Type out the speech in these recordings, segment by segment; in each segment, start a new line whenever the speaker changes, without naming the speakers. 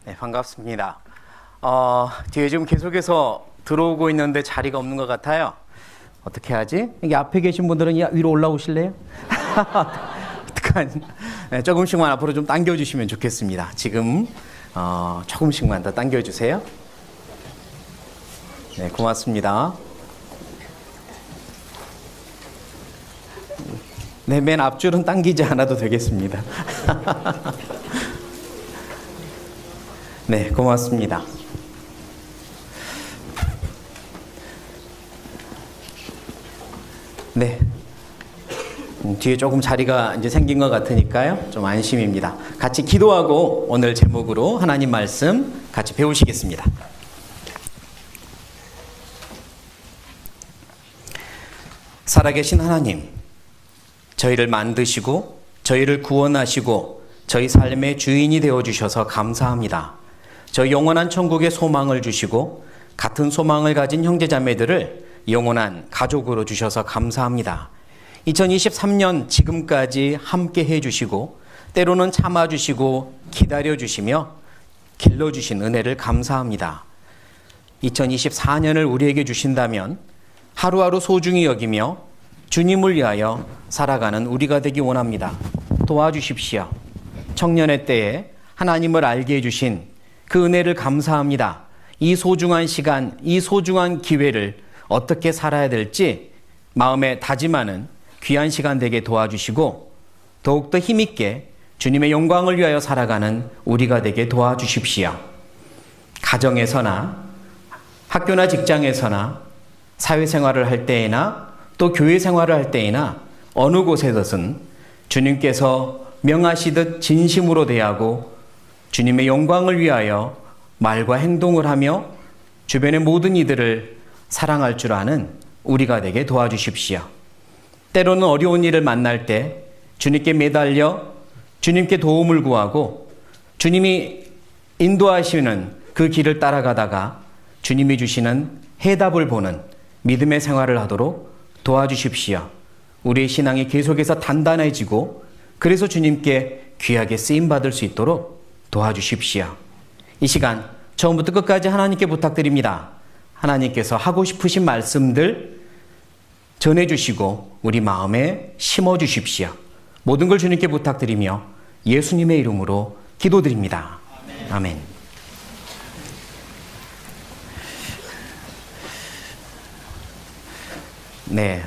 네, 반갑습니다. 뒤에 지금 계속해서 들어오고 있는데 자리가 없는 것 같아요. 어떻게 하지? 여기 앞에 계신 분들은 위로 올라오실래요? 어떡하지? 네, 조금씩만 앞으로 좀 당겨주시면 좋겠습니다. 지금 조금씩만 더 당겨주세요. 네, 고맙습니다. 네, 맨 앞줄은 당기지 않아도 되겠습니다. 네, 고맙습니다. 네. 뒤에 조금 자리가 이제 생긴 것 같으니까요. 좀 안심입니다. 같이 기도하고 오늘 제목으로 하나님 말씀 같이 배우시겠습니다. 살아계신 하나님, 저희를 만드시고 저희를 구원하시고 저희 삶의 주인이 되어주셔서 감사합니다. 저희 영원한 천국의 소망을 주시고 같은 소망을 가진 형제자매들을 영원한 가족으로 주셔서 감사합니다. 2023년 지금까지 함께 해주시고 때로는 참아주시고 기다려주시며 길러주신 은혜를 감사합니다. 2024년을 우리에게 주신다면 하루하루 소중히 여기며 주님을 위하여 살아가는 우리가 되기 원합니다. 도와주십시오. 청년의 때에 하나님을 알게 해주신 그 은혜를 감사합니다. 이 소중한 시간, 이 소중한 기회를 어떻게 살아야 될지 마음에 다짐하는 귀한 시간 되게 도와주시고 더욱더 힘있게 주님의 영광을 위하여 살아가는 우리가 되게 도와주십시오. 가정에서나 학교나 직장에서나 사회생활을 할 때에나 또 교회 생활을 할 때에나 어느 곳에서든 주님께서 명하시듯 진심으로 대하고 주님의 영광을 위하여 말과 행동을 하며 주변의 모든 이들을 사랑할 줄 아는 우리가 되게 도와주십시오. 때로는 어려운 일을 만날 때 주님께 매달려 주님께 도움을 구하고 주님이 인도하시는 그 길을 따라가다가 주님이 주시는 해답을 보는 믿음의 생활을 하도록 도와주십시오. 우리의 신앙이 계속해서 단단해지고 그래서 주님께 귀하게 쓰임받을 수 있도록 도와주십시오. 이 시간 처음부터 끝까지 하나님께 부탁드립니다. 하나님께서 하고 싶으신 말씀들 전해주시고 우리 마음에 심어주십시오. 모든 걸 주님께 부탁드리며 예수님의 이름으로 기도드립니다. 아멘. 네,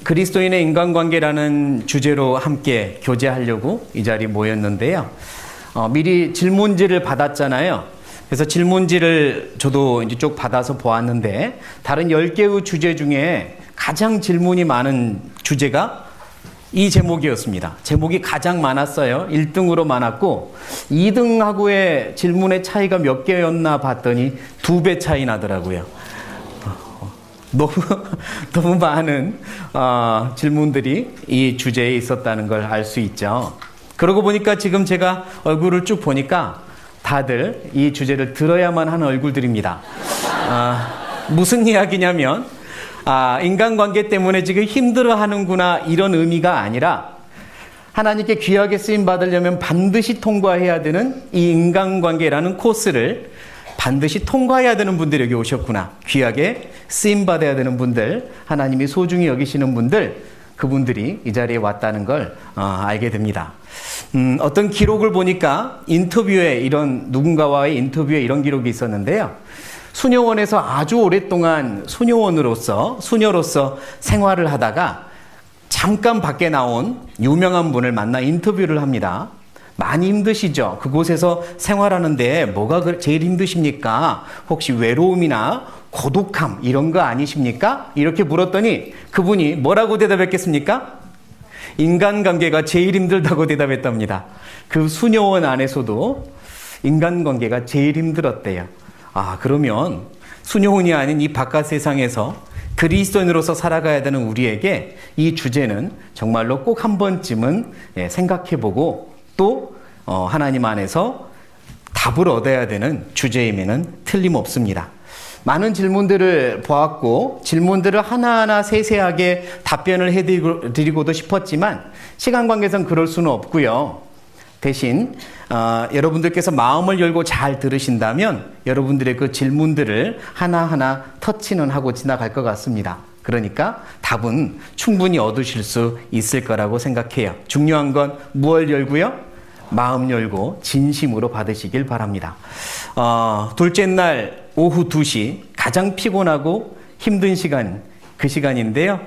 그리스도인의 인간관계라는 주제로 함께 교제하려고 이 자리에 모였는데요. 미리 질문지를 받았잖아요. 그래서 질문지를 저도 이제 쭉 받아서 보았는데 다른 10개의 주제 중에 가장 질문이 많은 주제가 이 제목이었습니다. 제목이 가장 많았어요. 1등으로 많았고 2등하고의 질문의 차이가 몇 개였나 봤더니 2배 차이 나더라고요. 너무 많은 질문들이 이 주제에 있었다는 걸 알 수 있죠. 그러고 보니까 지금 제가 얼굴을 쭉 보니까 다들 이 주제를 들어야만 하는 얼굴들입니다. 무슨 이야기냐면 인간관계 때문에 지금 힘들어하는구나 이런 의미가 아니라 하나님께 귀하게 쓰임받으려면 반드시 통과해야 되는 이 인간관계라는 코스를 반드시 통과해야 되는 분들이 여기 오셨구나. 귀하게 쓰임받아야 되는 분들, 하나님이 소중히 여기시는 분들, 그분들이 이 자리에 왔다는 걸 알게 됩니다. 어떤 기록을 보니까 누군가와의 인터뷰에 이런 기록이 있었는데요. 수녀원에서 아주 오랫동안 수녀로서 생활을 하다가 잠깐 밖에 나온 유명한 분을 만나 인터뷰를 합니다. 많이 힘드시죠? 그곳에서 생활하는데 뭐가 제일 힘드십니까? 혹시 외로움이나 고독함 이런 거 아니십니까? 이렇게 물었더니 그분이 뭐라고 대답했겠습니까? 인간관계가 제일 힘들다고 대답했답니다. 그 수녀원 안에서도 인간관계가 제일 힘들었대요. 그러면 수녀원이 아닌 이 바깥 세상에서 그리스도인으로서 살아가야 되는 우리에게 이 주제는 정말로 꼭 한 번쯤은 생각해보고 또 하나님 안에서 답을 얻어야 되는 주제임에는 틀림없습니다. 많은 질문들을 보았고 질문들을 하나하나 세세하게 답변을 해드리고도 싶었지만 시간 관계상 그럴 수는 없고요. 대신 여러분들께서 마음을 열고 잘 들으신다면 여러분들의 그 질문들을 하나하나 터치는 하고 지나갈 것 같습니다. 그러니까 답은 충분히 얻으실 수 있을 거라고 생각해요. 중요한 건 무엇을 열고요? 마음 열고 진심으로 받으시길 바랍니다. 둘째 날 오후 2시 가장 피곤하고 힘든 시간, 그 시간인데요.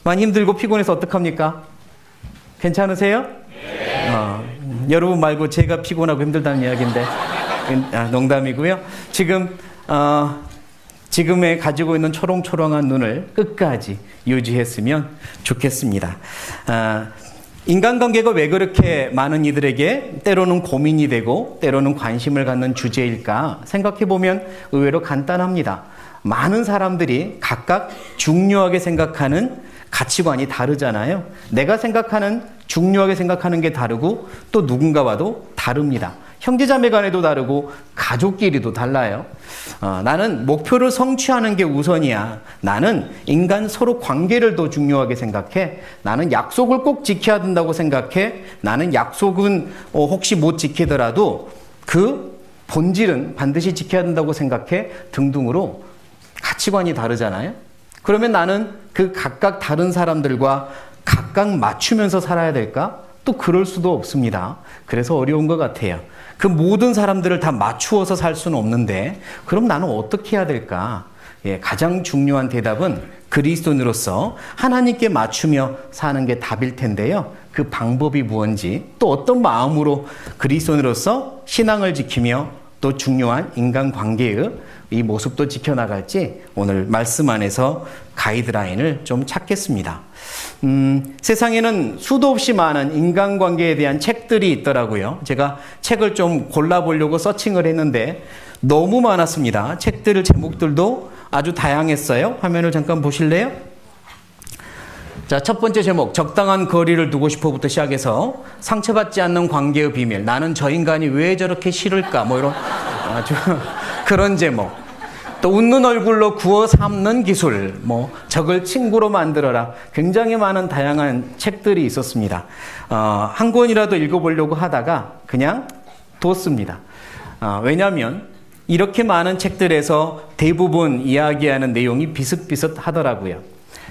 많이 힘들고 피곤해서 어떡합니까? 괜찮으세요? 네. 여러분 말고 제가 피곤하고 힘들다는 이야기인데 농담이고요. 지금에 가지고 있는 초롱초롱한 눈을 끝까지 유지했으면 좋겠습니다. 인간관계가 왜 그렇게 많은 이들에게 때로는 고민이 되고 때로는 관심을 갖는 주제일까 생각해보면 의외로 간단합니다. 많은 사람들이 각각 중요하게 생각하는 가치관이 다르잖아요. 내가 중요하게 생각하는 게 다르고 또 누군가와도 다릅니다. 형제자매 간에도 다르고 가족끼리도 달라요. 나는 목표를 성취하는 게 우선이야. 나는 인간 서로 관계를 더 중요하게 생각해. 나는 약속을 꼭 지켜야 된다고 생각해. 나는 약속은 혹시 못 지키더라도 그 본질은 반드시 지켜야 된다고 생각해. 등등으로 가치관이 다르잖아요. 그러면 나는 그 각각 다른 사람들과 각각 맞추면서 살아야 될까? 또 그럴 수도 없습니다. 그래서 어려운 것 같아요. 그 모든 사람들을 다 맞추어서 살 수는 없는데 그럼 나는 어떻게 해야 될까? 가장 중요한 대답은 그리스도인으로서 하나님께 맞추며 사는 게 답일 텐데요. 그 방법이 무엇인지 또 어떤 마음으로 그리스도인으로서 신앙을 지키며 또 중요한 인간관계의 이 모습도 지켜나갈지 오늘 말씀 안에서 가이드라인을 좀 찾겠습니다. 세상에는 수도 없이 많은 인간관계에 대한 책들이 있더라고요. 제가 책을 좀 골라보려고 서칭을 했는데 너무 많았습니다. 책들 제목들도 아주 다양했어요. 화면을 잠깐 보실래요? 자, 첫 번째 제목, 적당한 거리를 두고 싶어부터 시작해서 상처받지 않는 관계의 비밀, 나는 저 인간이 왜 저렇게 싫을까, 뭐 이런 아주 그런 제목. 또 웃는 얼굴로 구워 삶는 기술, 뭐 적을 친구로 만들어라. 굉장히 많은 다양한 책들이 있었습니다. 한 권이라도 읽어보려고 하다가 그냥 뒀습니다. 왜냐하면 이렇게 많은 책들에서 대부분 이야기하는 내용이 비슷비슷하더라고요.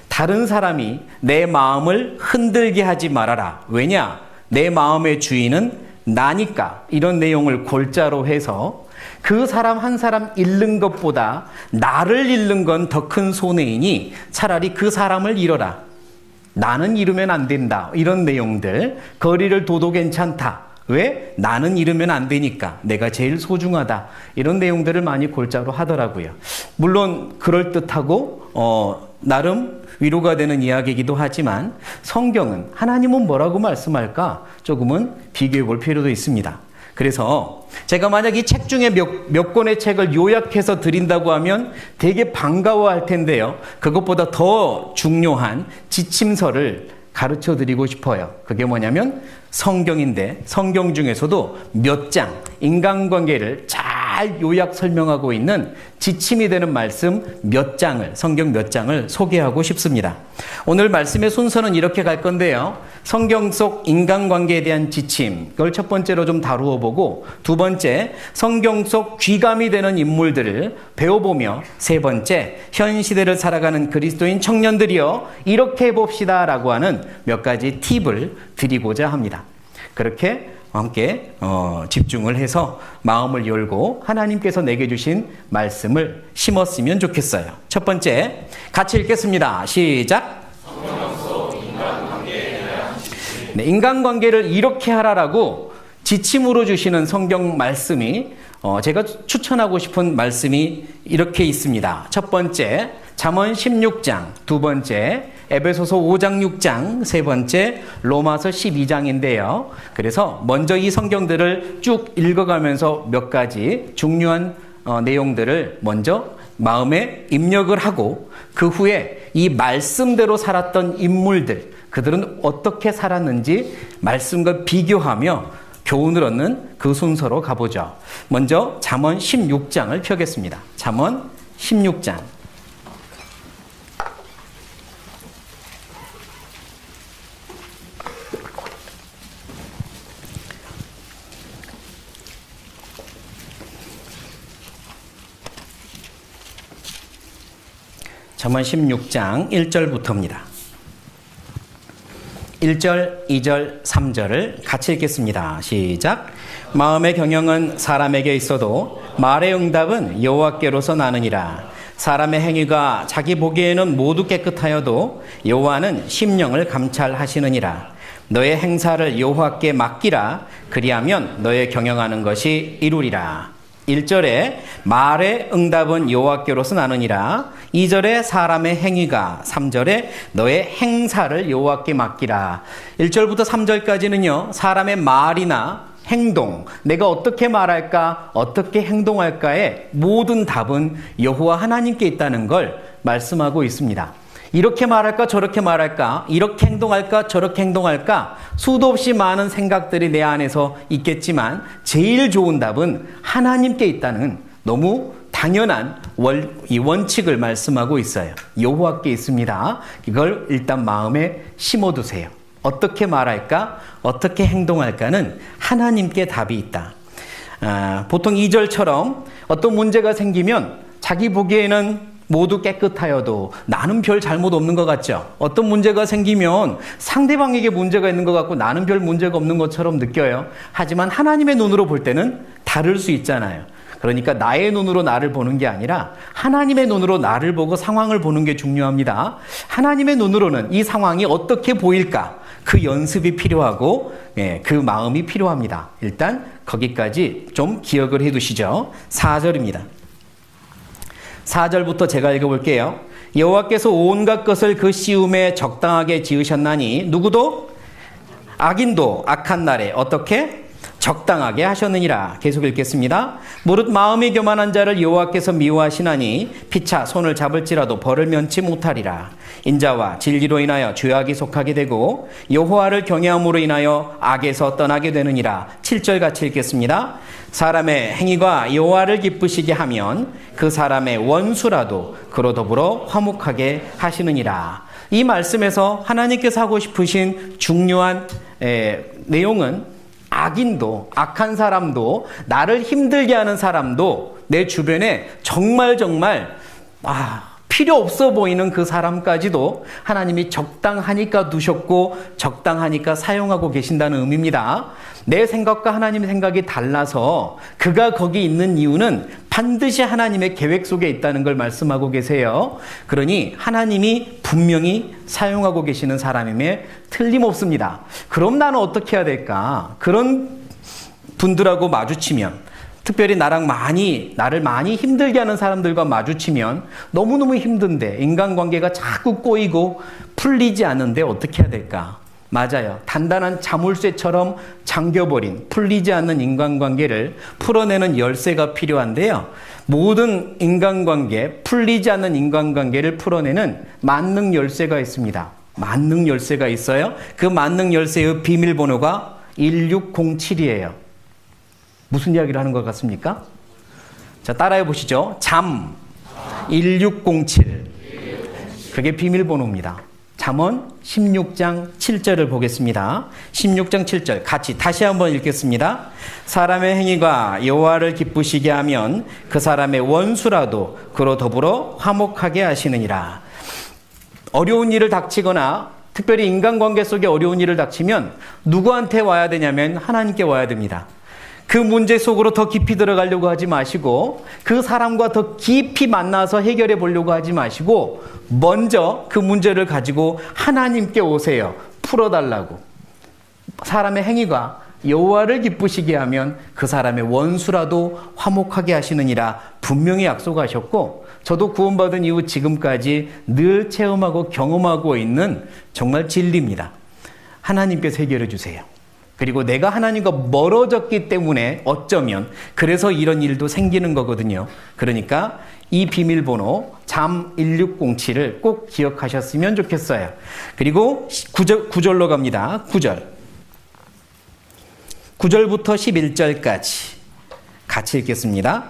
다른 사람이 내 마음을 흔들게 하지 말아라. 왜냐? 내 마음의 주인은 나니까. 이런 내용을 골자로 해서 그 사람 한 사람 잃는 것보다 나를 잃는 건 더 큰 손해이니 차라리 그 사람을 잃어라. 나는 잃으면 안 된다. 이런 내용들. 거리를 둬도 괜찮다. 왜? 나는 잃으면 안 되니까. 내가 제일 소중하다. 이런 내용들을 많이 골자로 하더라고요. 물론 그럴듯하고 나름 위로가 되는 이야기이기도 하지만 성경은 하나님은 뭐라고 말씀할까? 조금은 비교해 볼 필요도 있습니다. 그래서 제가 만약 이 책 중에 몇 권의 책을 요약해서 드린다고 하면 되게 반가워할 텐데요. 그것보다 더 중요한 지침서를 가르쳐 드리고 싶어요. 그게 뭐냐면 성경인데 성경 중에서도 몇 장, 인간관계를 잘 요약 설명하고 있는 지침이 되는 말씀 몇 장을, 성경 몇 장을 소개하고 싶습니다. 오늘 말씀의 순서는 이렇게 갈 건데요. 성경 속 인간관계에 대한 지침, 그걸 첫 번째로 좀 다루어 보고, 두 번째, 성경 속 귀감이 되는 인물들을 배워보며, 세 번째, 현 시대를 살아가는 그리스도인 청년들이여 이렇게 해봅시다 라고 하는 몇 가지 팁을 드리고자 합니다. 그렇게 함께 집중을 해서 마음을 열고 하나님께서 내게 주신 말씀을 심었으면 좋겠어요. 첫 번째, 같이 읽겠습니다. 시작. 네, 인간관계를 이렇게 하라라고 지침으로 주시는 성경 말씀이 제가 추천하고 싶은 말씀이 이렇게 있습니다. 첫 번째, 잠언 16장, 두 번째, 에베소서 5장 6장, 세 번째, 로마서 12장인데요. 그래서 먼저 이 성경들을 쭉 읽어가면서 몇 가지 중요한 내용들을 먼저 마음에 입력을 하고 그 후에 이 말씀대로 살았던 인물들, 그들은 어떻게 살았는지 말씀과 비교하며 교훈을 얻는 그 순서로 가보죠. 먼저 잠언 16장을 펴겠습니다. 잠언 16장. 잠언 16장 1절부터입니다. 1절, 2절, 3절을 같이 읽겠습니다. 시작. 마음의 경영은 사람에게 있어도 말의 응답은 여호와께로서 나느니라. 사람의 행위가 자기 보기에는 모두 깨끗하여도 여호와는 심령을 감찰하시느니라. 너의 행사를 여호와께 맡기라. 그리하면 너의 경영하는 것이 이루리라. 1절에 말의 응답은 여호와께로서 나느니라. 2절에 사람의 행위가, 3절에 너의 행사를 여호와께 맡기라. 1절부터 3절까지는요, 사람의 말이나 행동, 내가 어떻게 말할까, 어떻게 행동할까의 모든 답은 여호와 하나님께 있다는 걸 말씀하고 있습니다. 이렇게 말할까, 저렇게 말할까, 이렇게 행동할까, 저렇게 행동할까, 수도 없이 많은 생각들이 내 안에서 있겠지만 제일 좋은 답은 하나님께 있다는 너무 당연한 이 원칙을 말씀하고 있어요. 여호와께 있습니다. 이걸 일단 마음에 심어두세요. 어떻게 말할까, 어떻게 행동할까는 하나님께 답이 있다. 보통 2절처럼 어떤 문제가 생기면 자기 보기에는 모두 깨끗하여도 나는 별 잘못 없는 것 같죠. 어떤 문제가 생기면 상대방에게 문제가 있는 것 같고 나는 별 문제가 없는 것처럼 느껴요. 하지만 하나님의 눈으로 볼 때는 다를 수 있잖아요. 그러니까 나의 눈으로 나를 보는 게 아니라 하나님의 눈으로 나를 보고 상황을 보는 게 중요합니다. 하나님의 눈으로는 이 상황이 어떻게 보일까? 그 연습이 필요하고 그 마음이 필요합니다. 일단 거기까지 좀 기억을 해 두시죠. 4절입니다. 4절부터 제가 읽어볼게요. 여호와께서 온갖 것을 그 시움에 적당하게 지으셨나니 누구도 악인도 악한 날에 어떻게 적당하게 하셨느니라. 계속 읽겠습니다. 무릇 마음이 교만한 자를 여호와께서 미워하시나니 피차 손을 잡을지라도 벌을 면치 못하리라. 인자와 진리로 인하여 죄악이 속하게 되고 여호와를 경외함으로 인하여 악에서 떠나게 되느니라. 7절 같이 읽겠습니다. 사람의 행위가 여호와를 기쁘시게 하면 그 사람의 원수라도 그로 더불어 화목하게 하시느니라. 이 말씀에서 하나님께서 하고 싶으신 중요한 내용은 악인도, 악한 사람도, 나를 힘들게 하는 사람도 내 주변에 정말 필요 없어 보이는 그 사람까지도 하나님이 적당하니까 두셨고 적당하니까 사용하고 계신다는 의미입니다. 내 생각과 하나님의 생각이 달라서 그가 거기 있는 이유는 반드시 하나님의 계획 속에 있다는 걸 말씀하고 계세요. 그러니 하나님이 분명히 사용하고 계시는 사람임에 틀림없습니다. 그럼 나는 어떻게 해야 될까? 그런 분들하고 마주치면, 특별히 나를 많이 힘들게 하는 사람들과 마주치면 너무너무 힘든데 인간관계가 자꾸 꼬이고 풀리지 않는데 어떻게 해야 될까? 맞아요. 단단한 자물쇠처럼 잠겨버린 풀리지 않는 인간관계를 풀어내는 열쇠가 필요한데요. 모든 인간관계, 풀리지 않는 인간관계를 풀어내는 만능 열쇠가 있습니다. 만능 열쇠가 있어요. 그 만능 열쇠의 비밀번호가 1607이에요. 무슨 이야기를 하는 것 같습니까? 자, 따라해 보시죠. 잠 1607. 그게 비밀번호입니다. 잠언 16장 7절을 보겠습니다. 16장 7절 같이 다시 한번 읽겠습니다. 사람의 행위가 여호와를 기쁘시게 하면 그 사람의 원수라도 그로 더불어 화목하게 하시느니라. 어려운 일을 닥치거나 특별히 인간관계 속에 어려운 일을 닥치면 누구한테 와야 되냐면 하나님께 와야 됩니다. 그 문제 속으로 더 깊이 들어가려고 하지 마시고 그 사람과 더 깊이 만나서 해결해 보려고 하지 마시고 먼저 그 문제를 가지고 하나님께 오세요. 풀어달라고. 사람의 행위가 여호와를 기쁘시게 하면 그 사람의 원수라도 화목하게 하시느니라 분명히 약속하셨고 저도 구원받은 이후 지금까지 늘 체험하고 경험하고 있는 정말 진리입니다. 하나님께서 해결해 주세요. 그리고 내가 하나님과 멀어졌기 때문에 어쩌면 그래서 이런 일도 생기는 거거든요. 그러니까 이 비밀번호 잠 1607을 꼭 기억하셨으면 좋겠어요. 그리고 9절로 갑니다. 9절부터 11절까지 같이 읽겠습니다.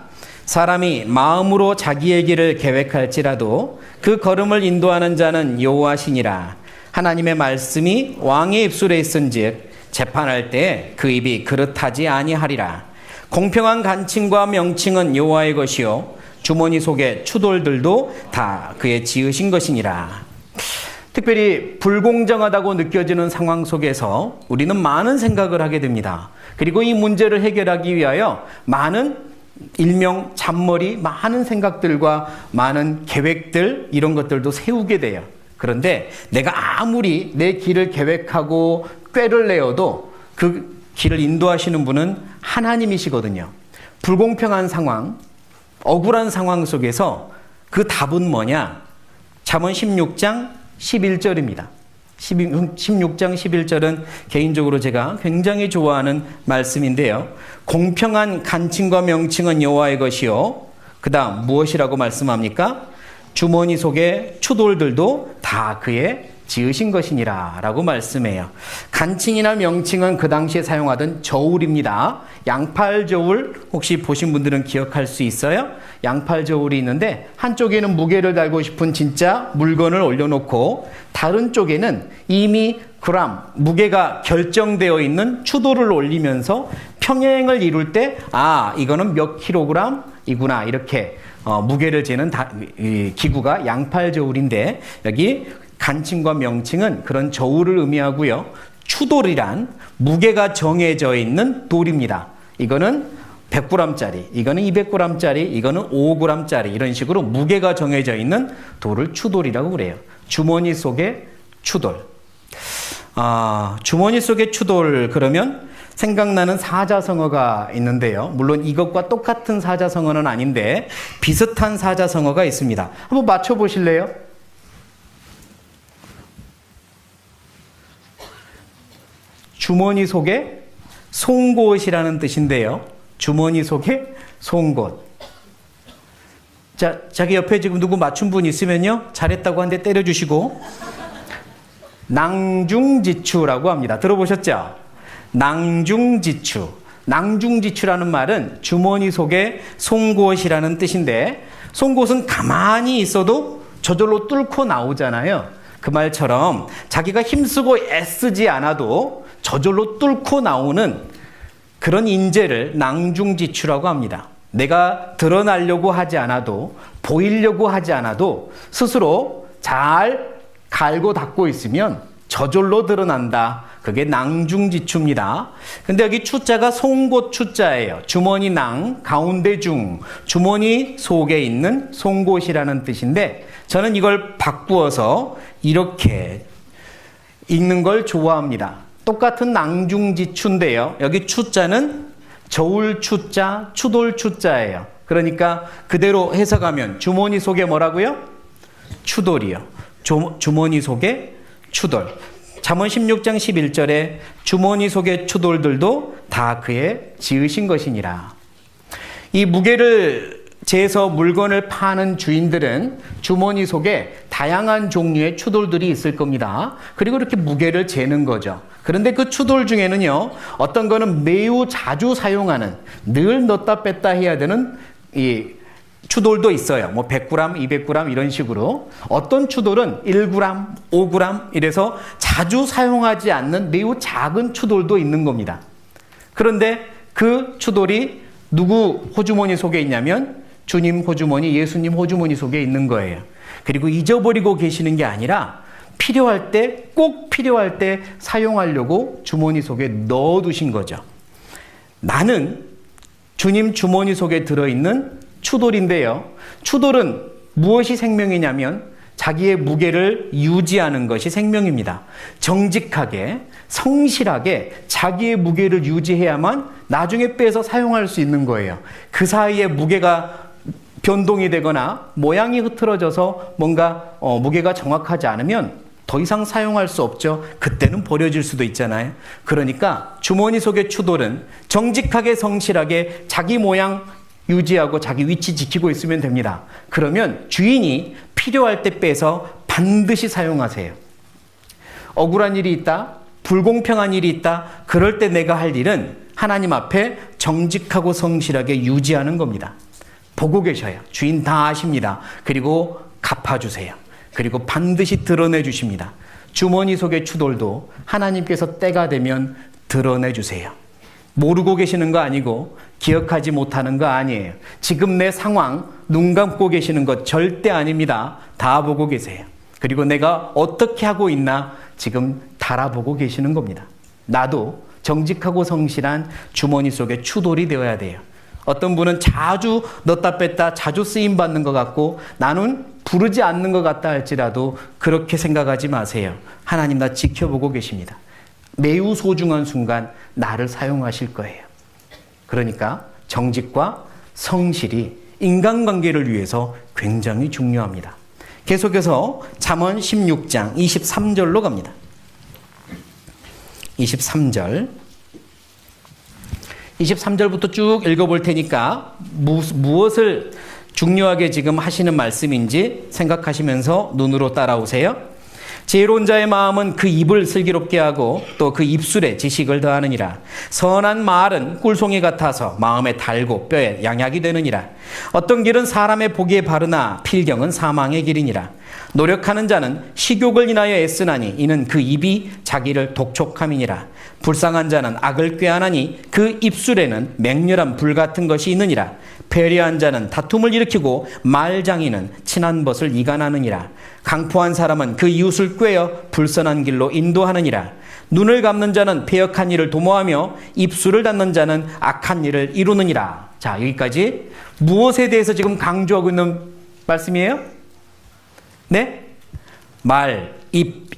사람이 마음으로 자기의 길을 계획할지라도 그 걸음을 인도하는 자는 여호와시니라. 하나님의 말씀이 왕의 입술에 있은즉 재판할 때 그 입이 그릇하지 아니하리라. 공평한 간칭과 명칭은 여호와의 것이요 주머니 속의 추돌들도 다 그의 지으신 것이니라. 특별히 불공정하다고 느껴지는 상황 속에서 우리는 많은 생각을 하게 됩니다. 그리고 이 문제를 해결하기 위하여 많은 일명 잔머리, 많은 생각들과 많은 계획들, 이런 것들도 세우게 돼요. 그런데 내가 아무리 내 길을 계획하고 꾀를 내어도 그 길을 인도하시는 분은 하나님이시거든요. 불공평한 상황, 억울한 상황 속에서 그 답은 뭐냐? 잠언 16장 11절입니다. 16장 11절은 개인적으로 제가 굉장히 좋아하는 말씀인데요. 공평한 간칭과 명칭은 여호와의 것이요. 그 다음 무엇이라고 말씀합니까? 주머니 속의 추돌들도 다 그의 지으신 것이니라 라고 말씀해요. 간칭이나 명칭은 그 당시에 사용하던 저울입니다. 양팔 저울 혹시 보신 분들은 기억할 수 있어요? 양팔 저울이 있는데 한쪽에는 무게를 달고 싶은 진짜 물건을 올려놓고 다른 쪽에는 이미 그램, 무게가 결정되어 있는 추돌을 올리면서 평행을 이룰 때 이거는 몇 킬로그램이구나 이렇게 무게를 재는 기구가 양팔 저울인데 여기 간칭과 명칭은 그런 저울을 의미하고요. 추돌이란 무게가 정해져 있는 돌입니다. 이거는 100g짜리, 이거는 200g짜리, 이거는 5g짜리 이런 식으로 무게가 정해져 있는 돌을 추돌이라고 그래요. 주머니 속의 추돌. 주머니 속의 추돌 그러면 생각나는 사자성어가 있는데요. 물론 이것과 똑같은 사자성어는 아닌데 비슷한 사자성어가 있습니다. 한번 맞춰보실래요? 주머니 속에 송곳이라는 뜻인데요. 주머니 속에 송곳. 자, 자기 옆에 지금 누구 맞춘 분 있으면요. 잘했다고 한 대 때려주시고. 낭중지추라고 합니다. 들어보셨죠? 낭중지추. 낭중지추라는 말은 주머니 속에 송곳이라는 뜻인데 송곳은 가만히 있어도 저절로 뚫고 나오잖아요. 그 말처럼 자기가 힘쓰고 애쓰지 않아도 저절로 뚫고 나오는 그런 인재를 낭중지추라고 합니다. 내가 드러나려고 하지 않아도 보이려고 하지 않아도 스스로 잘 갈고 닦고 있으면 저절로 드러난다. 그게 낭중지추입니다. 근데 여기 추자가 송곳 추자예요. 주머니 낭, 가운데 중, 주머니 속에 있는 송곳이라는 뜻인데 저는 이걸 바꾸어서 이렇게 읽는 걸 좋아합니다. 똑같은 낭중지추인데요. 여기 추자는 저울 추자, 추돌 추자예요. 그러니까 그대로 해석하면 주머니 속에 뭐라고요? 추돌이요. 주머니 속에 추돌. 잠언 16장 11절에 주머니 속의 추돌들도 다 그의 지으신 것이니라. 이 무게를 재서 물건을 파는 주인들은 주머니 속에 다양한 종류의 추돌들이 있을 겁니다. 그리고 이렇게 무게를 재는 거죠. 그런데 그 추돌 중에는요, 어떤 거는 매우 자주 사용하는, 늘 넣었다 뺐다 해야 되는 이 추돌도 있어요. 뭐 100g, 200g 이런 식으로. 어떤 추돌은 1g, 5g 이래서 자주 사용하지 않는 매우 작은 추돌도 있는 겁니다. 그런데 그 추돌이 누구 호주머니 속에 있냐면 주님 호주머니, 예수님 호주머니 속에 있는 거예요. 그리고 잊어버리고 계시는 게 아니라 필요할 때, 꼭 필요할 때 사용하려고 주머니 속에 넣어두신 거죠. 나는 주님 주머니 속에 들어있는 추돌인데요. 추돌은 무엇이 생명이냐면 자기의 무게를 유지하는 것이 생명입니다. 정직하게, 성실하게 자기의 무게를 유지해야만 나중에 빼서 사용할 수 있는 거예요. 그 사이에 무게가 변동이 되거나 모양이 흐트러져서 뭔가 무게가 정확하지 않으면 더 이상 사용할 수 없죠. 그때는 버려질 수도 있잖아요. 그러니까 주머니 속의 추돌은 정직하게 성실하게 자기 모양 유지하고 자기 위치 지키고 있으면 됩니다. 그러면 주인이 필요할 때 빼서 반드시 사용하세요. 억울한 일이 있다, 불공평한 일이 있다, 그럴 때 내가 할 일은 하나님 앞에 정직하고 성실하게 유지하는 겁니다. 보고 계셔요. 주인 다 아십니다. 그리고 갚아주세요. 그리고 반드시 드러내 주십니다. 주머니 속의 추돌도 하나님께서 때가 되면 드러내 주세요. 모르고 계시는 거 아니고 기억하지 못하는 거 아니에요. 지금 내 상황 눈 감고 계시는 것 절대 아닙니다. 다 보고 계세요. 그리고 내가 어떻게 하고 있나 지금 달아보고 계시는 겁니다. 나도 정직하고 성실한 주머니 속에 추돌이 되어야 돼요. 어떤 분은 자주 넣다 뺐다 자주 쓰임받는 것 같고 나는 부르지 않는 것 같다 할지라도 그렇게 생각하지 마세요. 하나님 나 지켜보고 계십니다. 매우 소중한 순간 나를 사용하실 거예요. 그러니까 정직과 성실이 인간관계를 위해서 굉장히 중요합니다. 계속해서 잠언 16장 23절로 갑니다. 23절부터 쭉 읽어볼 테니까 무엇을 중요하게 지금 하시는 말씀인지 생각하시면서 눈으로 따라오세요. 지혜로운 자의 마음은 그 입을 슬기롭게 하고 또 그 입술에 지식을 더하느니라. 선한 말은 꿀송이 같아서 마음에 달고 뼈에 양약이 되느니라. 어떤 길은 사람의 보기에 바르나 필경은 사망의 길이니라. 노력하는 자는 식욕을 인하여 애쓰나니 이는 그 입이 자기를 독촉함이니라. 불쌍한 자는 악을 꾀하나니 그 입술에는 맹렬한 불 같은 것이 있느니라. 배려한 자는 다툼을 일으키고 말장이는 친한 벗을 이간하느니라. 강포한 사람은 그 이웃을 꾀어 불선한 길로 인도하느니라. 눈을 감는 자는 패역한 일을 도모하며 입술을 닫는 자는 악한 일을 이루느니라. 자, 여기까지 무엇에 대해서 지금 강조하고 있는 말씀이에요? 네? 말,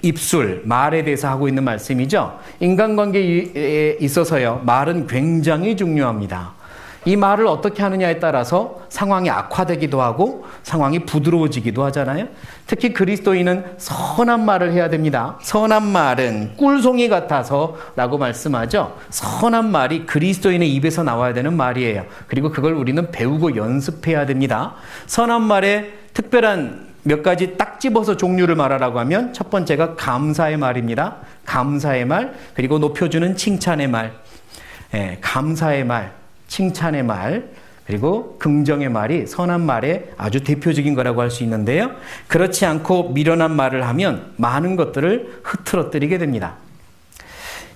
입술, 말에 대해서 하고 있는 말씀이죠. 인간관계에 있어서요, 말은 굉장히 중요합니다. 이 말을 어떻게 하느냐에 따라서 상황이 악화되기도 하고 상황이 부드러워지기도 하잖아요. 특히 그리스도인은 선한 말을 해야 됩니다. 선한 말은 꿀송이 같아서 라고 말씀하죠. 선한 말이 그리스도인의 입에서 나와야 되는 말이에요. 그리고 그걸 우리는 배우고 연습해야 됩니다. 선한 말에 특별한 몇 가지 딱 집어서 종류를 말하라고 하면 첫 번째가 감사의 말입니다. 감사의 말, 그리고 높여주는 칭찬의 말, 감사의 말, 칭찬의 말, 그리고 긍정의 말이 선한 말의 아주 대표적인 거라고 할 수 있는데요. 그렇지 않고 미련한 말을 하면 많은 것들을 흐트러뜨리게 됩니다.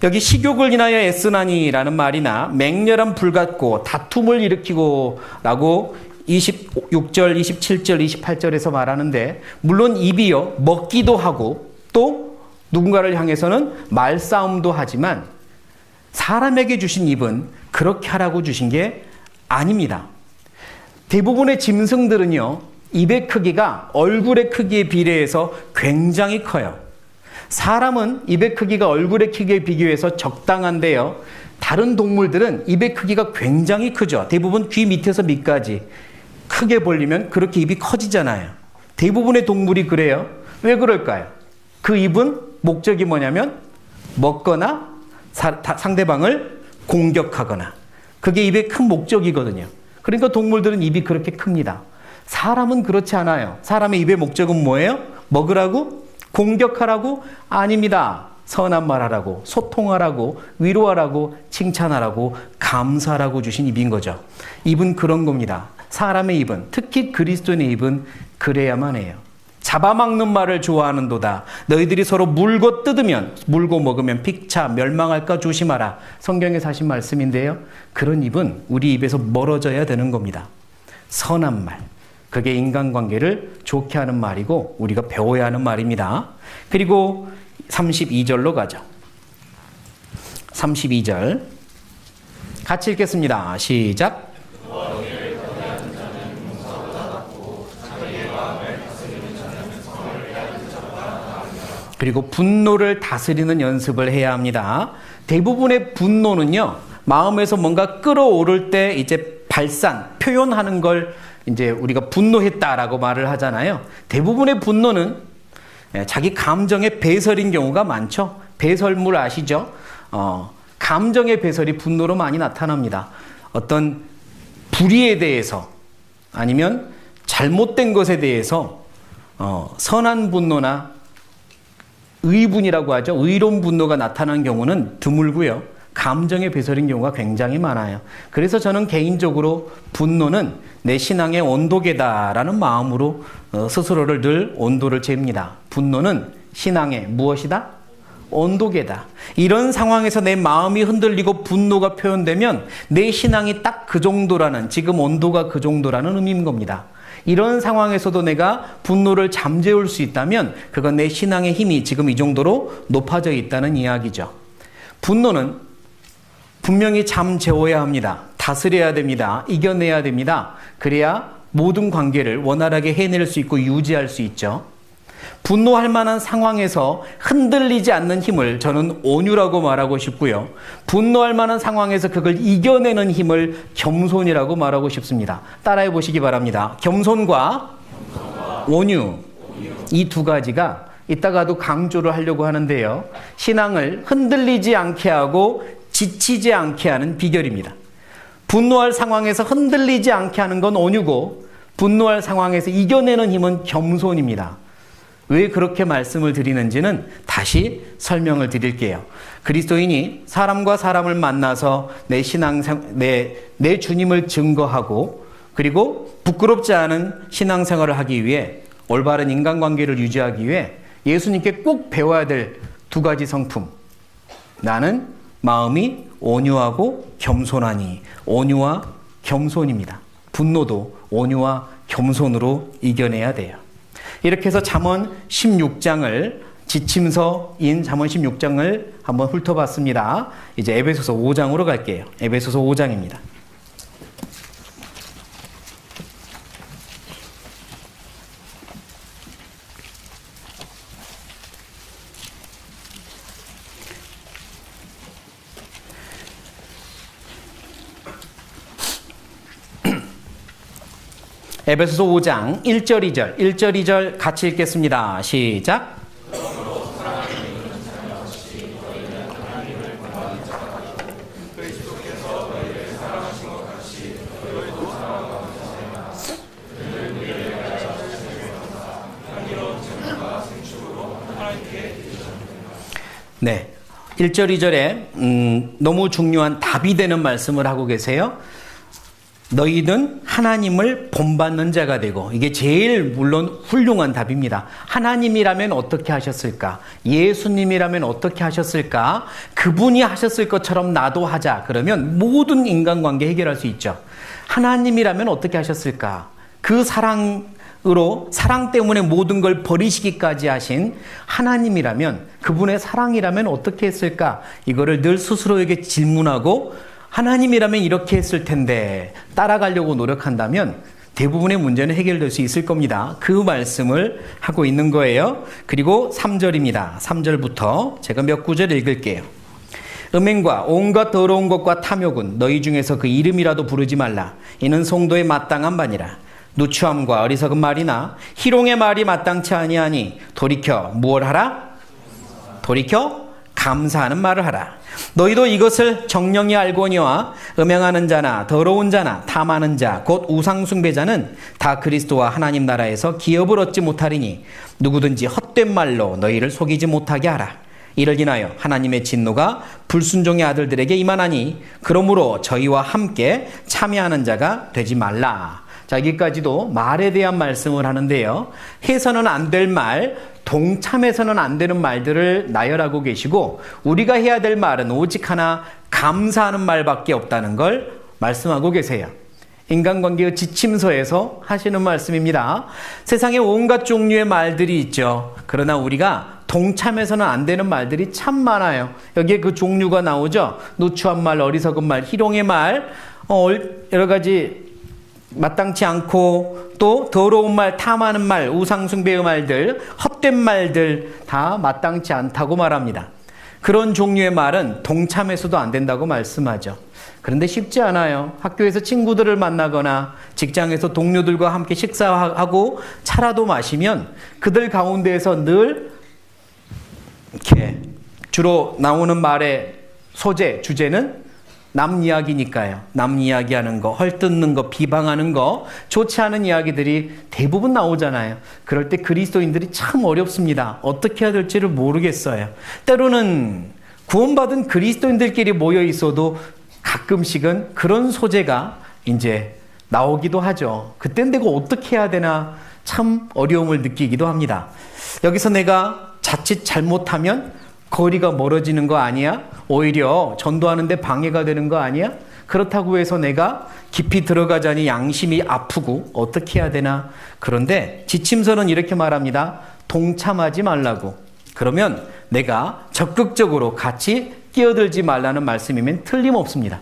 여기 식욕을 인하여 애쓰나니라는 말이나 맹렬한 불 같고 다툼을 일으키고 라고 26절, 27절, 28절에서 말하는데 물론 입이요 먹기도 하고 또 누군가를 향해서는 말싸움도 하지만 사람에게 주신 입은 그렇게 하라고 주신 게 아닙니다. 대부분의 짐승들은요 입의 크기가 얼굴의 크기에 비례해서 굉장히 커요. 사람은 입의 크기가 얼굴의 크기에 비교해서 적당한데요, 다른 동물들은 입의 크기가 굉장히 크죠. 대부분 귀 밑에서 밑까지 크게 벌리면 그렇게 입이 커지잖아요. 대부분의 동물이 그래요. 왜 그럴까요? 그 입은 목적이 뭐냐면 먹거나 상대방을 공격하거나, 그게 입의 큰 목적이거든요. 그러니까 동물들은 입이 그렇게 큽니다. 사람은 그렇지 않아요. 사람의 입의 목적은 뭐예요? 먹으라고? 공격하라고? 아닙니다. 선한 말하라고, 소통하라고, 위로하라고, 칭찬하라고, 감사하라고 주신 입인 거죠. 입은 그런 겁니다. 사람의 입은, 특히 그리스도인의 입은 그래야만 해요. 잡아먹는 말을 좋아하는도다. 너희들이 서로 물고 뜯으면, 물고 먹으면 피차 멸망할까 조심하라. 성경에서 하신 말씀인데요. 그런 입은 우리 입에서 멀어져야 되는 겁니다. 선한 말, 그게 인간관계를 좋게 하는 말이고 우리가 배워야 하는 말입니다. 그리고 32절로 가죠. 32절 같이 읽겠습니다. 시작. 그리고 분노를 다스리는 연습을 해야 합니다. 대부분의 분노는요, 마음에서 뭔가 끌어오를 때 이제 발산, 표현하는 걸 이제 우리가 분노했다라고 말을 하잖아요. 대부분의 분노는 자기 감정의 배설인 경우가 많죠. 배설물 아시죠? 감정의 배설이 분노로 많이 나타납니다. 어떤 불의에 대해서 아니면 잘못된 것에 대해서 선한 분노나 의분이라고 하죠. 의로운 분노가 나타난 경우는 드물고요. 감정의 배설인 경우가 굉장히 많아요. 그래서 저는 개인적으로 분노는 내 신앙의 온도계다라는 마음으로 스스로를 늘 온도를 잽니다. 분노는 신앙의 무엇이다? 온도계다. 이런 상황에서 내 마음이 흔들리고 분노가 표현되면 내 신앙이 딱 그 정도라는, 지금 온도가 그 정도라는 의미인 겁니다. 이런 상황에서도 내가 분노를 잠재울 수 있다면 그건 내 신앙의 힘이 지금 이 정도로 높아져 있다는 이야기죠. 분노는 분명히 잠재워야 합니다. 다스려야 됩니다. 이겨내야 됩니다. 그래야 모든 관계를 원활하게 해낼 수 있고 유지할 수 있죠. 분노할 만한 상황에서 흔들리지 않는 힘을 저는 온유라고 말하고 싶고요. 분노할 만한 상황에서 그걸 이겨내는 힘을 겸손이라고 말하고 싶습니다. 따라해 보시기 바랍니다. 겸손과 온유. 이 두 가지가 이따가도 강조를 하려고 하는데요. 신앙을 흔들리지 않게 하고 지치지 않게 하는 비결입니다. 분노할 상황에서 흔들리지 않게 하는 건 온유고, 분노할 상황에서 이겨내는 힘은 겸손입니다. 왜 그렇게 말씀을 드리는지는 다시 설명을 드릴게요. 그리스도인이 사람과 사람을 만나서 내 내 주님을 증거하고, 그리고 부끄럽지 않은 신앙생활을 하기 위해, 올바른 인간관계를 유지하기 위해 예수님께 꼭 배워야 될 두 가지 성품. 나는 마음이 온유하고 겸손하니. 온유와 겸손입니다. 분노도 온유와 겸손으로 이겨내야 돼요. 이렇게 해서 잠언 16장을, 지침서인 잠언 16장을 한번 훑어봤습니다. 이제 에베소서 5장으로 갈게요. 에베소서 5장입니다. 에베소서 5장 1절 2절, 1절 2절 같이 읽겠습니다. 시작. 네, 1절 2절에 너무 중요한 답이 되는 말씀을 하고 계세요. 너희는 하나님을 본받는 자가 되고, 이게 제일 물론 훌륭한 답입니다. 하나님이라면 어떻게 하셨을까? 예수님이라면 어떻게 하셨을까? 그분이 하셨을 것처럼 나도 하자. 그러면 모든 인간관계 해결할 수 있죠. 하나님이라면 어떻게 하셨을까? 그 사랑으로, 사랑 때문에 모든 걸 버리시기까지 하신 하나님이라면, 그분의 사랑이라면 어떻게 했을까? 이거를 늘 스스로에게 질문하고, 하나님이라면 이렇게 했을 텐데 따라가려고 노력한다면 대부분의 문제는 해결될 수 있을 겁니다. 그 말씀을 하고 있는 거예요. 그리고 3절입니다. 3절부터 제가 몇 구절 읽을게요. 음행과 온갖 더러운 것과 탐욕은 너희 중에서 그 이름이라도 부르지 말라. 이는 성도에 마땅한 바니라. 누추함과 어리석은 말이나 희롱의 말이 마땅치 아니하니 돌이켜 무엇 하라? 돌이켜 감사하는 말을 하라. 너희도 이것을 정령이 알거니와 음행하는 자나 더러운 자나 탐하는 자 곧 우상숭배자는 다 그리스도와 하나님 나라에서 기업을 얻지 못하리니 누구든지 헛된 말로 너희를 속이지 못하게 하라. 이를 인하여 하나님의 진노가 불순종의 아들들에게 임하나니 그러므로 저희와 함께 참여하는 자가 되지 말라. 자, 여기까지도 말에 대한 말씀을 하는데요. 해서는 안 될 말, 동참해서는 안 되는 말들을 나열하고 계시고, 우리가 해야 될 말은 오직 하나, 감사하는 말밖에 없다는 걸 말씀하고 계세요. 인간관계의 지침서에서 하시는 말씀입니다. 세상에 온갖 종류의 말들이 있죠. 그러나 우리가 동참해서는 안 되는 말들이 참 많아요. 여기에 그 종류가 나오죠. 누추한 말, 어리석은 말, 희롱의 말, 여러 가지 마땅치 않고 또 더러운 말, 탐하는 말, 우상숭배의 말들, 헛된 말들 다 마땅치 않다고 말합니다. 그런 종류의 말은 동참해서도 안 된다고 말씀하죠. 그런데 쉽지 않아요. 학교에서 친구들을 만나거나 직장에서 동료들과 함께 식사하고 차라도 마시면 그들 가운데에서 늘 이렇게 주로 나오는 말의 소재, 주제는 남 이야기니까요. 남 이야기하는 거, 헐뜯는 거, 비방하는 거, 좋지 않은 이야기들이 대부분 나오잖아요. 그럴 때 그리스도인들이 참 어렵습니다. 어떻게 해야 될지를 모르겠어요. 때로는 구원받은 그리스도인들끼리 모여 있어도 가끔씩은 그런 소재가 이제 나오기도 하죠. 그땐 내가 어떻게 해야 되나 참 어려움을 느끼기도 합니다. 여기서 내가 자칫 잘못하면 거리가 멀어지는 거 아니야? 오히려 전도하는데 방해가 되는 거 아니야? 그렇다고 해서 내가 깊이 들어가자니 양심이 아프고 어떻게 해야 되나? 그런데 지침서는 이렇게 말합니다. 동참하지 말라고. 그러면 내가 적극적으로 같이 끼어들지 말라는 말씀이면 틀림없습니다.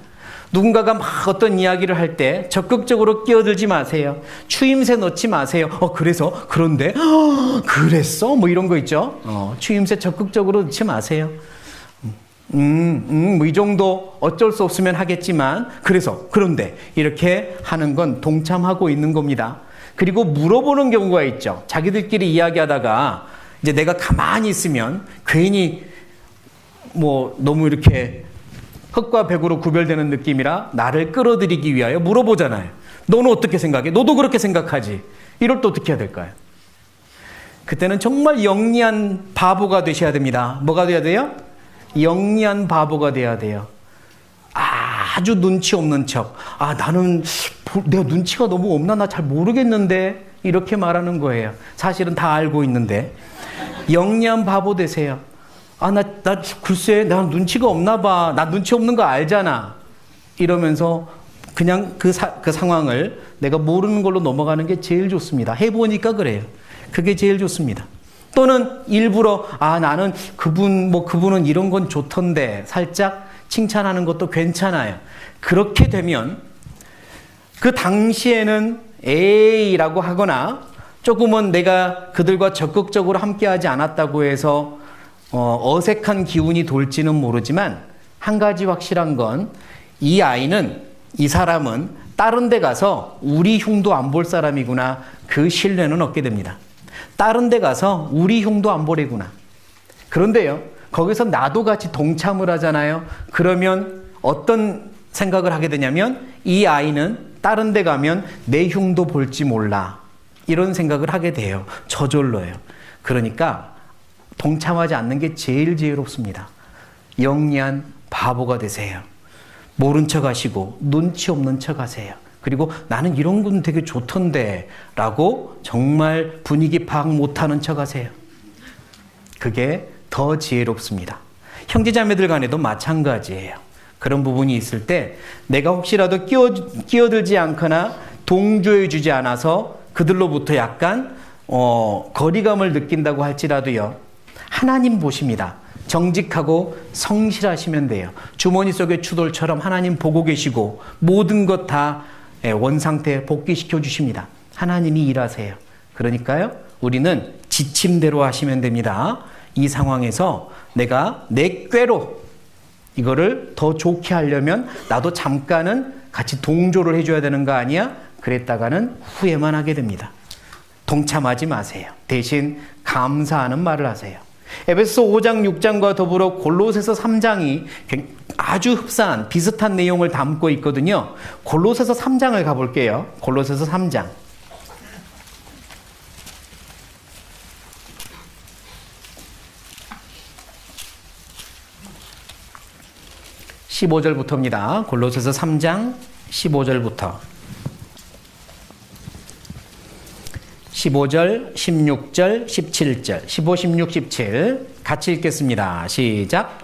누군가가 막 어떤 이야기를 할 때 적극적으로 끼어들지 마세요. 추임새 넣지 마세요. 그래서? 그런데? 그랬어? 뭐 이런 거 있죠. 추임새 적극적으로 넣지 마세요. 뭐 이 정도 어쩔 수 없으면 하겠지만, 그래서, 그런데 이렇게 하는 건 동참하고 있는 겁니다. 그리고 물어보는 경우가 있죠. 자기들끼리 이야기하다가 이제 내가 가만히 있으면 괜히 뭐 너무 이렇게 흙과 백으로 구별되는 느낌이라 나를 끌어들이기 위하여 물어보잖아요. 너는 어떻게 생각해? 너도 그렇게 생각하지? 이럴 때 어떻게 해야 될까요? 그때는 정말 영리한 바보가 되셔야 됩니다. 뭐가 돼야 돼요? 영리한 바보가 돼야 돼요. 아주 눈치 없는 척. 나는 내가 눈치가 너무 없나? 나 잘 모르겠는데. 이렇게 말하는 거예요. 사실은 다 알고 있는데. 영리한 바보 되세요. 글쎄, 나 눈치가 없나 봐. 나 눈치 없는 거 알잖아. 이러면서 그냥 그 상황을 내가 모르는 걸로 넘어가는 게 제일 좋습니다. 해보니까 그래요. 그게 제일 좋습니다. 또는 일부러, 나는 그분은 이런 건 좋던데 살짝 칭찬하는 것도 괜찮아요. 그렇게 되면 그 당시에는 에이라고 하거나 조금은 내가 그들과 적극적으로 함께하지 않았다고 해서 어색한 기운이 돌지는 모르지만 한 가지 확실한 건 이 사람은 다른 데 가서 우리 흉도 안 볼 사람이구나. 그 신뢰는 얻게 됩니다. 다른 데 가서 우리 흉도 안 보래구나. 그런데요, 거기서 나도 같이 동참을 하잖아요. 그러면 어떤 생각을 하게 되냐면 이 아이는 다른 데 가면 내 흉도 볼지 몰라. 이런 생각을 하게 돼요. 저절로요. 그러니까 동참하지 않는 게 제일 지혜롭습니다. 영리한 바보가 되세요. 모른 척 하시고 눈치 없는 척 하세요. 그리고 나는 이런 건 되게 좋던데 라고 정말 분위기 파악 못하는 척 하세요. 그게 더 지혜롭습니다. 형제자매들 간에도 마찬가지예요. 그런 부분이 있을 때 내가 혹시라도 끼어들지 않거나 동조해 주지 않아서 그들로부터 약간 거리감을 느낀다고 할지라도요, 하나님 보십니다. 정직하고 성실하시면 돼요. 주머니 속의 추돌처럼 하나님 보고 계시고 모든 것 다 원상태에 복귀시켜 주십니다. 하나님이 일하세요. 그러니까요, 우리는 지침대로 하시면 됩니다. 이 상황에서 내가 내 꾀로 이거를 더 좋게 하려면 나도 잠깐은 같이 동조를 해줘야 되는 거 아니야? 그랬다가는 후회만 하게 됩니다. 동참하지 마세요. 대신 감사하는 말을 하세요. 에베소서 5장 6장과 더불어 골로새서 3장이 아주 흡사한 비슷한 내용을 담고 있거든요. 골로새서 3장을 가볼게요. 골로새서 3장. 15절부터입니다. 골로새서 3장 15절부터 15절, 16절, 17절, 15, 16, 17 같이 읽겠습니다. 시작.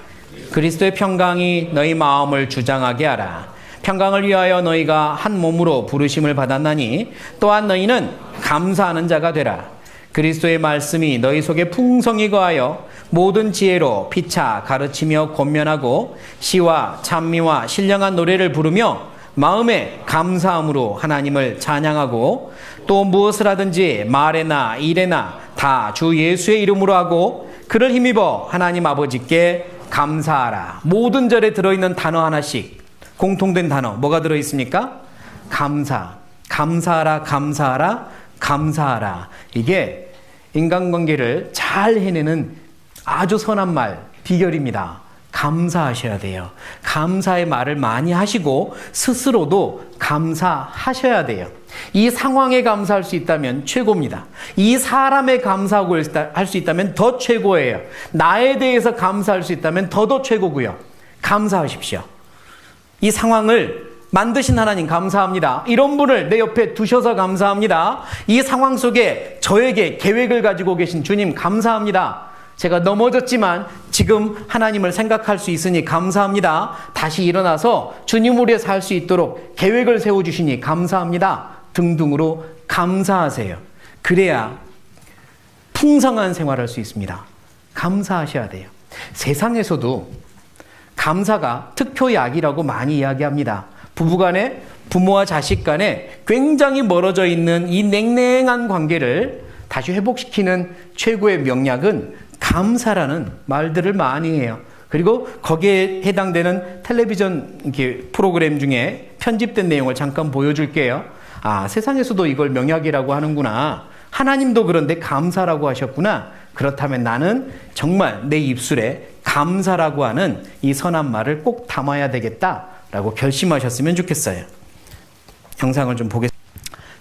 그리스도의 평강이 너희 마음을 주장하게 하라. 평강을 위하여 너희가 한 몸으로 부르심을 받았나니 또한 너희는 감사하는 자가 되라. 그리스도의 말씀이 너희 속에 풍성히 거하여 모든 지혜로 피차 가르치며 권면하고 시와 찬미와 신령한 노래를 부르며 마음에 감사함으로 하나님을 찬양하고 또 무엇을 하든지 말에나 일에나 다 주 예수의 이름으로 하고 그를 힘입어 하나님 아버지께 감사하라. 모든 절에 들어있는 단어 하나씩, 공통된 단어 뭐가 들어있습니까? 감사. 감사하라, 감사하라, 감사하라. 이게 인간관계를 잘 해내는 아주 선한 말, 비결입니다. 감사하셔야 돼요. 감사의 말을 많이 하시고 스스로도 감사하셔야 돼요. 이 상황에 감사할 수 있다면 최고입니다. 이 사람에 감사하고 할 수 있다면 더 최고예요. 나에 대해서 감사할 수 있다면 더더 최고고요. 감사하십시오. 이 상황을 만드신 하나님 감사합니다. 이런 분을 내 옆에 두셔서 감사합니다. 이 상황 속에 저에게 계획을 가지고 계신 주님 감사합니다. 제가 넘어졌지만 지금 하나님을 생각할 수 있으니 감사합니다. 다시 일어나서 주님을 위해 살 수 있도록 계획을 세워주시니 감사합니다. 등등으로 감사하세요. 그래야 풍성한 생활을 할 수 있습니다. 감사하셔야 돼요. 세상에서도 감사가 특효약이라고 많이 이야기합니다. 부부간에, 부모와 자식 간에 굉장히 멀어져 있는 이 냉랭한 관계를 다시 회복시키는 최고의 명약은 감사라는 말들을 많이 해요. 그리고 거기에 해당되는 텔레비전 프로그램 중에 편집된 내용을 잠깐 보여줄게요. 아, 세상에서도 이걸 명약이라고 하는구나. 하나님도 그런데 감사라고 하셨구나. 그렇다면 나는 정말 내 입술에 감사라고 하는 이 선한 말을 꼭 담아야 되겠다라고 결심하셨으면 좋겠어요. 영상을 좀 보겠습니다.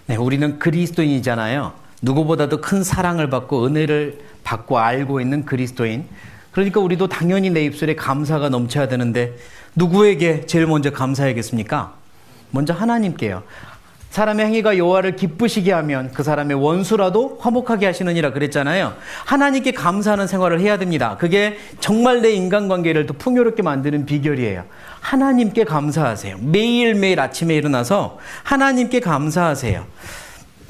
네, 우리는 그리스도인이잖아요. 누구보다도 큰 사랑을 받고 은혜를 받고 알고 있는 그리스도인. 그러니까 우리도 당연히 내 입술에 감사가 넘쳐야 되는데 누구에게 제일 먼저 감사해야겠습니까? 먼저 하나님께요. 사람의 행위가 여호와를 기쁘시게 하면 그 사람의 원수라도 화목하게 하시느니라 그랬잖아요. 하나님께 감사하는 생활을 해야 됩니다. 그게 정말 내 인간관계를 더 풍요롭게 만드는 비결이에요. 하나님께 감사하세요. 매일매일 아침에 일어나서 하나님께 감사하세요.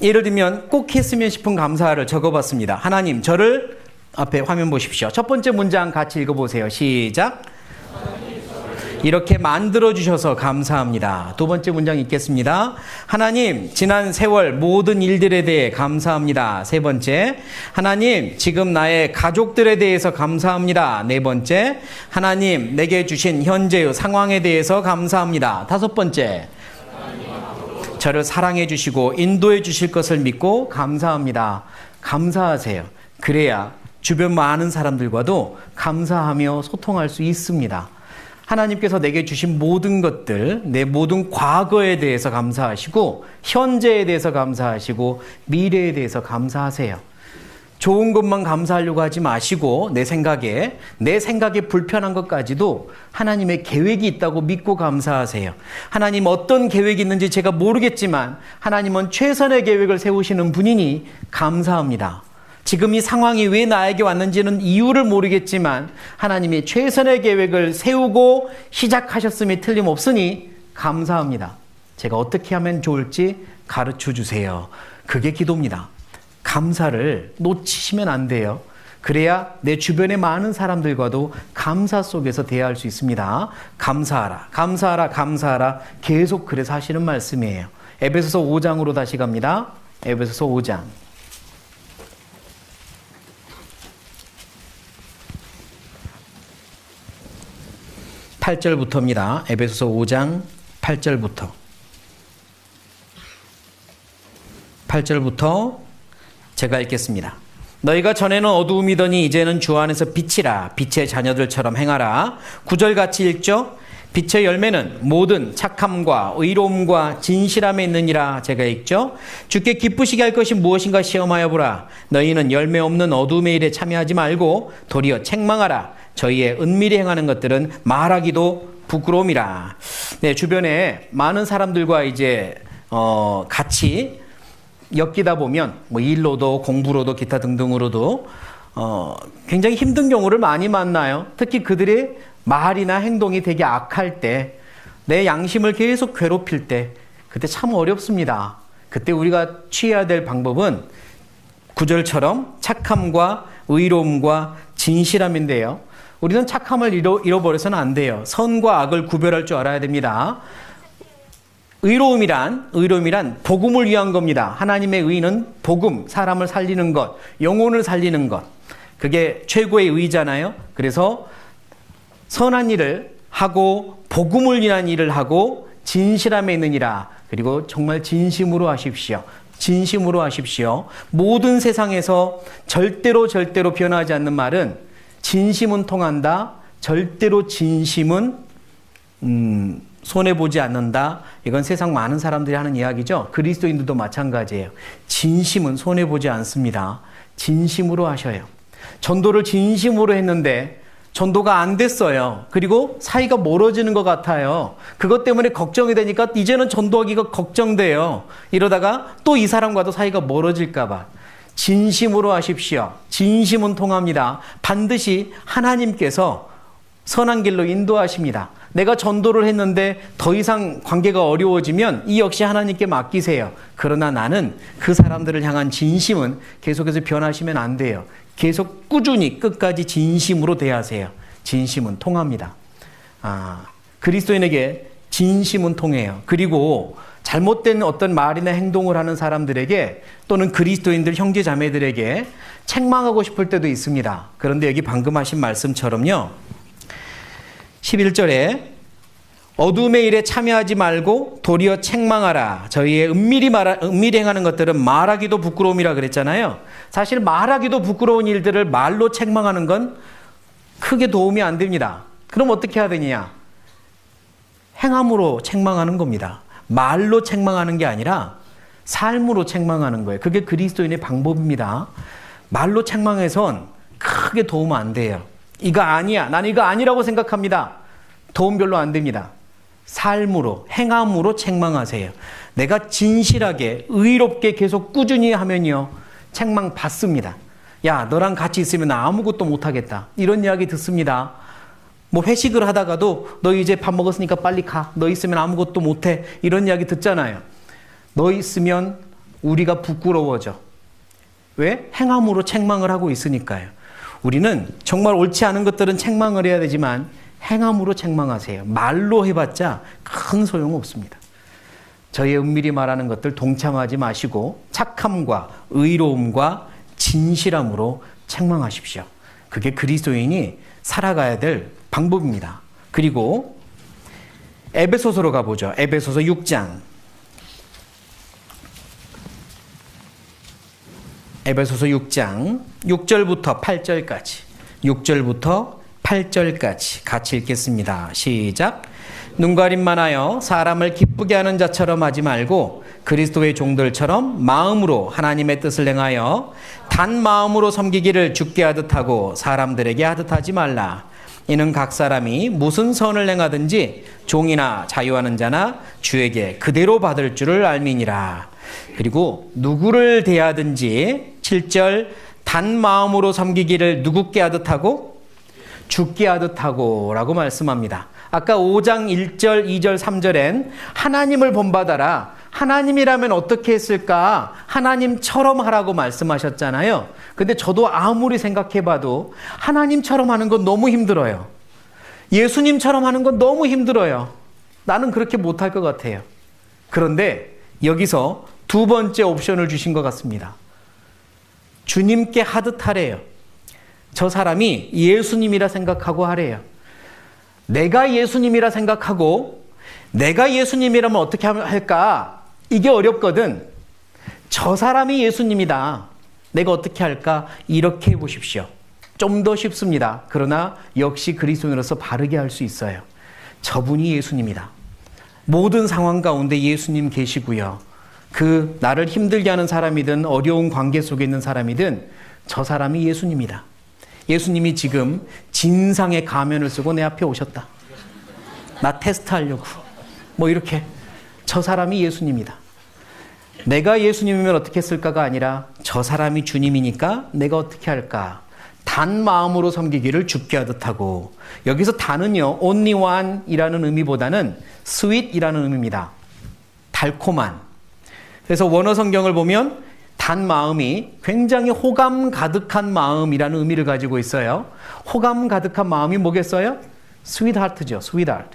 예를 들면 꼭 했으면 싶은 감사를 적어봤습니다. 하나님, 저를 앞에 화면 보십시오. 첫 번째 문장 같이 읽어보세요. 시작. 이렇게 만들어주셔서 감사합니다. 두 번째 문장 읽겠습니다. 하나님, 지난 세월 모든 일들에 대해 감사합니다. 세 번째, 하나님, 지금 나의 가족들에 대해서 감사합니다. 네 번째, 하나님, 내게 주신 현재의 상황에 대해서 감사합니다. 다섯 번째, 저를 사랑해 주시고 인도해 주실 것을 믿고 감사합니다. 감사하세요. 그래야 주변 많은 사람들과도 감사하며 소통할 수 있습니다. 하나님께서 내게 주신 모든 것들, 내 모든 과거에 대해서 감사하시고 현재에 대해서 감사하시고 미래에 대해서 감사하세요. 좋은 것만 감사하려고 하지 마시고 내 생각에 불편한 것까지도 하나님의 계획이 있다고 믿고 감사하세요. 하나님 어떤 계획이 있는지 제가 모르겠지만 하나님은 최선의 계획을 세우시는 분이니 감사합니다. 지금 이 상황이 왜 나에게 왔는지는 이유를 모르겠지만 하나님이 최선의 계획을 세우고 시작하셨음이 틀림없으니 감사합니다. 제가 어떻게 하면 좋을지 가르쳐 주세요. 그게 기도입니다. 감사를 놓치시면 안 돼요. 그래야 내 주변의 많은 사람들과도 감사 속에서 대화할 수 있습니다. 감사하라, 감사하라, 감사하라. 계속 그래서 하시는 말씀이에요. 에베소서 5장으로 다시 갑니다. 에베소서 5장. 8절부터입니다. 에베소서 5장 8절부터. 8절부터 제가 읽겠습니다. 너희가 전에는 어두움이더니 이제는 주 안에서 빛이라. 빛의 자녀들처럼 행하라. 9절 같이 읽죠. 빛의 열매는 모든 착함과 의로움과 진실함에 있느니라. 제가 읽죠. 주께 기쁘시게 할 것이 무엇인가 시험하여 보라. 너희는 열매 없는 어두움의 일에 참여하지 말고 도리어 책망하라. 저희의 은밀히 행하는 것들은 말하기도 부끄러움이라. 네, 주변에 많은 사람들과 이제 같이 엮이다 보면 뭐 일로도 공부로도 기타 등등으로도 굉장히 힘든 경우를 많이 만나요. 특히 그들의 말이나 행동이 되게 악할 때, 내 양심을 계속 괴롭힐 때, 그때 참 어렵습니다. 그때 우리가 취해야 될 방법은 9절처럼 착함과 의로움과 진실함인데요. 우리는 착함을 잃어버려서는 안 돼요. 선과 악을 구별할 줄 알아야 됩니다. 의로움이란 복음을 위한 겁니다. 하나님의 의는 복음, 사람을 살리는 것, 영혼을 살리는 것. 그게 최고의 의잖아요. 그래서 선한 일을 하고 복음을 위한 일을 하고 진실함에 있느니라. 그리고 정말 진심으로 하십시오. 진심으로 하십시오. 모든 세상에서 절대로 변하지 않는 말은 진심은 통한다. 절대로 진심은 손해보지 않는다. 이건 세상 많은 사람들이 하는 이야기죠. 그리스도인들도 마찬가지예요. 진심은 손해보지 않습니다. 진심으로 하셔요. 전도를 진심으로 했는데 전도가 안 됐어요. 그리고 사이가 멀어지는 것 같아요. 그것 때문에 걱정이 되니까 이제는 전도하기가 걱정돼요. 이러다가 또 이 사람과도 사이가 멀어질까 봐. 진심으로 하십시오. 진심은 통합니다. 반드시 하나님께서 선한 길로 인도하십니다. 내가 전도를 했는데 더 이상 관계가 어려워지면 이 역시 하나님께 맡기세요. 그러나 나는 그 사람들을 향한 진심은 계속해서 변하시면 안 돼요. 계속 꾸준히 끝까지 진심으로 대하세요. 진심은 통합니다. 그리스도인에게 진심은 통해요. 그리고 잘못된 어떤 말이나 행동을 하는 사람들에게 또는 그리스도인들 형제 자매들에게 책망하고 싶을 때도 있습니다. 그런데 여기 방금 하신 말씀처럼요. 11절에 어둠의 일에 참여하지 말고 도리어 책망하라. 저희의 은밀히 행하는 것들은 말하기도 부끄러움이라 그랬잖아요. 사실 말하기도 부끄러운 일들을 말로 책망하는 건 크게 도움이 안 됩니다. 그럼 어떻게 해야 되느냐? 행함으로 책망하는 겁니다. 말로 책망하는 게 아니라 삶으로 책망하는 거예요. 그게 그리스도인의 방법입니다. 말로 책망해선 크게 도움 안 돼요. 이거 아니야. 난 이거 아니라고 생각합니다. 도움 별로 안 됩니다. 삶으로, 행함으로 책망하세요. 내가 진실하게, 의롭게 계속 꾸준히 하면요. 책망 받습니다. 야, 너랑 같이 있으면 나 아무것도 못하겠다. 이런 이야기 듣습니다. 뭐 회식을 하다가도 너 이제 밥 먹었으니까 빨리 가. 너 있으면 아무것도 못해. 이런 이야기 듣잖아요. 너 있으면 우리가 부끄러워져. 왜? 행함으로 책망을 하고 있으니까요. 우리는 정말 옳지 않은 것들은 책망을 해야 되지만 행함으로 책망하세요. 말로 해봤자 큰 소용없습니다. 저의 은밀히 말하는 것들 동참하지 마시고 착함과 의로움과 진실함으로 책망하십시오. 그게 그리스도인이 살아가야 될 방법입니다. 그리고 에베소서로 가보죠. 에베소서 6장. 에베소서 6장 6절부터 8절까지 6절부터 8절까지 같이 읽겠습니다. 시작. 눈가림만 하여 사람을 기쁘게 하는 자처럼 하지 말고 그리스도의 종들처럼 마음으로 하나님의 뜻을 행하여 단 마음으로 섬기기를 주께 하듯 하고 사람들에게 하듯 하지 말라. 이는 각 사람이 무슨 선을 행하든지 종이나 자유하는 자나 주에게 그대로 받을 줄을 알미니라. 그리고 누구를 대하든지 7절 단 마음으로 섬기기를 누구께 하듯 하고 주께 하듯 하고 라고 말씀합니다. 아까 5장 1절, 2절, 3절엔 하나님을 본받아라. 하나님이라면 어떻게 했을까? 하나님처럼 하라고 말씀하셨잖아요. 근데 저도 아무리 생각해봐도 하나님처럼 하는 건 너무 힘들어요. 예수님처럼 하는 건 너무 힘들어요. 나는 그렇게 못할 것 같아요. 그런데 여기서 두 번째 옵션을 주신 것 같습니다. 주님께 하듯 하래요. 저 사람이 예수님이라 생각하고 하래요. 내가 예수님이라 생각하고 내가 예수님이라면 어떻게 할까? 이게 어렵거든. 저 사람이 예수님이다. 내가 어떻게 할까? 이렇게 해보십시오. 좀 더 쉽습니다. 그러나 역시 그리스도인으로서 바르게 할 수 있어요. 저분이 예수님이다. 모든 상황 가운데 예수님 계시고요. 그 나를 힘들게 하는 사람이든 어려운 관계 속에 있는 사람이든 저 사람이 예수님이다. 예수님이 지금 진상의 가면을 쓰고 내 앞에 오셨다. 나 테스트하려고. 뭐 이렇게. 저 사람이 예수님이다. 내가 예수님이면 어떻게 했을까가 아니라 저 사람이 주님이니까 내가 어떻게 할까. 단 마음으로 섬기기를 주께 하듯 하고. 여기서 단은요. only one 이라는 의미보다는 sweet 이라는 의미입니다. 달콤한. 그래서 원어 성경을 보면 단 마음이 굉장히 호감 가득한 마음이라는 의미를 가지고 있어요. 호감 가득한 마음이 뭐겠어요? sweetheart죠. sweetheart.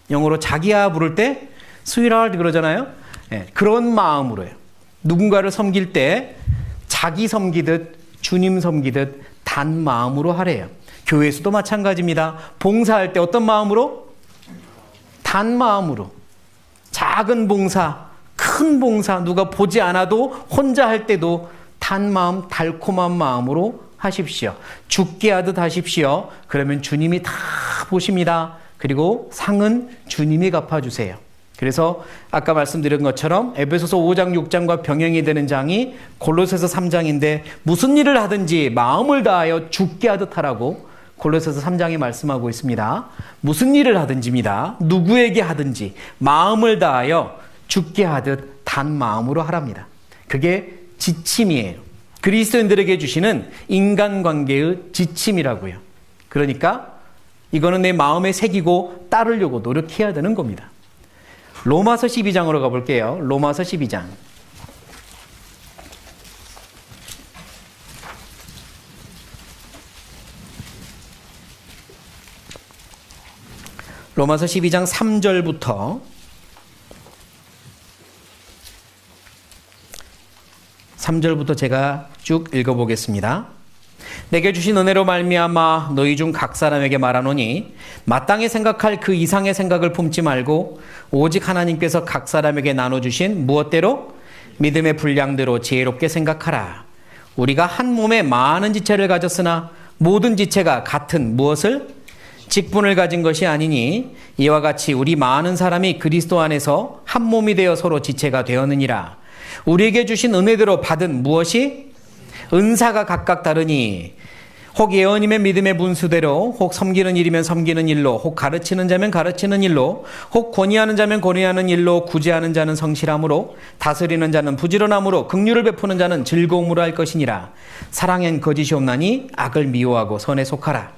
영어로 자기야 부를 때 sweetheart 그러잖아요. 네, 그런 마음으로요. 누군가를 섬길 때 자기 섬기듯 주님 섬기듯 단 마음으로 하래요. 교회에서도 마찬가지입니다. 봉사할 때 어떤 마음으로? 단 마음으로. 작은 봉사, 큰 봉사, 누가 보지 않아도 혼자 할 때도 단 마음, 달콤한 마음으로 하십시오. 죽게 하듯 하십시오. 그러면 주님이 다 보십니다. 그리고 상은 주님이 갚아주세요. 그래서 아까 말씀드린 것처럼 에베소서 5장 6장과 병행이 되는 장이 골로새서 3장인데 무슨 일을 하든지 마음을 다하여 죽게 하듯 하라고 골로새서 3장에 말씀하고 있습니다. 무슨 일을 하든지입니다. 누구에게 하든지 마음을 다하여 죽게 하듯 단 마음으로 하랍니다. 그게 지침이에요. 그리스도인들에게 주시는 인간관계의 지침이라고요. 그러니까 이거는 내 마음에 새기고 따르려고 노력해야 되는 겁니다. 로마서 12장으로 가볼게요. 로마서 12장. 로마서 12장 3절부터 제가 쭉 읽어보겠습니다. 내게 주신 은혜로 말미암아 너희 중 각 사람에게 말하노니 마땅히 생각할 그 이상의 생각을 품지 말고 오직 하나님께서 각 사람에게 나눠주신 무엇대로? 믿음의 분량대로 지혜롭게 생각하라. 우리가 한 몸에 많은 지체를 가졌으나 모든 지체가 같은 무엇을? 직분을 가진 것이 아니니 이와 같이 우리 많은 사람이 그리스도 안에서 한 몸이 되어 서로 지체가 되었느니라. 우리에게 주신 은혜대로 받은 무엇이? 은사가 각각 다르니 혹 예언임의 믿음의 분수대로 혹 섬기는 일이면 섬기는 일로 혹 가르치는 자면 가르치는 일로 혹 권위하는 자면 권위하는 일로 구제하는 자는 성실함으로 다스리는 자는 부지런함으로 긍휼을 베푸는 자는 즐거움으로 할 것이니라. 사랑엔 거짓이 없나니 악을 미워하고 선에 속하라.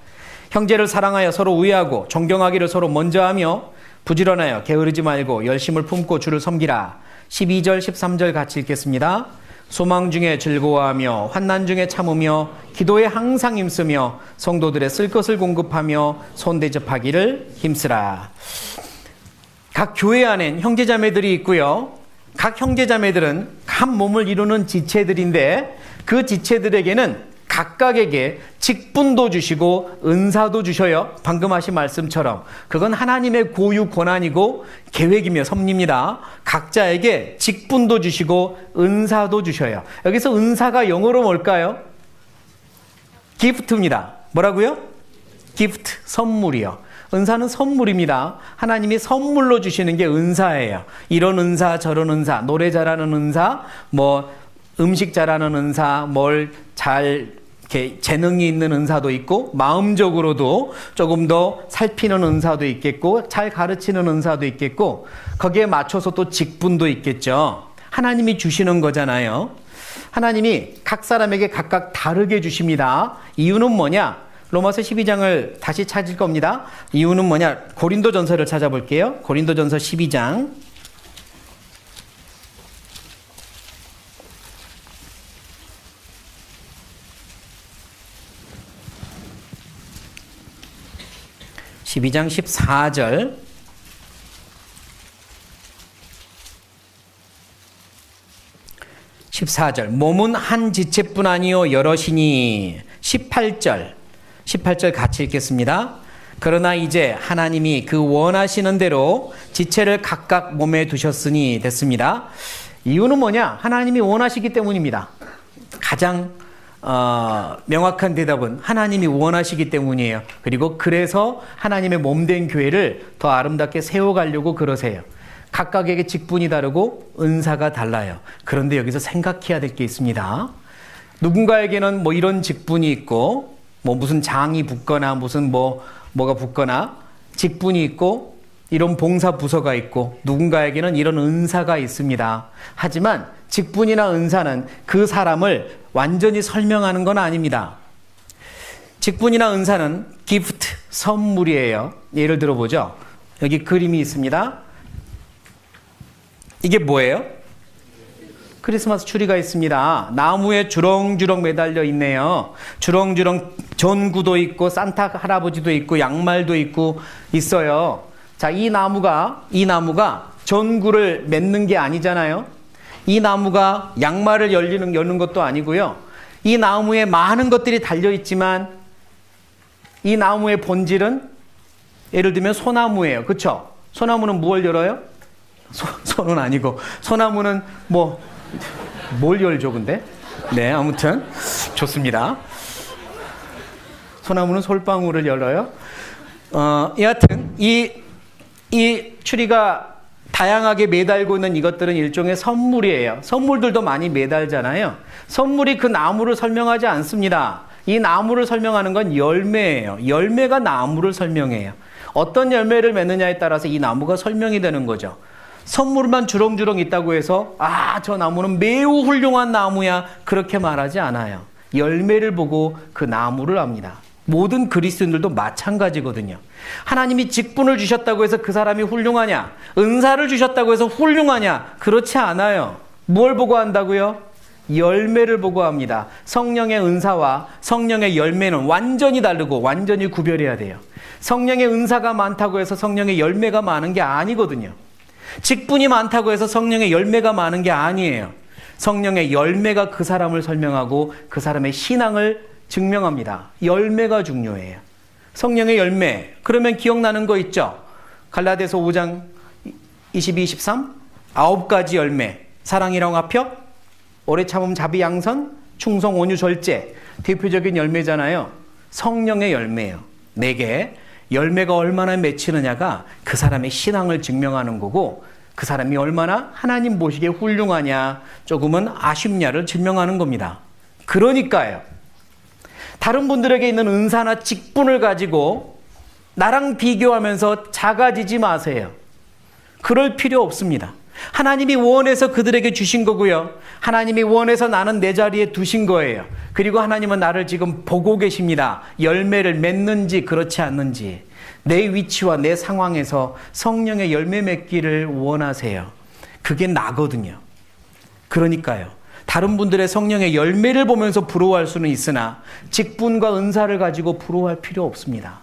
형제를 사랑하여 서로 우애하고 존경하기를 서로 먼저 하며 부지런하여 게으르지 말고 열심을 품고 주를 섬기라. 12절 13절 같이 읽겠습니다. 소망 중에 즐거워하며 환난 중에 참으며 기도에 항상 힘쓰며 성도들의 쓸 것을 공급하며 손대접하기를 힘쓰라. 각 교회 안엔 형제자매들이 있고요. 각 형제자매들은 한 몸을 이루는 지체들인데 그 지체들에게는 각각에게 직분도 주시고 은사도 주셔요. 방금 하신 말씀처럼 그건 하나님의 고유 권한이고 계획이며 섭리입니다. 각자에게 직분도 주시고 은사도 주셔요. 여기서 은사가 영어로 뭘까요? 기프트입니다. 뭐라고요? 기프트, 선물이요. 은사는 선물입니다. 하나님이 선물로 주시는 게 은사예요. 이런 은사, 저런 은사, 노래 잘하는 은사, 음식 잘하는 은사, 이렇게 재능이 있는 은사도 있고 마음적으로도 조금 더 살피는 은사도 있겠고 잘 가르치는 은사도 있겠고 거기에 맞춰서 또 직분도 있겠죠. 하나님이 주시는 거잖아요. 하나님이 각 사람에게 각각 다르게 주십니다. 이유는 뭐냐? 로마서 12장을 다시 찾을 겁니다. 이유는 뭐냐? 고린도전서를 찾아볼게요. 고린도전서 12장 12장 14절 몸은 한 지체뿐 아니요 여럿이니 18절 같이 읽겠습니다. 그러나 이제 하나님이 그 원하시는 대로 지체를 각각 몸에 두셨으니 됐습니다. 이유는 뭐냐? 하나님이 원하시기 때문입니다. 가장 명확한 대답은 하나님이 원하시기 때문이에요. 그리고 그래서 하나님의 몸된 교회를 더 아름답게 세워가려고 그러세요. 각각에게 직분이 다르고 은사가 달라요. 그런데 여기서 생각해야 될 게 있습니다. 누군가에게는 이런 직분이 있고 무슨 장이 붙거나 무슨 뭐가 붙거나 직분이 있고 이런 봉사 부서가 있고 누군가에게는 이런 은사가 있습니다. 하지만 직분이나 은사는 그 사람을 완전히 설명하는 건 아닙니다. 직분이나 은사는 기프트, 선물이에요. 예를 들어보죠. 여기 그림이 있습니다. 이게 뭐예요? 크리스마스 추리가 있습니다. 나무에 주렁주렁 매달려 있네요. 주렁주렁 전구도 있고 산타 할아버지도 있고 양말도 있고 있어요. 자, 이 나무가 전구를 맺는 게 아니잖아요. 이 나무가 양말을 여는 것도 아니고요. 이 나무에 많은 것들이 달려있지만 이 나무의 본질은 예를 들면 소나무예요. 그렇죠? 소나무는 무엇을 열어요? 손은 아니고 소나무는 뭘 열죠 근데? 네, 아무튼 좋습니다. 소나무는 솔방울을 열어요. 여하튼 이 추리가 다양하게 매달고 있는 이것들은 일종의 선물이에요. 선물들도 많이 매달잖아요. 선물이 그 나무를 설명하지 않습니다. 이 나무를 설명하는 건 열매예요. 열매가 나무를 설명해요. 어떤 열매를 맺느냐에 따라서 이 나무가 설명이 되는 거죠. 선물만 주렁주렁 있다고 해서 저 나무는 매우 훌륭한 나무야 그렇게 말하지 않아요. 열매를 보고 그 나무를 압니다. 모든 그리스도인들도 마찬가지거든요. 하나님이 직분을 주셨다고 해서 그 사람이 훌륭하냐? 은사를 주셨다고 해서 훌륭하냐? 그렇지 않아요. 뭘 보고 한다고요? 열매를 보고 합니다. 성령의 은사와 성령의 열매는 완전히 다르고 완전히 구별해야 돼요. 성령의 은사가 많다고 해서 성령의 열매가 많은 게 아니거든요. 직분이 많다고 해서 성령의 열매가 많은 게 아니에요. 성령의 열매가 그 사람을 설명하고 그 사람의 신앙을 증명합니다. 열매가 중요해요. 성령의 열매. 그러면 기억나는 거 있죠? 갈라디아서 5장 22, 23 9가지 열매. 사랑이랑 화평, 오래 참음, 자비, 양선, 충성, 온유, 절제. 대표적인 열매잖아요. 성령의 열매예요. 4개. 열매가 얼마나 맺히느냐가 그 사람의 신앙을 증명하는 거고 그 사람이 얼마나 하나님 보시기에 훌륭하냐 조금은 아쉽냐를 증명하는 겁니다. 그러니까요. 다른 분들에게 있는 은사나 직분을 가지고 나랑 비교하면서 작아지지 마세요. 그럴 필요 없습니다. 하나님이 원해서 그들에게 주신 거고요. 하나님이 원해서 나는 내 자리에 두신 거예요. 그리고 하나님은 나를 지금 보고 계십니다. 열매를 맺는지 그렇지 않는지. 내 위치와 내 상황에서 성령의 열매 맺기를 원하세요. 그게 나거든요. 그러니까요. 다른 분들의 성령의 열매를 보면서 부러워할 수는 있으나 직분과 은사를 가지고 부러워할 필요 없습니다.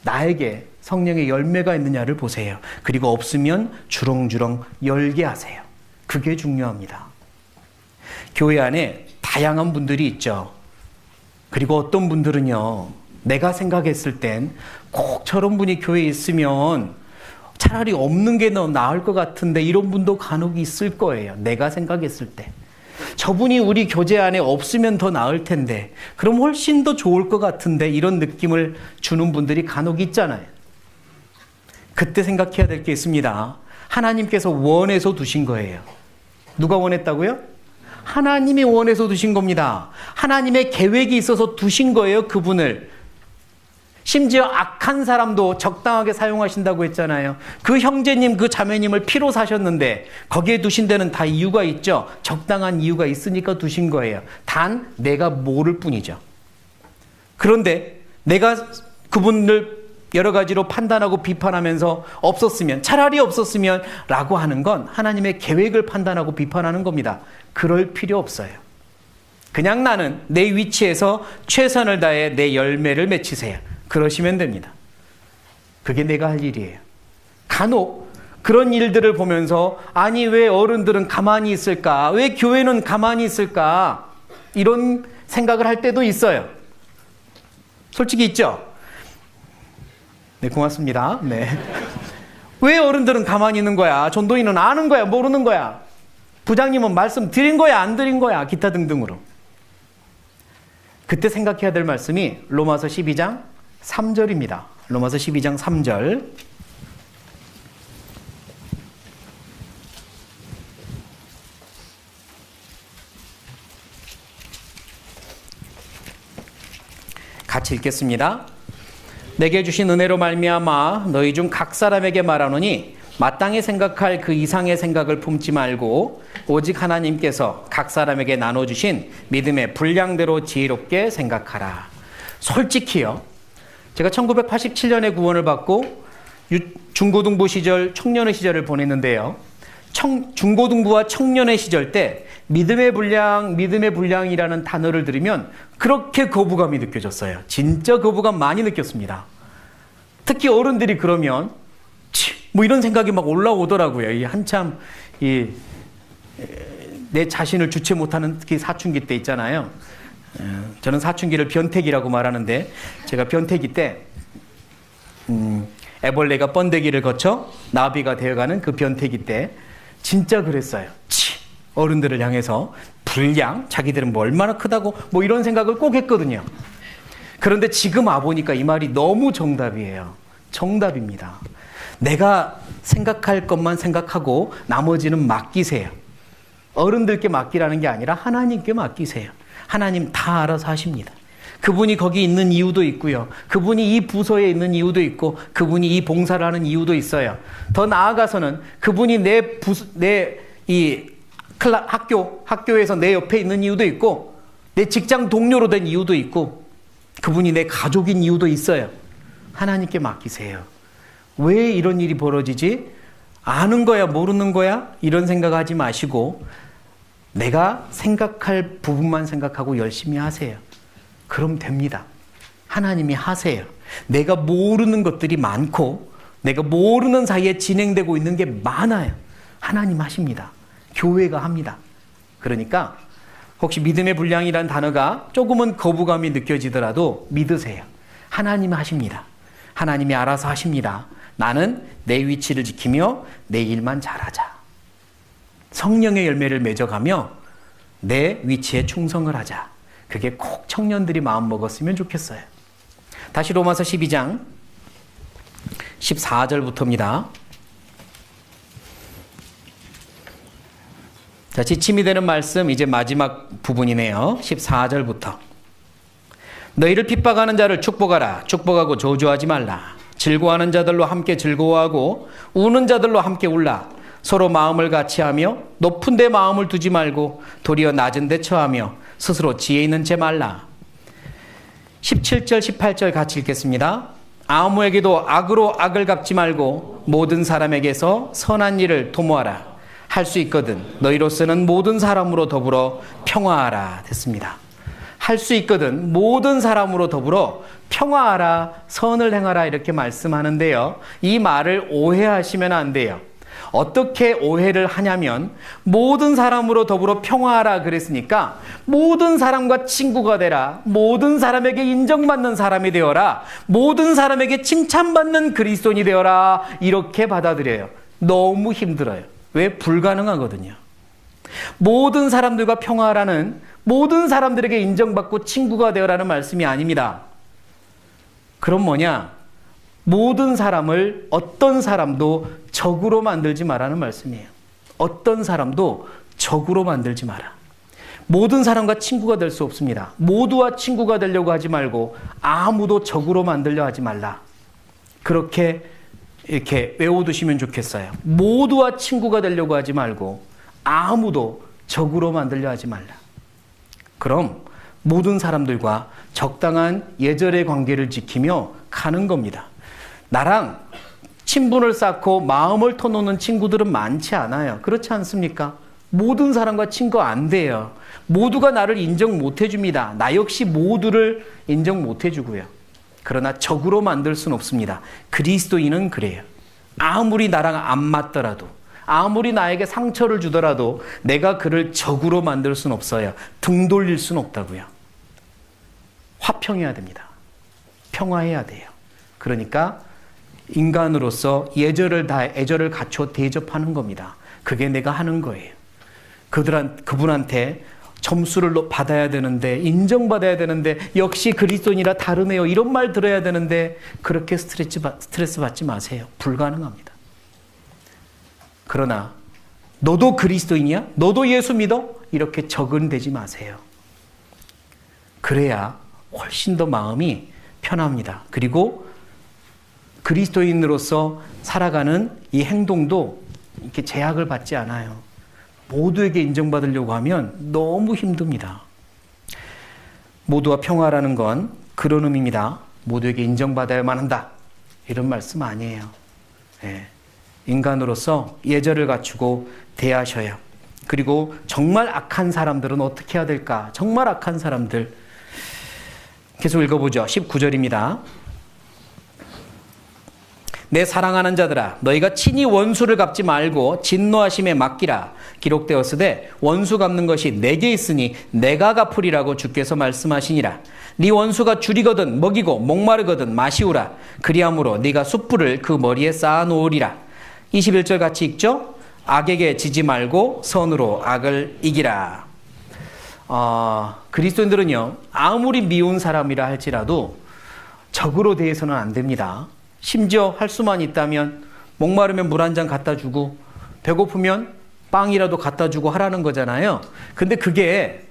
나에게 성령의 열매가 있느냐를 보세요. 그리고 없으면 주렁주렁 열게 하세요. 그게 중요합니다. 교회 안에 다양한 분들이 있죠. 그리고 어떤 분들은요, 내가 생각했을 땐 꼭 저런 분이 교회에 있으면 차라리 없는 게 더 나을 것 같은데 이런 분도 간혹 있을 거예요. 내가 생각했을 때. 저분이 우리 교제 안에 없으면 더 나을 텐데 그럼 훨씬 더 좋을 것 같은데 이런 느낌을 주는 분들이 간혹 있잖아요. 그때 생각해야 될 게 있습니다. 하나님께서 원해서 두신 거예요. 누가 원했다고요? 하나님이 원해서 두신 겁니다. 하나님의 계획이 있어서 두신 거예요, 그분을. 심지어 악한 사람도 적당하게 사용하신다고 했잖아요. 그 형제님, 그 자매님을 피로 사셨는데 거기에 두신 데는 다 이유가 있죠. 적당한 이유가 있으니까 두신 거예요. 단 내가 모를 뿐이죠. 그런데 내가 그분을 여러 가지로 판단하고 비판하면서 차라리 없었으면 라고 하는 건 하나님의 계획을 판단하고 비판하는 겁니다. 그럴 필요 없어요. 그냥 나는 내 위치에서 최선을 다해 내 열매를 맺히세요. 그러시면 됩니다. 그게 내가 할 일이에요. 간혹 그런 일들을 보면서 아니 왜 어른들은 가만히 있을까? 왜 교회는 가만히 있을까? 이런 생각을 할 때도 있어요. 솔직히 있죠? 네, 고맙습니다. 네. 왜 어른들은 가만히 있는 거야? 전도인은 아는 거야? 모르는 거야? 부장님은 말씀 드린 거야? 안 드린 거야? 기타 등등으로. 그때 생각해야 될 말씀이 로마서 12장 3절입니다. 로마서 12장 3절. 같이 읽겠습니다. 내게 주신 은혜로 말미암아 너희 중 각 사람에게 말하노니 마땅히 생각할 그 이상의 생각을 품지 말고 오직 하나님께서 각 사람에게 나눠주신 믿음의 분량대로 지혜롭게 생각하라. 솔직히요, 제가 1987년에 구원을 받고 중고등부 시절, 청년의 시절을 보냈는데요. 중고등부와 청년의 시절 때 믿음의 분량이라는 단어를 들으면 그렇게 거부감이 느껴졌어요. 진짜 거부감 많이 느꼈습니다. 특히 어른들이 그러면 뭐 이런 생각이 막 올라오더라고요. 한참 내 자신을 주체 못하는 특히 사춘기 때 있잖아요. 저는 사춘기를 변태기라고 말하는데 제가 변태기 때 애벌레가 번데기를 거쳐 나비가 되어가는 그 변태기 때 진짜 그랬어요. 어른들을 향해서 분량, 자기들은 뭐 얼마나 크다고 뭐 이런 생각을 꼭 했거든요. 그런데 지금 와보니까 이 말이 너무 정답이에요. 정답입니다. 내가 생각할 것만 생각하고 나머지는 맡기세요. 어른들께 맡기라는 게 아니라 하나님께 맡기세요. 하나님 다 알아서 하십니다. 그분이 거기 있는 이유도 있고요. 그분이 이 부서에 있는 이유도 있고 그분이 이 봉사를 하는 이유도 있어요. 더 나아가서는 그분이 학교에서 내 옆에 있는 이유도 있고 내 직장 동료로 된 이유도 있고 그분이 내 가족인 이유도 있어요. 하나님께 맡기세요. 왜 이런 일이 벌어지지? 아는 거야, 모르는 거야? 이런 생각하지 마시고 내가 생각할 부분만 생각하고 열심히 하세요. 그럼 됩니다. 하나님이 하세요. 내가 모르는 것들이 많고 내가 모르는 사이에 진행되고 있는 게 많아요. 하나님 하십니다. 교회가 합니다. 그러니까 혹시 믿음의 분량이라는 단어가 조금은 거부감이 느껴지더라도 믿으세요. 하나님 하십니다. 하나님이 알아서 하십니다. 나는 내 위치를 지키며 내 일만 잘하자. 성령의 열매를 맺어가며 내 위치에 충성을 하자. 그게 꼭 청년들이 마음 먹었으면 좋겠어요. 다시 로마서 12장 14절부터입니다. 자, 지침이 되는 말씀 이제 마지막 부분이네요. 14절부터. 너희를 핍박하는 자를 축복하라. 축복하고 저주하지 말라. 즐거워하는 자들로 함께 즐거워하고 우는 자들로 함께 울라. 서로 마음을 같이하며 높은 데 마음을 두지 말고 도리어 낮은 데 처하며 스스로 지혜 있는 채 말라. 17절 18절 같이 읽겠습니다. 아무에게도 악으로 악을 갚지 말고 모든 사람에게서 선한 일을 도모하라. 할 수 있거든 너희로서는 모든 사람으로 더불어 평화하라. 됐습니다. 할 수 있거든 모든 사람으로 더불어 평화하라, 선을 행하라 이렇게 말씀하는데요. 이 말을 오해하시면 안 돼요. 어떻게 오해를 하냐면 모든 사람으로 더불어 평화하라 그랬으니까 모든 사람과 친구가 되라, 모든 사람에게 인정받는 사람이 되어라, 모든 사람에게 칭찬받는 그리스도인이 되어라 이렇게 받아들여요. 너무 힘들어요. 왜? 불가능하거든요. 모든 사람들과 평화하라는 모든 사람들에게 인정받고 친구가 되어라는 말씀이 아닙니다. 그럼 뭐냐? 모든 사람을 어떤 사람도 적으로 만들지 마라는 말씀이에요. 어떤 사람도 적으로 만들지 마라. 모든 사람과 친구가 될 수 없습니다. 모두와 친구가 되려고 하지 말고 아무도 적으로 만들려 하지 말라. 그렇게 이렇게 외워두시면 좋겠어요. 모두와 친구가 되려고 하지 말고 아무도 적으로 만들려 하지 말라. 그럼 모든 사람들과 적당한 예절의 관계를 지키며 가는 겁니다. 나랑 친분을 쌓고 마음을 터놓는 친구들은 많지 않아요. 그렇지 않습니까? 모든 사람과 친구 안 돼요. 모두가 나를 인정 못 해줍니다. 나 역시 모두를 인정 못 해주고요. 그러나 적으로 만들 수는 없습니다. 그리스도인은 그래요. 아무리 나랑 안 맞더라도, 아무리 나에게 상처를 주더라도 내가 그를 적으로 만들 수는 없어요. 등 돌릴 수는 없다고요. 화평해야 됩니다. 평화해야 돼요. 그러니까 인간으로서 애절을 갖춰 대접하는 겁니다. 그게 내가 하는 거예요. 그분한테 점수를 받아야 되는데, 인정받아야 되는데, 역시 그리스도인이라 다르네요. 이런 말 들어야 되는데, 그렇게 스트레스 받지 마세요. 불가능합니다. 그러나, 너도 그리스도인이야? 너도 예수 믿어? 이렇게 적은되지 마세요. 그래야 훨씬 더 마음이 편합니다. 그리고 그리스도인으로서 살아가는 이 행동도 이렇게 제약을 받지 않아요. 모두에게 인정받으려고 하면 너무 힘듭니다. 모두와 평화라는 건 그런 의미입니다. 모두에게 인정받아야만 한다. 이런 말씀 아니에요. 네. 인간으로서 예절을 갖추고 대하셔요. 그리고 정말 악한 사람들은 어떻게 해야 될까? 정말 악한 사람들. 계속 읽어보죠. 19절입니다. 내 사랑하는 자들아 너희가 친히 원수를 갚지 말고 진노하심에 맡기라. 기록되었으되 원수 갚는 것이 내게 있으니 내가 갚으리라고 주께서 말씀하시니라. 네 원수가 줄이거든 먹이고 목마르거든 마시우라. 그리함으로 네가 숯불을 그 머리에 쌓아 놓으리라. 21절 같이 읽죠. 악에게 지지 말고 선으로 악을 이기라. 그리스도인들은요 아무리 미운 사람이라 할지라도 적으로 대해서는 안 됩니다. 심지어 할 수만 있다면 목마르면 물 한 잔 갖다 주고 배고프면 빵이라도 갖다 주고 하라는 거잖아요. 근데 그게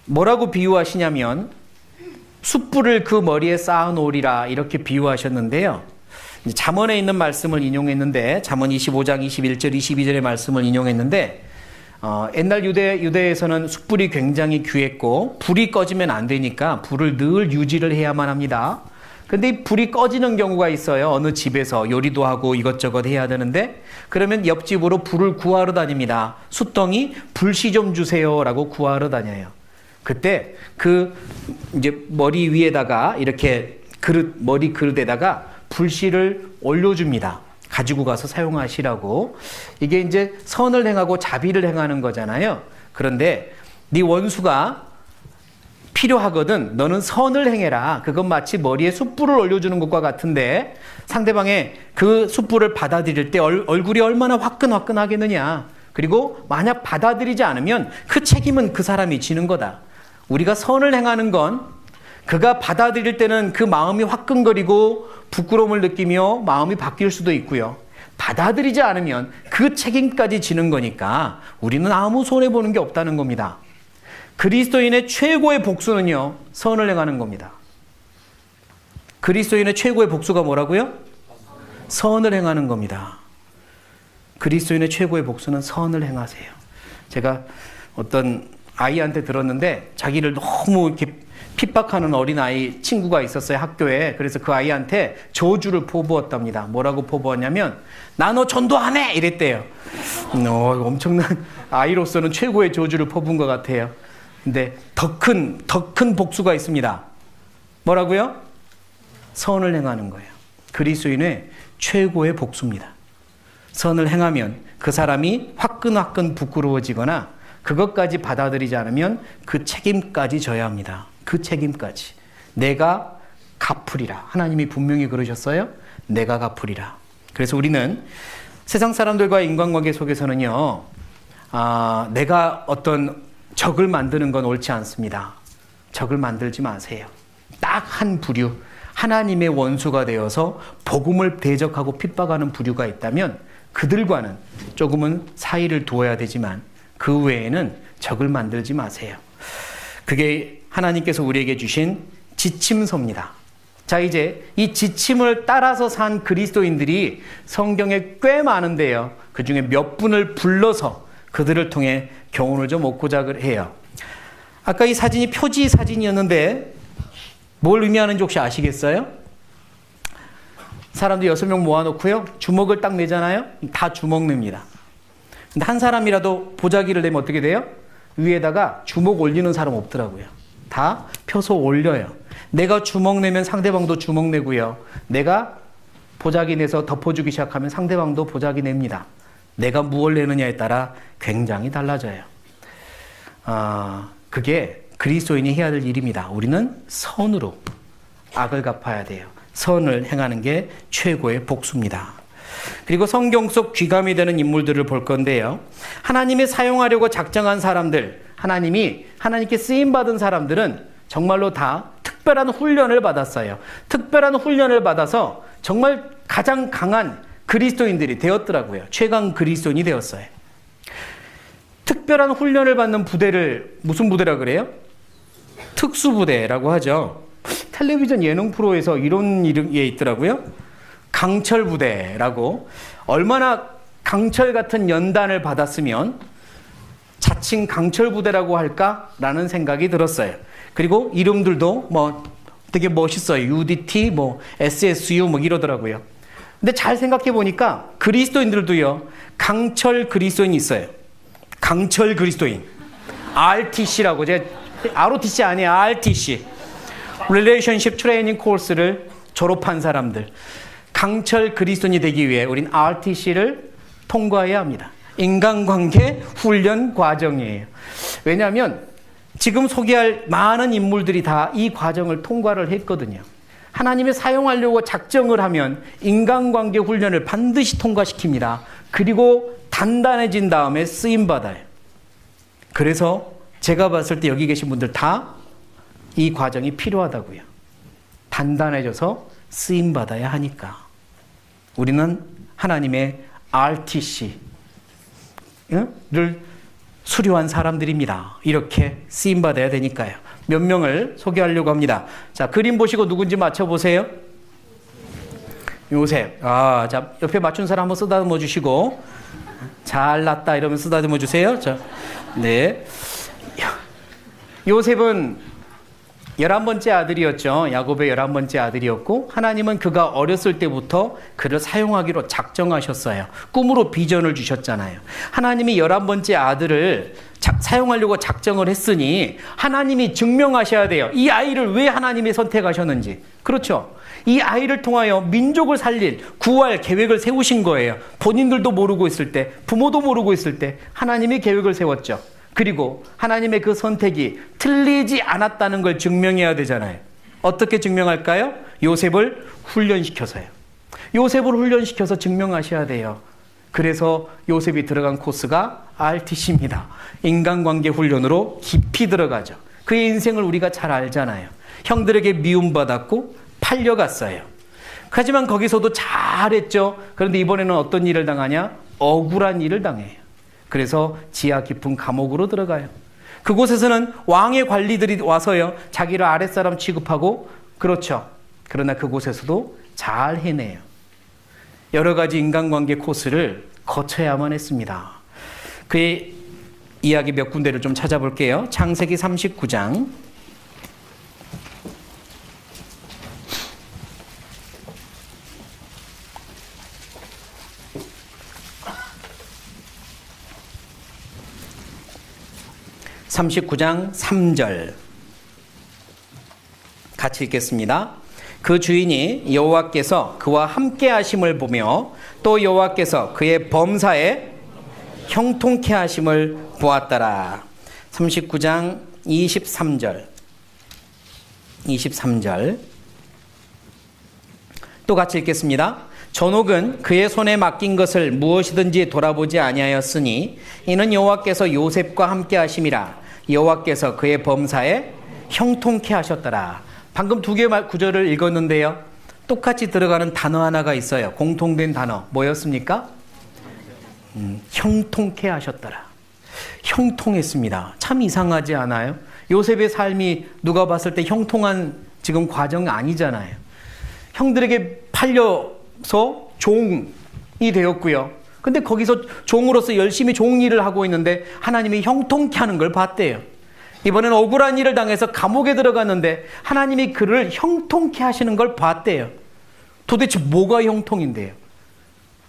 뭐라고 비유하시냐면 숯불을 그 머리에 쌓아 놓으리라 이렇게 비유하셨는데요. 잠언에 있는 말씀을 인용했는데 잠언 25장 21절 22절의 말씀을 인용했는데 옛날 유대에서는 숯불이 굉장히 귀했고 불이 꺼지면 안 되니까 불을 늘 유지를 해야만 합니다. 근데 이 불이 꺼지는 경우가 있어요. 어느 집에서 요리도 하고 이것저것 해야 되는데 그러면 옆집으로 불을 구하러 다닙니다. 숯덩이 불씨 좀 주세요라고 구하러 다녀요. 그때 그 이제 머리 위에다가 이렇게 머리 그릇에다가 불씨를 올려줍니다. 가지고 가서 사용하시라고. 이게 이제 선을 행하고 자비를 행하는 거잖아요. 그런데 네 원수가 필요하거든. 너는 선을 행해라. 그건 마치 머리에 숯불을 올려주는 것과 같은데 상대방의 그 숯불을 받아들일 때 얼굴이 얼마나 화끈화끈하겠느냐. 그리고 만약 받아들이지 않으면 그 책임은 그 사람이 지는 거다. 우리가 선을 행하는 건 그가 받아들일 때는 그 마음이 화끈거리고 부끄러움을 느끼며 마음이 바뀔 수도 있고요. 받아들이지 않으면 그 책임까지 지는 거니까 우리는 아무 손해보는 게 없다는 겁니다. 그리스도인의 최고의 복수는요, 선을 행하는 겁니다. 그리스도인의 최고의 복수가 뭐라고요? 선을 행하는 겁니다. 그리스도인의 최고의 복수는 선을 행하세요. 제가 어떤 아이한테 들었는데 자기를 너무 이렇게 핍박하는 어린아이 친구가 있었어요, 학교에. 그래서 그 아이한테 저주를 포부었답니다. 뭐라고 포부었냐면 나 너 전도 안 해! 이랬대요. 엄청난 아이로서는 최고의 저주를 퍼부은 것 같아요. 근데 더 큰 복수가 있습니다. 뭐라고요? 선을 행하는 거예요. 그리스도인의 최고의 복수입니다. 선을 행하면 그 사람이 화끈화끈 부끄러워지거나 그것까지 받아들이지 않으면 그 책임까지 져야 합니다. 그 책임까지. 내가 갚으리라. 하나님이 분명히 그러셨어요. 내가 갚으리라. 그래서 우리는 세상 사람들과의 인간관계 속에서는요, 내가 어떤 적을 만드는 건 옳지 않습니다. 적을 만들지 마세요. 딱 한 부류, 하나님의 원수가 되어서 복음을 대적하고 핍박하는 부류가 있다면 그들과는 조금은 사이를 두어야 되지만 그 외에는 적을 만들지 마세요. 그게 하나님께서 우리에게 주신 지침서입니다. 자, 이제 이 지침을 따라서 산 그리스도인들이 성경에 꽤 많은데요. 그 중에 몇 분을 불러서 그들을 통해 교훈을 좀 얻고자 해요. 아까 이 사진이 표지 사진이었는데 뭘 의미하는지 혹시 아시겠어요? 사람들 6명 모아놓고요. 주먹을 딱 내잖아요. 다 주먹 냅니다. 근데 한 사람이라도 보자기를 내면 어떻게 돼요? 위에다가 주먹 올리는 사람 없더라고요. 다 펴서 올려요. 내가 주먹 내면 상대방도 주먹 내고요. 내가 보자기 내서 덮어주기 시작하면 상대방도 보자기 냅니다. 내가 무엇을 내느냐에 따라 굉장히 달라져요. 그게 그리스도인이 해야 될 일입니다. 우리는 선으로 악을 갚아야 돼요. 선을 행하는 게 최고의 복수입니다. 그리고 성경 속 귀감이 되는 인물들을 볼 건데요. 하나님이 사용하려고 작정한 사람들, 하나님께 쓰임받은 사람들은 정말로 다 특별한 훈련을 받았어요. 특별한 훈련을 받아서 정말 가장 강한 그리스도인들이 되었더라고요. 최강 그리스도인이 되었어요. 특별한 훈련을 받는 부대를 무슨 부대라 그래요? 특수부대라고 하죠. 텔레비전 예능 프로에서 이런 이름이 있더라고요. 강철부대라고. 얼마나 강철 같은 연단을 받았으면 자칭 강철부대라고 할까라는 생각이 들었어요. 그리고 이름들도 되게 멋있어요. UDT, SSU 이러더라고요. 근데 잘 생각해 보니까 그리스도인들도요, 강철 그리스도인이 있어요. 강철 그리스도인. RTC라고. ROTC 아니에요. RTC. Relationship Training 코스를 졸업한 사람들. 강철 그리스도인이 되기 위해 우린 RTC를 통과해야 합니다. 인간관계 훈련 과정이에요. 왜냐하면 지금 소개할 많은 인물들이 다 이 과정을 통과를 했거든요. 하나님이 사용하려고 작정을 하면 인간관계 훈련을 반드시 통과시킵니다. 그리고 단단해진 다음에 쓰임받아요. 그래서 제가 봤을 때 여기 계신 분들 다 이 과정이 필요하다고요. 단단해져서 쓰임받아야 하니까. 우리는 하나님의 RTC를 수려한 사람들입니다. 이렇게 쓰임받아야 되니까요. 몇 명을 소개하려고 합니다. 자, 그림 보시고 누군지 맞춰보세요. 요셉. 자, 옆에 맞춘 사람 한번 쓰다듬어 주시고, 잘났다 이러면 쓰다듬어 주세요. 자, 네. 요셉은 11번째 아들이었죠. 야곱의 11번째 아들이었고, 하나님은 그가 어렸을 때부터 그를 사용하기로 작정하셨어요. 꿈으로 비전을 주셨잖아요. 하나님이 11번째 아들을 사용하려고 작정을 했으니 하나님이 증명하셔야 돼요. 이 아이를 왜 하나님이 선택하셨는지. 그렇죠. 이 아이를 통하여 민족을 살릴, 구할 계획을 세우신 거예요. 본인들도 모르고 있을 때, 부모도 모르고 있을 때 하나님이 계획을 세웠죠. 그리고 하나님의 그 선택이 틀리지 않았다는 걸 증명해야 되잖아요. 어떻게 증명할까요? 요셉을 훈련시켜서요. 요셉을 훈련시켜서 증명하셔야 돼요. 그래서 요셉이 들어간 코스가 RTC입니다. 인간관계 훈련으로 깊이 들어가죠. 그의 인생을 우리가 잘 알잖아요. 형들에게 미움받았고 팔려갔어요. 하지만 거기서도 잘했죠. 그런데 이번에는 어떤 일을 당하냐? 억울한 일을 당해요. 그래서 지하 깊은 감옥으로 들어가요. 그곳에서는 왕의 관리들이 와서요, 자기를 아랫사람 취급하고, 그렇죠. 그러나 그곳에서도 잘 해내요. 여러 가지 인간관계 코스를 거쳐야만 했습니다. 그의 이야기 몇 군데를 좀 찾아볼게요. 창세기 39장. (39장) 3절 같이 읽겠습니다. 그 주인이 여호와께서 그와 함께 하심을 보며 또 여호와께서 그의 범사에 형통케 하심을 보았더라. 39장 23절 또 같이 읽겠습니다. 전옥은 그의 손에 맡긴 것을 무엇이든지 돌아보지 아니하였으니 이는 여호와께서 요셉과 함께 하심이라. 여호와께서 그의 범사에 형통케 하셨더라. 방금 두 개의 구절을 읽었는데요, 똑같이 들어가는 단어 하나가 있어요. 공통된 단어 뭐였습니까? 형통케 하셨더라. 형통했습니다. 참 이상하지 않아요? 요셉의 삶이 누가 봤을 때 형통한 지금 과정이 아니잖아요. 형들에게 팔려서 종이 되었고요. 근데 거기서 종으로서 열심히 종 일을 하고 있는데 하나님이 형통케 하는 걸 봤대요. 이번엔 억울한 일을 당해서 감옥에 들어갔는데 하나님이 그를 형통케 하시는 걸 봤대요. 도대체 뭐가 형통인데요?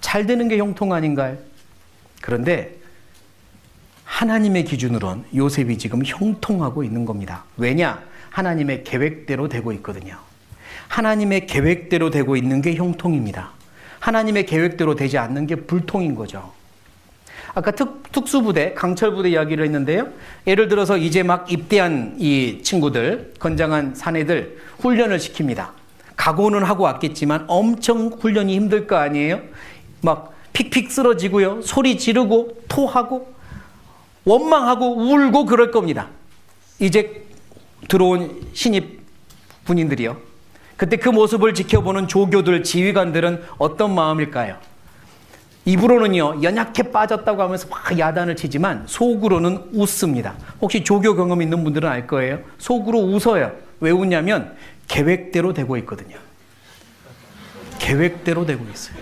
잘 되는 게 형통 아닌가요? 그런데 하나님의 기준으로는 요셉이 지금 형통하고 있는 겁니다. 왜냐? 하나님의 계획대로 되고 있거든요. 하나님의 계획대로 되고 있는 게 형통입니다. 하나님의 계획대로 되지 않는 게 불통인 거죠. 아까 특수부대, 강철부대 이야기를 했는데요. 예를 들어서 이제 막 입대한 이 친구들, 건장한 사내들 훈련을 시킵니다. 각오는 하고 왔겠지만 엄청 훈련이 힘들 거 아니에요? 막 픽픽 쓰러지고요. 소리 지르고 토하고 원망하고 울고 그럴 겁니다. 이제 들어온 신입 군인들이요. 그때 그 모습을 지켜보는 조교들, 지휘관들은 어떤 마음일까요? 입으로는요, 연약해 빠졌다고 하면서 막 야단을 치지만 속으로는 웃습니다. 혹시 조교 경험 있는 분들은 알 거예요. 속으로 웃어요. 왜 웃냐면 계획대로 되고 있거든요. 계획대로 되고 있어요.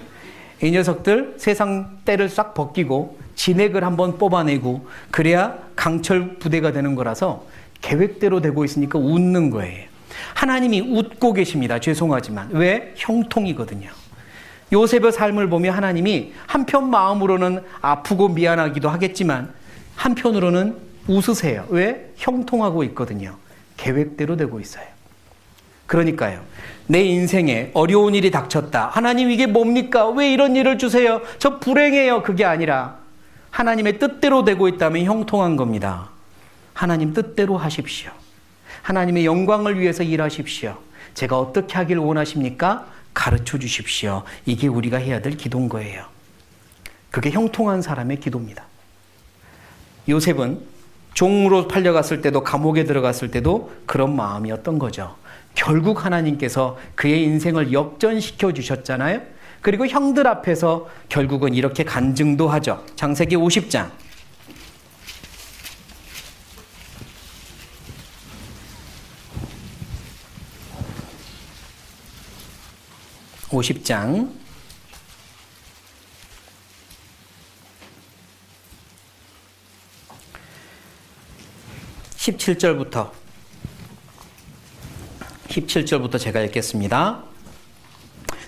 이 녀석들 세상 때를 싹 벗기고 진액을 한번 뽑아내고 그래야 강철 부대가 되는 거라서 계획대로 되고 있으니까 웃는 거예요. 하나님이 웃고 계십니다. 죄송하지만. 왜? 형통이거든요. 요셉의 삶을 보며 하나님이 한편 마음으로는 아프고 미안하기도 하겠지만 한편으로는 웃으세요. 왜? 형통하고 있거든요. 계획대로 되고 있어요. 그러니까요, 내 인생에 어려운 일이 닥쳤다. 하나님 이게 뭡니까? 왜 이런 일을 주세요? 저 불행해요. 그게 아니라 하나님의 뜻대로 되고 있다면 형통한 겁니다. 하나님 뜻대로 하십시오. 하나님의 영광을 위해서 일하십시오. 제가 어떻게 하길 원하십니까? 가르쳐 주십시오. 이게 우리가 해야 될 기도인 거예요. 그게 형통한 사람의 기도입니다. 요셉은 종으로 팔려갔을 때도 감옥에 들어갔을 때도 그런 마음이었던 거죠. 결국 하나님께서 그의 인생을 역전시켜 주셨잖아요. 그리고 형들 앞에서 결국은 이렇게 간증도 하죠. 창세기 50장 50장 17절부터 제가 읽겠습니다.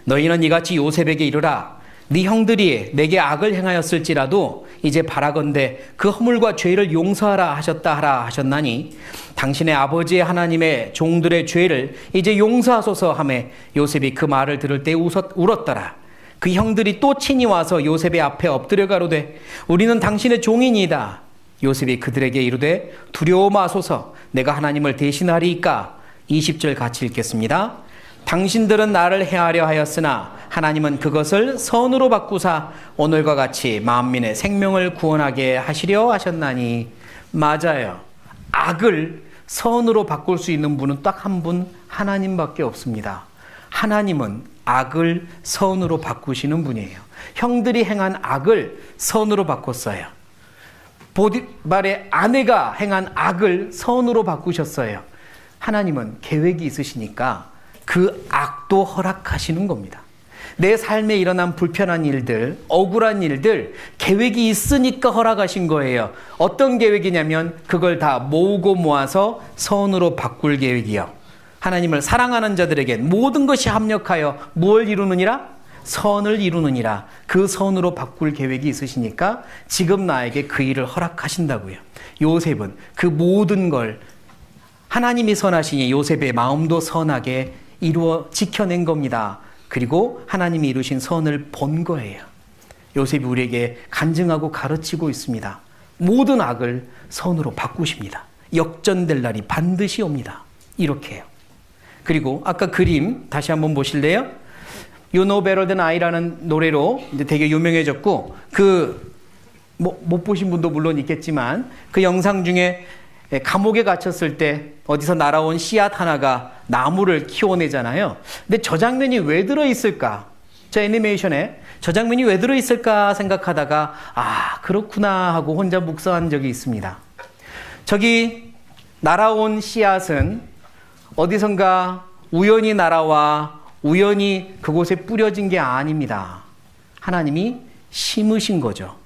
너희는 이같이 요셉에게 이르라. 네 형들이 내게 악을 행하였을지라도 이제 바라건대 그 허물과 죄를 용서하라 하셨다 하라 하셨나니 당신의 아버지의 하나님의 종들의 죄를 이제 용서하소서 하매 요셉이 그 말을 들을 때 울었더라. 그 형들이 또 친히 와서 요셉의 앞에 엎드려 가로되 우리는 당신의 종이니이다. 요셉이 그들에게 이르되 두려워 마소서 내가 하나님을 대신하리이까. 20절 같이 읽겠습니다. 당신들은 나를 해하려 하였으나 하나님은 그것을 선으로 바꾸사 오늘과 같이 만민의 생명을 구원하게 하시려 하셨나니. 맞아요. 악을 선으로 바꿀 수 있는 분은 딱 한 분, 하나님밖에 없습니다. 하나님은 악을 선으로 바꾸시는 분이에요. 형들이 행한 악을 선으로 바꿨어요. 보디발의 아내가 행한 악을 선으로 바꾸셨어요. 하나님은 계획이 있으시니까 그 악도 허락하시는 겁니다. 내 삶에 일어난 불편한 일들, 억울한 일들, 계획이 있으니까 허락하신 거예요. 어떤 계획이냐면 그걸 다 모으고 모아서 선으로 바꿀 계획이요. 하나님을 사랑하는 자들에겐 모든 것이 합력하여 무엇을 이루느니라? 선을 이루느니라. 그 선으로 바꿀 계획이 있으시니까 지금 나에게 그 일을 허락하신다고요. 요셉은 그 모든 걸 하나님이 선하시니 요셉의 마음도 선하게 이루어 지켜낸 겁니다. 그리고 하나님이 이루신 선을 본 거예요. 요셉이 우리에게 간증하고 가르치고 있습니다. 모든 악을 선으로 바꾸십니다. 역전될 날이 반드시 옵니다. 이렇게요. 그리고 아까 그림 다시 한번 보실래요? You Know Better Than I라는 노래로 이제 되게 유명해졌고, 못 보신 분도 물론 있겠지만 그 영상 중에 감옥에 갇혔을 때 어디서 날아온 씨앗 하나가 나무를 키워내잖아요. 근데 저 장면이 왜 들어있을까? 저 애니메이션에 저 장면이 왜 들어있을까 생각하다가 그렇구나 하고 혼자 묵상한 적이 있습니다. 저기 날아온 씨앗은 어디선가 우연히 날아와 우연히 그곳에 뿌려진 게 아닙니다. 하나님이 심으신 거죠.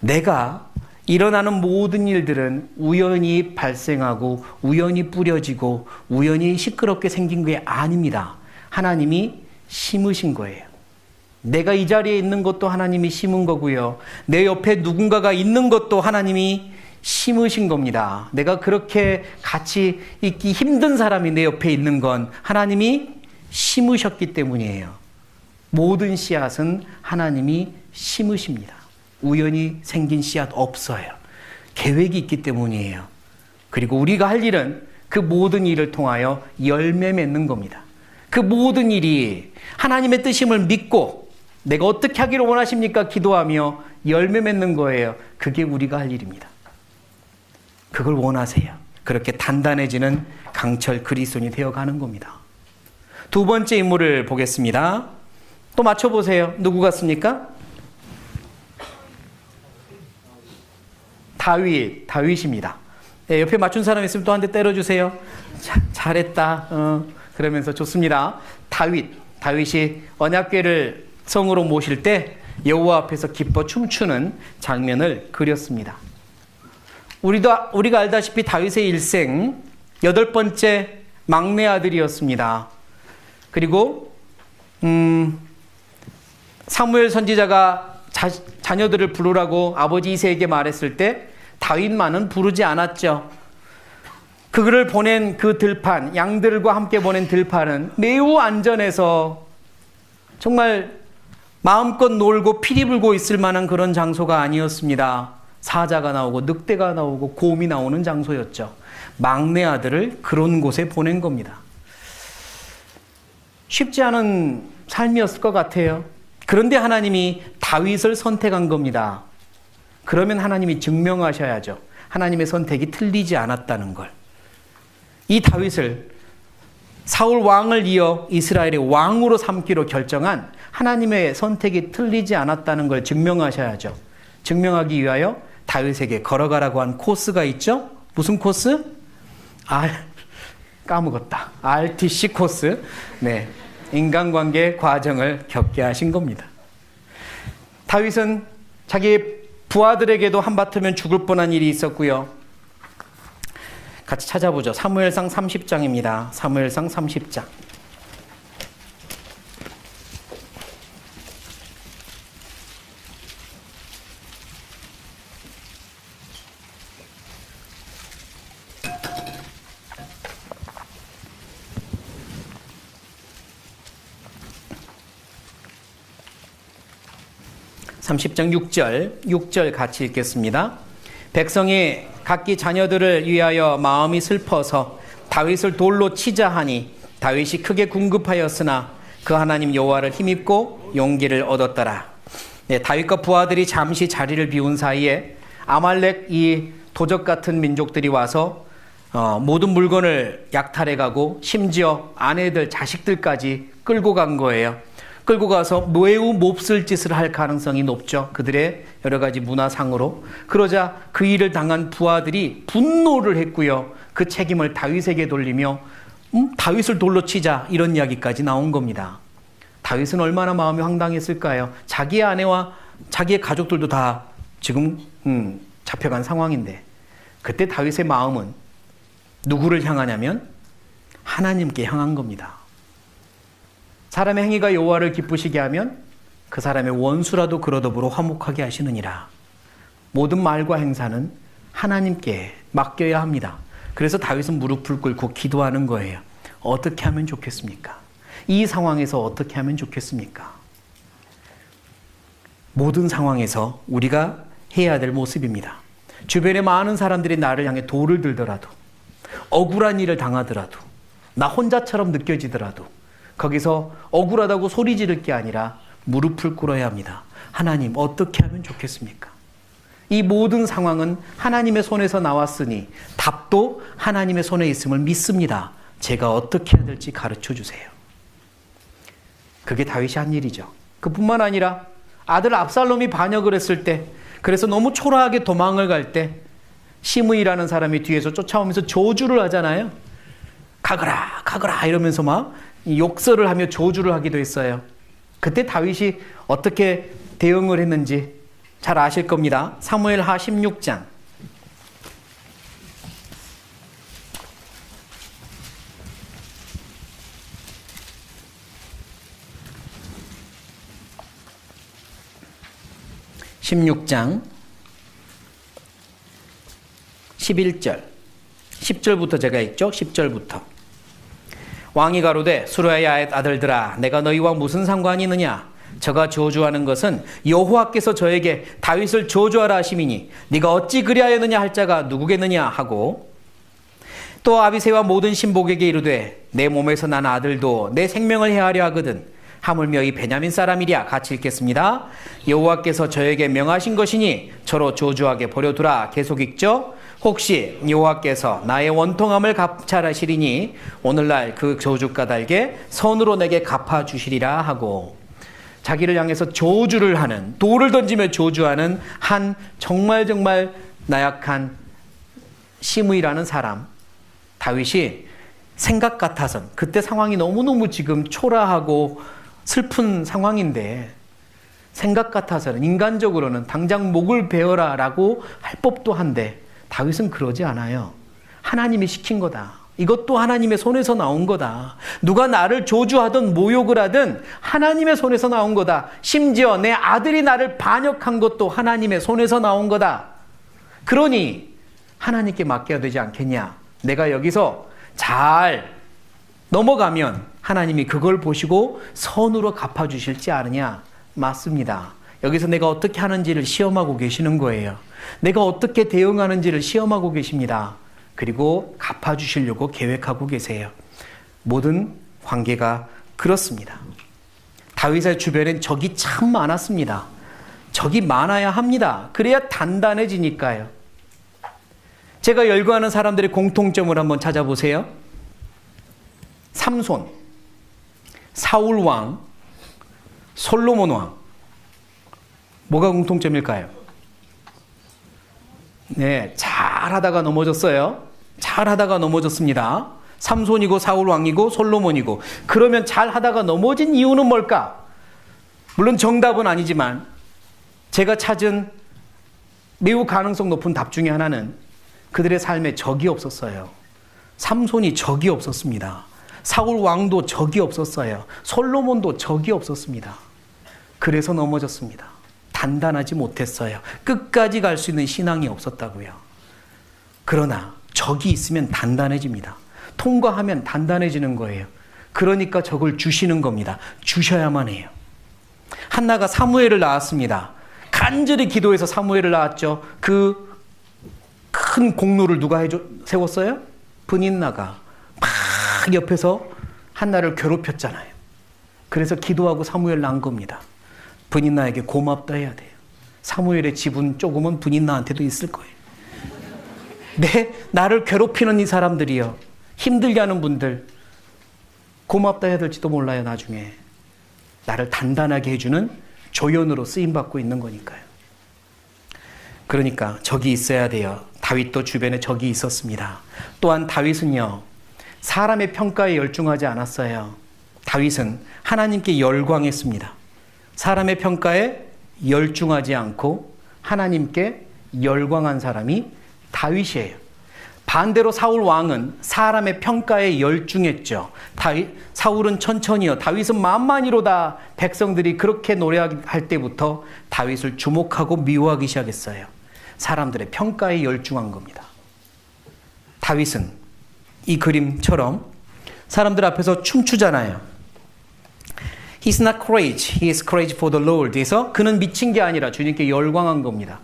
내가 일어나는 모든 일들은 우연히 발생하고 우연히 뿌려지고 우연히 시끄럽게 생긴 게 아닙니다. 하나님이 심으신 거예요. 내가 이 자리에 있는 것도 하나님이 심은 거고요. 내 옆에 누군가가 있는 것도 하나님이 심으신 겁니다. 내가 그렇게 같이 있기 힘든 사람이 내 옆에 있는 건 하나님이 심으셨기 때문이에요. 모든 씨앗은 하나님이 심으십니다. 우연히 생긴 씨앗 없어요. 계획이 있기 때문이에요. 그리고 우리가 할 일은 그 모든 일을 통하여 열매 맺는 겁니다. 그 모든 일이 하나님의 뜻임을 믿고 내가 어떻게 하기를 원하십니까? 기도하며 열매 맺는 거예요. 그게 우리가 할 일입니다. 그걸 원하세요. 그렇게 단단해지는 강철 그리스도인이 되어가는 겁니다. 두 번째 인물을 보겠습니다. 또 맞춰보세요. 누구 같습니까? 다윗입니다. 네, 옆에 맞춘 사람 있으면 또 한 대 때려주세요. 잘했다. 그러면서 좋습니다. 다윗이 언약궤를 성으로 모실 때 여호와 앞에서 기뻐 춤추는 장면을 그렸습니다. 우리가 알다시피 다윗의 일생 8번째 막내 아들이었습니다. 그리고 사무엘 선지자가 자녀들을 부르라고 아버지 이새에게 말했을 때 다윗만은 부르지 않았죠. 그를 보낸 그 들판, 양들과 함께 보낸 들판은 매우 안전해서 정말 마음껏 놀고 피리 불고 있을 만한 그런 장소가 아니었습니다. 사자가 나오고 늑대가 나오고 곰이 나오는 장소였죠. 막내 아들을 그런 곳에 보낸 겁니다. 쉽지 않은 삶이었을 것 같아요. 그런데 하나님이 다윗을 선택한 겁니다. 그러면 하나님이 증명하셔야죠. 하나님의 선택이 틀리지 않았다는 걸. 이 다윗을 사울 왕을 이어 이스라엘의 왕으로 삼기로 결정한 하나님의 선택이 틀리지 않았다는 걸 증명하셔야죠. 증명하기 위하여 다윗에게 걸어가라고 한 코스가 있죠. 무슨 코스? 까먹었다. RTC 코스. 네. 인간관계 과정을 겪게 하신 겁니다. 다윗은 자기 부하들에게도 한바탕면 죽을 뻔한 일이 있었고요. 같이 찾아보죠. 사무엘상 30장입니다. 사무엘상 30장. (30장) 6절 같이 읽겠습니다. 백성이 각기 자녀들을 위하여 마음이 슬퍼서 다윗을 돌로 치자 하니 다윗이 크게 궁급하였으나 그 하나님 여호와를 힘입고 용기를 얻었더라. 네, 다윗과 부하들이 잠시 자리를 비운 사이에 아말렉 이 도적 같은 민족들이 와서 모든 물건을 약탈해가고 심지어 아내들, 자식들까지 끌고 간 거예요. 끌고 가서 매우 몹쓸 짓을 할 가능성이 높죠. 그들의 여러 가지 문화상으로. 그러자 그 일을 당한 부하들이 분노를 했고요. 그 책임을 다윗에게 돌리며 다윗을 돌로 치자 이런 이야기까지 나온 겁니다. 다윗은 얼마나 마음이 황당했을까요? 자기의 아내와 자기의 가족들도 다 지금 잡혀간 상황인데 그때 다윗의 마음은 누구를 향하냐면 하나님께 향한 겁니다. 사람의 행위가 여호와를 기쁘시게 하면 그 사람의 원수라도 그러더불어 화목하게 하시느니라. 모든 말과 행사는 하나님께 맡겨야 합니다. 그래서 다윗은 무릎을 꿇고 기도하는 거예요. 어떻게 하면 좋겠습니까? 이 상황에서 어떻게 하면 좋겠습니까? 모든 상황에서 우리가 해야 될 모습입니다. 주변에 많은 사람들이 나를 향해 돌을 들더라도, 억울한 일을 당하더라도, 나 혼자처럼 느껴지더라도 거기서 억울하다고 소리 지를 게 아니라 무릎을 꿇어야 합니다. 하나님, 어떻게 하면 좋겠습니까? 이 모든 상황은 하나님의 손에서 나왔으니 답도 하나님의 손에 있음을 믿습니다. 제가 어떻게 해야 될지 가르쳐 주세요. 그게 다윗이 한 일이죠. 그뿐만 아니라 아들 압살롬이 반역을 했을 때, 그래서 너무 초라하게 도망을 갈 때 시므이라는 사람이 뒤에서 쫓아오면서 저주를 하잖아요. 가거라 가거라 이러면서 막 욕설을 하며 저주를 하기도 했어요. 그때 다윗이 어떻게 대응을 했는지 잘 아실 겁니다. 사무엘하 16장. (16장) 11절 10절부터 제가 읽죠. 10절부터. 왕이 가로되 수르야의 아들들아, 내가 너희와 무슨 상관이 있느냐? 저가 저주하는 것은 여호와께서 저에게 다윗을 저주하라 하심이니 네가 어찌 그리하였느냐 할 자가 누구겠느냐 하고, 또 아비새와 모든 신복에게 이르되 내 몸에서 난 아들도 내 생명을 해하려 하거든 하물며 이 베냐민 사람이랴. 같이 읽겠습니다. 여호와께서 저에게 명하신 것이니 저로 저주하게 버려두라. 계속 읽죠. 혹시 여호와께서 나의 원통함을 감찰하시리니 오늘날 그 저주 까닭에 선으로 내게 갚아주시리라 하고, 자기를 향해서 저주를 하는, 돌을 던지며 저주하는 한 정말 나약한 시므이라는 사람, 다윗이 생각 같아선, 그때 상황이 너무너무 지금 초라하고 슬픈 상황인데 생각 같아서는, 인간적으로는 당장 목을 베어라 라고 할 법도 한데 다윗은 그러지 않아요. 하나님이 시킨 거다. 이것도 하나님의 손에서 나온 거다. 누가 나를 저주하든 모욕을 하든 하나님의 손에서 나온 거다. 심지어 내 아들이 나를 반역한 것도 하나님의 손에서 나온 거다. 그러니 하나님께 맡겨야 되지 않겠냐. 내가 여기서 잘 넘어가면 하나님이 그걸 보시고 선으로 갚아주실지 않으냐. 맞습니다. 여기서 내가 어떻게 하는지를 시험하고 계시는 거예요. 내가 어떻게 대응하는지를 시험하고 계십니다. 그리고 갚아주시려고 계획하고 계세요. 모든 관계가 그렇습니다. 다윗의 주변엔 적이 참 많았습니다. 적이 많아야 합니다. 그래야 단단해지니까요. 제가 열거하는 사람들의 공통점을 한번 찾아보세요. 삼손, 사울왕, 솔로몬왕. 뭐가 공통점일까요? 네, 잘하다가 넘어졌어요. 잘하다가 넘어졌습니다. 삼손이고 사울 왕이고 솔로몬이고, 그러면 잘 하다가 넘어진 이유는 뭘까? 물론 정답은 아니지만 제가 찾은 매우 가능성 높은 답 중에 하나는 그들의 삶에 적이 없었어요. 삼손이 적이 없었습니다. 사울 왕도 적이 없었어요. 솔로몬도 적이 없었습니다. 그래서 넘어졌습니다. 단단하지 못했어요. 끝까지 갈 수 있는 신앙이 없었다고요. 그러나 적이 있으면 단단해집니다. 통과하면 단단해지는 거예요. 그러니까 적을 주시는 겁니다. 주셔야만 해요. 한나가 사무엘을 낳았습니다. 간절히 기도해서 사무엘을 낳았죠. 그 큰 공로를 누가 세웠어요? 브닌나가 막 옆에서 한나를 괴롭혔잖아요. 그래서 기도하고 사무엘 낳은 겁니다. 브닌나에게 고맙다 해야 돼요. 사무엘의 지분 조금은 브닌나한테도 있을 거예요. 나를 괴롭히는 이 사람들이요, 힘들게 하는 분들 고맙다 해야 될지도 몰라요. 나중에 나를 단단하게 해주는 조연으로 쓰임받고 있는 거니까요. 그러니까 적이 있어야 돼요. 다윗도 주변에 적이 있었습니다. 또한 다윗은요, 사람의 평가에 열중하지 않았어요. 다윗은 하나님께 열광했습니다. 사람의 평가에 열중하지 않고 하나님께 열광한 사람이 다윗이에요. 반대로 사울 왕은 사람의 평가에 열중했죠. 사울은 천천히요, 다윗은 만만히로다. 백성들이 그렇게 노래할 때부터 다윗을 주목하고 미워하기 시작했어요. 사람들의 평가에 열중한 겁니다. 다윗은 이 그림처럼 사람들 앞에서 춤추잖아요. He's not crazy, he is crazy for the Lord. 그래서 그는 미친 게 아니라 주님께 열광한 겁니다.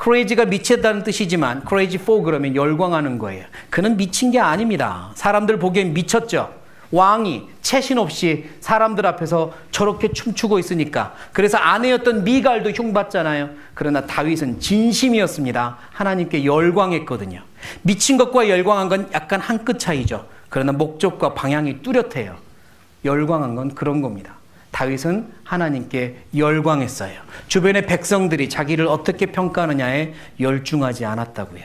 crazy가 미쳤다는 뜻이지만 crazy for 그러면 열광하는 거예요. 그는 미친 게 아닙니다. 사람들 보기엔 미쳤죠. 왕이 채신 없이 사람들 앞에서 저렇게 춤추고 있으니까. 그래서 아내였던 미갈도 흉봤잖아요. 그러나 다윗은 진심이었습니다. 하나님께 열광했거든요. 미친 것과 열광한 건 약간 한 끗 차이죠. 그러나 목적과 방향이 뚜렷해요. 열광한 건 그런 겁니다. 다윗은 하나님께 열광했어요. 주변의 백성들이 자기를 어떻게 평가하느냐에 열중하지 않았다고요.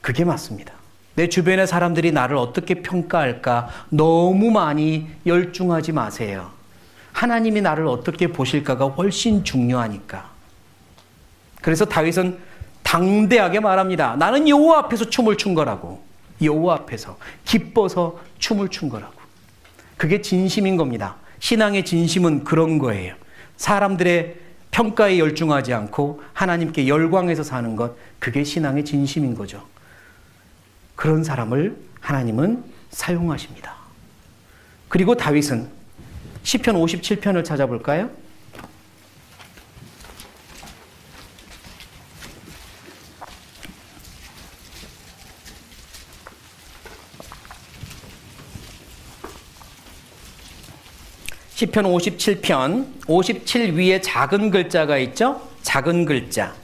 그게 맞습니다. 내 주변의 사람들이 나를 어떻게 평가할까 너무 많이 열중하지 마세요. 하나님이 나를 어떻게 보실까가 훨씬 중요하니까. 그래서 다윗은 당대하게 말합니다. 나는 여호와 앞에서 춤을 춘 거라고. 여호와 앞에서 기뻐서 춤을 춘 거라고. 그게 진심인 겁니다. 신앙의 진심은 그런 거예요. 사람들의 평가에 열중하지 않고 하나님께 열광해서 사는 것, 그게 신앙의 진심인 거죠. 그런 사람을 하나님은 사용하십니다. 그리고 다윗은 시편 57편을 찾아볼까요? 시편 57편 57 위에 작은 글자가 있죠? 작은 글자.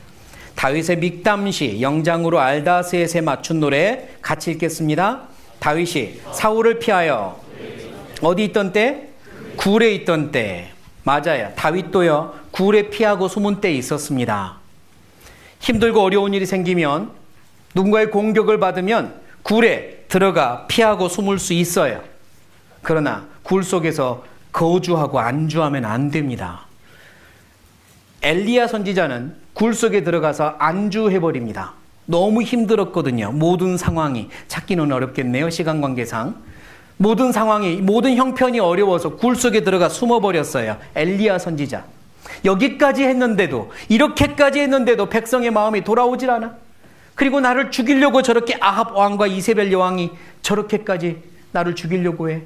다윗의 믹담시 영장으로 알다스엣에 맞춘 노래 같이 읽겠습니다. 다윗이 사울을 피하여 어디 있던 때? 굴에 있던 때. 맞아요. 다윗도요, 굴에 피하고 숨은 때 있었습니다. 힘들고 어려운 일이 생기면, 누군가의 공격을 받으면 굴에 들어가 피하고 숨을 수 있어요. 그러나 굴 속에서 거주하고 안주하면 안 됩니다. 엘리야 선지자는 굴 속에 들어가서 안주해버립니다. 너무 힘들었거든요. 모든 상황이. 찾기는 어렵겠네요. 시간 관계상. 모든 상황이, 모든 형편이 어려워서 굴 속에 들어가 숨어버렸어요. 엘리야 선지자. 여기까지 했는데도, 이렇게까지 했는데도 백성의 마음이 돌아오질 않아. 그리고 나를 죽이려고 저렇게 아합 왕과 이세벨 여왕이 저렇게까지 나를 죽이려고 해.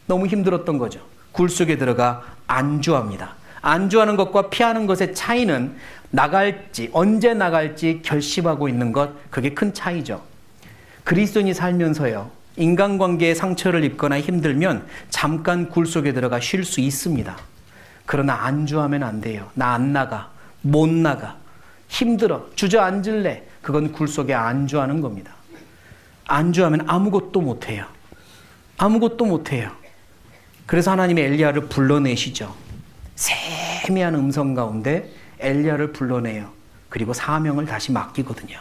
너무 힘들었던 거죠. 굴 속에 들어가 안주합니다. 안주하는 것과 피하는 것의 차이는 나갈지, 언제 나갈지 결심하고 있는 것, 그게 큰 차이죠. 그리스도인이 살면서요, 인간관계에 상처를 입거나 힘들면 잠깐 굴 속에 들어가 쉴 수 있습니다. 그러나 안주하면 안 돼요. 나 안 나가, 못 나가, 힘들어, 주저앉을래. 그건 굴 속에 안주하는 겁니다. 안주하면 아무것도 못해요. 아무것도 못해요. 그래서 하나님이 엘리야를 불러내시죠. 세미한 음성 가운데 엘리야를 불러내요. 그리고 사명을 다시 맡기거든요.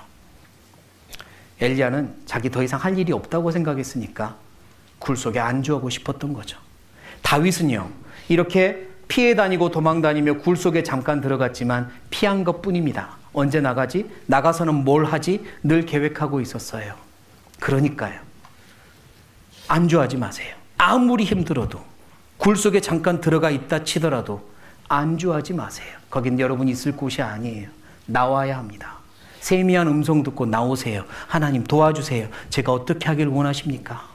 엘리야는 자기 더 이상 할 일이 없다고 생각했으니까 굴 속에 안주하고 싶었던 거죠. 다윗은요, 이렇게 피해 다니고 도망 다니며 굴 속에 잠깐 들어갔지만 피한 것뿐입니다. 언제 나가지? 나가서는 뭘 하지? 늘 계획하고 있었어요. 그러니까요, 안주하지 마세요. 아무리 힘들어도, 굴 속에 잠깐 들어가 있다 치더라도 안주하지 마세요. 거긴 여러분이 있을 곳이 아니에요. 나와야 합니다. 세미한 음성 듣고 나오세요. 하나님 도와주세요. 제가 어떻게 하길 원하십니까?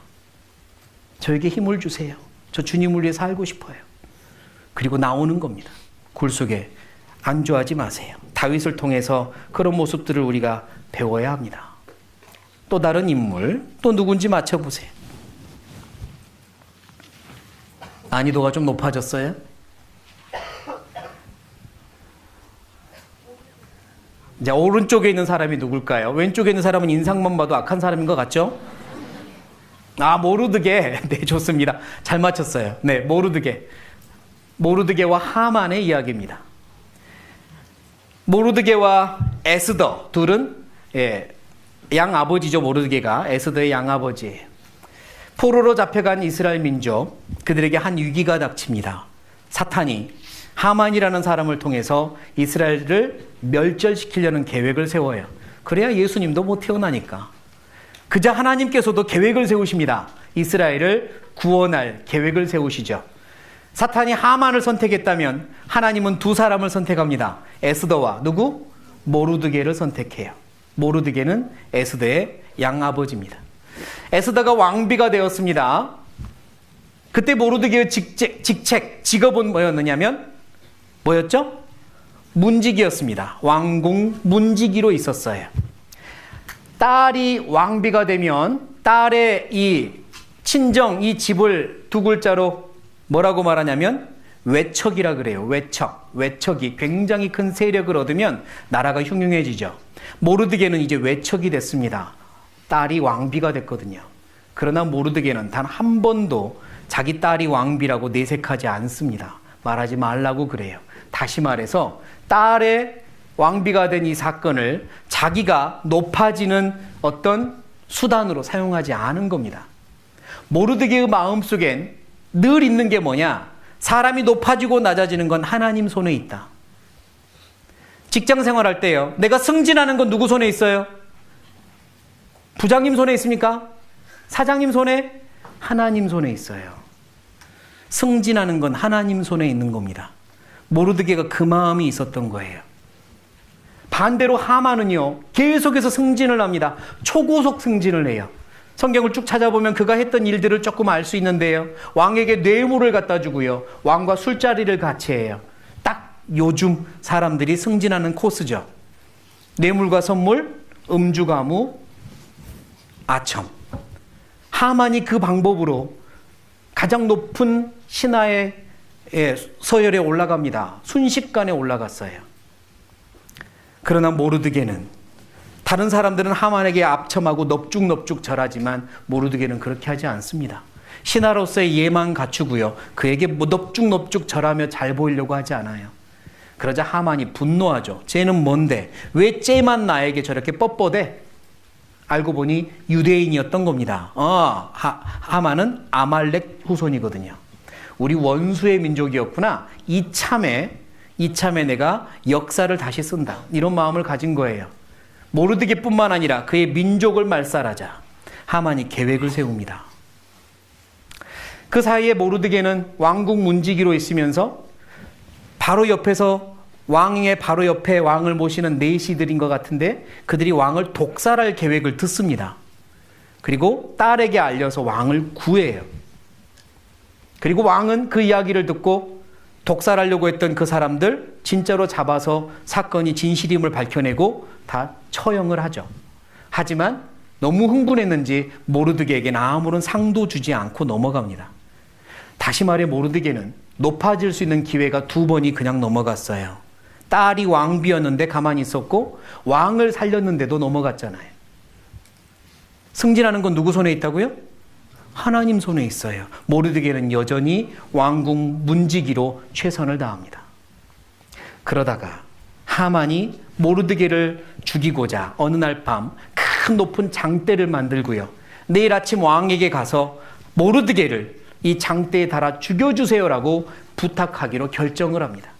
저에게 힘을 주세요. 저 주님을 위해 살고 싶어요. 그리고 나오는 겁니다. 굴 속에 안주하지 마세요. 다윗을 통해서 그런 모습들을 우리가 배워야 합니다. 또 다른 인물, 또 누군지 맞춰보세요. 난이도가 좀 높아졌어요? 이제 오른쪽에 있는 사람이 누굴까요? 왼쪽에 있는 사람은 인상만 봐도 악한 사람인 것 같죠? 모르드게. 네, 좋습니다. 잘 맞췄어요. 네, 모르드게. 모르드게와 하만의 이야기입니다. 모르드게와 에스더 둘은 양아버지죠. 모르드게가 에스더의 양아버지예요. 포로로 잡혀간 이스라엘 민족, 그들에게 한 위기가 닥칩니다. 사탄이 하만이라는 사람을 통해서 이스라엘을 멸절시키려는 계획을 세워요. 그래야 예수님도 못 태어나니까. 그저 하나님께서도 계획을 세우십니다. 이스라엘을 구원할 계획을 세우시죠. 사탄이 하만을 선택했다면 하나님은 두 사람을 선택합니다. 에스더와 누구? 모르드게를 선택해요. 모르드게는 에스더의 양아버지입니다. 에스더가 왕비가 되었습니다. 그때 모르드게의 직업은 뭐였죠? 문지기였습니다. 왕궁 문지기로 있었어요. 딸이 왕비가 되면 딸의 이 친정, 이 집을 두 글자로 뭐라고 말하냐면 외척이라 그래요. 외척이 굉장히 큰 세력을 얻으면 나라가 흉흉해지죠. 모르드게는 이제 외척이 됐습니다. 딸이 왕비가 됐거든요. 그러나 모르드게는 단 한 번도 자기 딸이 왕비라고 내색하지 않습니다. 말하지 말라고 그래요. 다시 말해서 딸의 왕비가 된 이 사건을 자기가 높아지는 어떤 수단으로 사용하지 않은 겁니다. 모르드게의 마음속엔 늘 있는 게 뭐냐? 사람이 높아지고 낮아지는 건 하나님 손에 있다. 직장 생활할 때요, 내가 승진하는 건 누구 손에 있어요? 부장님 손에 있습니까? 사장님 손에? 하나님 손에 있어요. 승진하는 건 하나님 손에 있는 겁니다. 모르드게가 그 마음이 있었던 거예요. 반대로 하만은요, 계속해서 승진을 합니다. 초고속 승진을 해요. 성경을 쭉 찾아보면 그가 했던 일들을 조금 알 수 있는데요, 왕에게 뇌물을 갖다 주고요, 왕과 술자리를 같이 해요. 딱 요즘 사람들이 승진하는 코스죠. 뇌물과 선물, 음주가무, 아첨. 하만이 그 방법으로 가장 높은 신하의 서열에 올라갑니다. 순식간에 올라갔어요. 그러나 모르드게는, 다른 사람들은 하만에게 압첨하고 넙죽넙죽 절하지만 모르드게는 그렇게 하지 않습니다. 신하로서의 예만 갖추고요, 그에게 넙죽넙죽 절하며 잘 보이려고 하지 않아요. 그러자 하만이 분노하죠. 쟤는 뭔데? 왜 쟤만 나에게 저렇게 뻣뻣해? 알고 보니 유대인이었던 겁니다. 하만은 아말렉 후손이거든요. 우리 원수의 민족이었구나. 이참에 내가 역사를 다시 쓴다. 이런 마음을 가진 거예요. 모르드게뿐만 아니라 그의 민족을 말살하자 하만이 계획을 세웁니다. 그 사이에 모르드게는 왕궁 문지기로 있으면서 바로 옆에서, 왕의 바로 옆에 왕을 모시는 내시들인 것 같은데 그들이 왕을 독살할 계획을 듣습니다. 그리고 딸에게 알려서 왕을 구해요. 그리고 왕은 그 이야기를 듣고 독살하려고 했던 그 사람들 진짜로 잡아서 사건이 진실임을 밝혀내고 다 처형을 하죠. 하지만 너무 흥분했는지 모르드게에게는 아무런 상도 주지 않고 넘어갑니다. 다시 말해 모르드게는 높아질 수 있는 기회가 2번이 그냥 넘어갔어요. 딸이 왕비였는데 가만히 있었고 왕을 살렸는데도 넘어갔잖아요. 승진하는 건 누구 손에 있다고요? 하나님 손에 있어요. 모르드게는 여전히 왕궁 문지기로 최선을 다합니다. 그러다가 하만이 모르드게를 죽이고자 어느 날 밤 큰 높은 장대를 만들고요, 내일 아침 왕에게 가서 모르드게를 이 장대에 달아 죽여주세요라고 부탁하기로 결정을 합니다.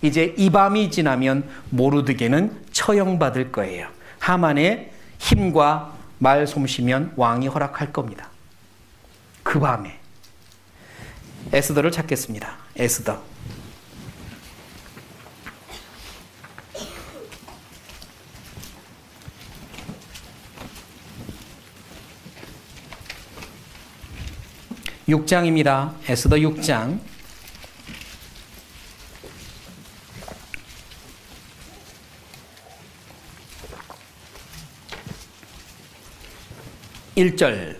이제 이 밤이 지나면 모르드게는 처형받을 거예요. 하만의 힘과 말솜씨면 왕이 허락할 겁니다. 그 밤에 에스더를 찾겠습니다. 에스더. (6장입니다) 에스더 6장 1절.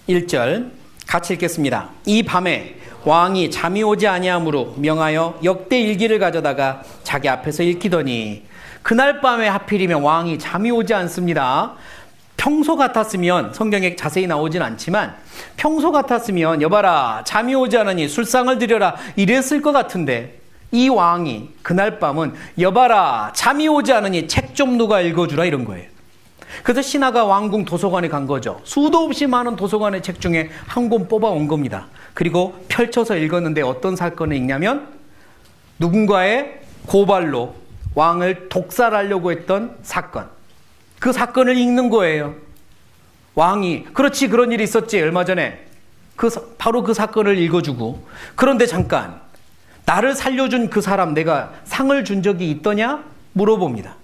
1절 같이 읽겠습니다. 이 밤에 왕이 잠이 오지 아니하므로 명하여 역대 일기를 가져다가 자기 앞에서 읽히더니 그날 밤에 하필이면 왕이 잠이 오지 않습니다. 평소 같았으면, 성경에 자세히 나오진 않지만 평소 같았으면 여봐라 잠이 오지 않으니 술상을 드려라 이랬을 것 같은데, 이 왕이 그날 밤은 여봐라 잠이 오지 않으니 책 좀 누가 읽어주라 이런 거예요. 그래서 신하가 왕궁 도서관에 간 거죠. 수도 없이 많은 도서관의 책 중에 한 권 뽑아온 겁니다. 그리고 펼쳐서 읽었는데 어떤 사건을 읽냐면 누군가의 고발로 왕을 독살하려고 했던 사건, 그 사건을 읽는 거예요. 왕이 그렇지 그런 일이 있었지 얼마 전에, 바로 그 사건을 읽어주고, 그런데 잠깐 나를 살려준 그 사람 내가 상을 준 적이 있더냐 물어봅니다.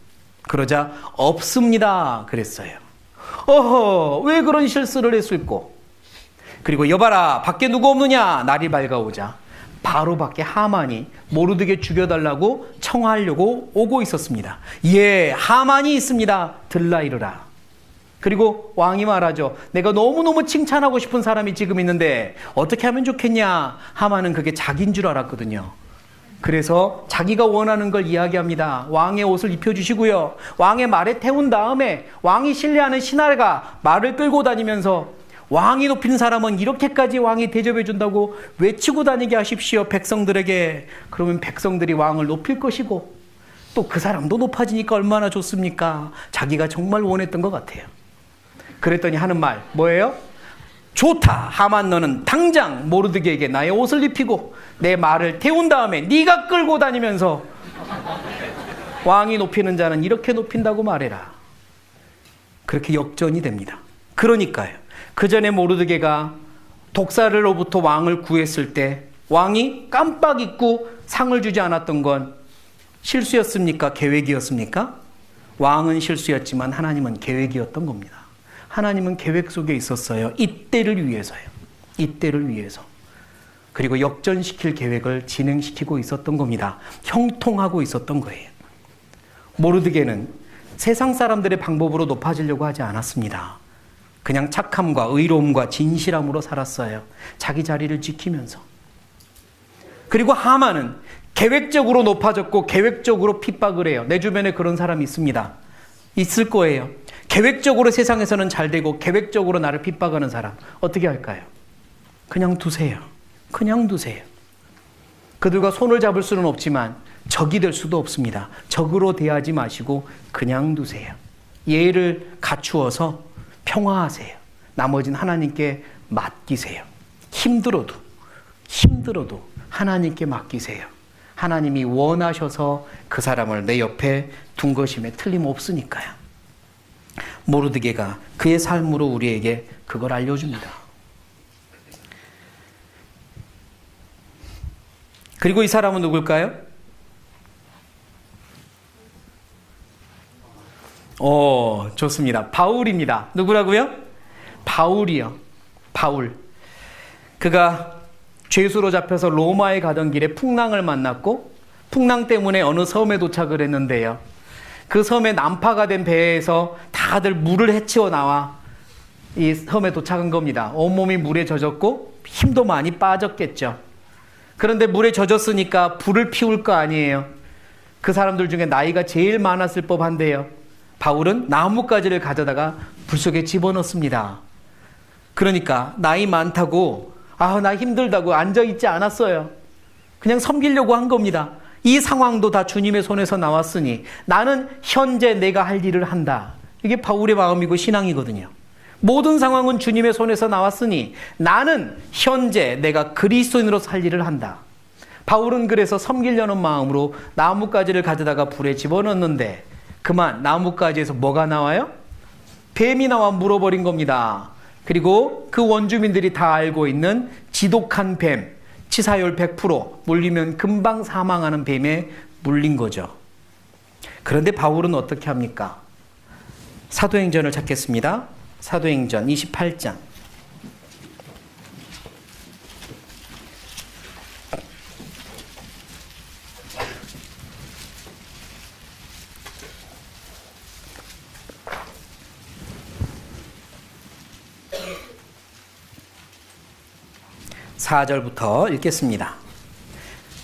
그러자 없습니다 그랬어요. 어허, 왜 그런 실수를 했을꼬? 그리고 여봐라 밖에 누구 없느냐. 날이 밝아오자 바로 밖에 하만이 모르드게 죽여달라고 청하려고 오고 있었습니다. 예, 하만이 있습니다. 들라 이르라. 그리고 왕이 말하죠. 내가 너무너무 칭찬하고 싶은 사람이 지금 있는데 어떻게 하면 좋겠냐. 하만은 그게 자기인 줄 알았거든요. 그래서 자기가 원하는 걸 이야기합니다. 왕의 옷을 입혀주시고요, 왕의 말에 태운 다음에 왕이 신뢰하는 신하가 말을 끌고 다니면서 왕이 높인 사람은 이렇게까지 왕이 대접해 준다고 외치고 다니게 하십시오 백성들에게. 그러면 백성들이 왕을 높일 것이고 또 그 사람도 높아지니까 얼마나 좋습니까? 자기가 정말 원했던 것 같아요. 그랬더니 하는 말 뭐예요? 좋다. 하만 너는 당장 모르드게에게 나의 옷을 입히고 내 말을 태운 다음에 네가 끌고 다니면서 왕이 높이는 자는 이렇게 높인다고 말해라. 그렇게 역전이 됩니다. 그러니까요, 그 전에 모르드게가 독살로부터 왕을 구했을 때 왕이 깜빡 잊고 상을 주지 않았던 건 실수였습니까? 계획이었습니까? 왕은 실수였지만 하나님은 계획이었던 겁니다. 하나님은 계획 속에 있었어요. 이때를 위해서요. 이때를 위해서. 그리고 역전시킬 계획을 진행시키고 있었던 겁니다. 형통하고 있었던 거예요. 모르드게는 세상 사람들의 방법으로 높아지려고 하지 않았습니다. 그냥 착함과 의로움과 진실함으로 살았어요. 자기 자리를 지키면서. 그리고 하만은 계획적으로 높아졌고 계획적으로 핍박을 해요. 내 주변에 그런 사람이 있습니다. 있을 거예요. 계획적으로 세상에서는 잘 되고 계획적으로 나를 핍박하는 사람 어떻게 할까요? 그냥 두세요. 그냥 두세요. 그들과 손을 잡을 수는 없지만 적이 될 수도 없습니다. 적으로 대하지 마시고 그냥 두세요. 예의를 갖추어서 평화하세요. 나머지는 하나님께 맡기세요. 힘들어도 하나님께 맡기세요. 하나님이 원하셔서 그 사람을 내 옆에 둔 것임에 틀림없으니까요. 모르드게가 그의 삶으로 우리에게 그걸 알려줍니다. 그리고 이 사람은 누굴까요? 좋습니다. 바울입니다. 누구라고요? 바울이요. 바울. 그가 죄수로 잡혀서 로마에 가던 길에 풍랑을 만났고 풍랑 때문에 어느 섬에 도착을 했는데요. 그 섬에 난파가 된 배에서 다들 물을 헤치어 나와 이 섬에 도착한 겁니다. 온몸이 물에 젖었고 힘도 많이 빠졌겠죠. 그런데 물에 젖었으니까 불을 피울 거 아니에요. 그 사람들 중에 나이가 제일 많았을 법한데요. 바울은 나뭇가지를 가져다가 불 속에 집어넣습니다. 그러니까 나이 많다고 나 힘들다고 앉아있지 않았어요. 그냥 섬기려고 한 겁니다. 이 상황도 다 주님의 손에서 나왔으니 나는 현재 내가 할 일을 한다. 이게 바울의 마음이고 신앙이거든요. 모든 상황은 주님의 손에서 나왔으니 나는 현재 내가 그리스도인으로 살 일을 한다. 바울은 그래서 섬기려는 마음으로 나뭇가지를 가져다가 불에 집어넣는데 그만 나뭇가지에서 뭐가 나와요? 뱀이 나와 물어버린 겁니다. 그리고 그 원주민들이 다 알고 있는 지독한 뱀, 치사율 100%, 물리면 금방 사망하는 뱀에 물린 거죠. 그런데 바울은 어떻게 합니까? 사도행전을 찾겠습니다. 사도행전 28장. (4절부터) 읽겠습니다.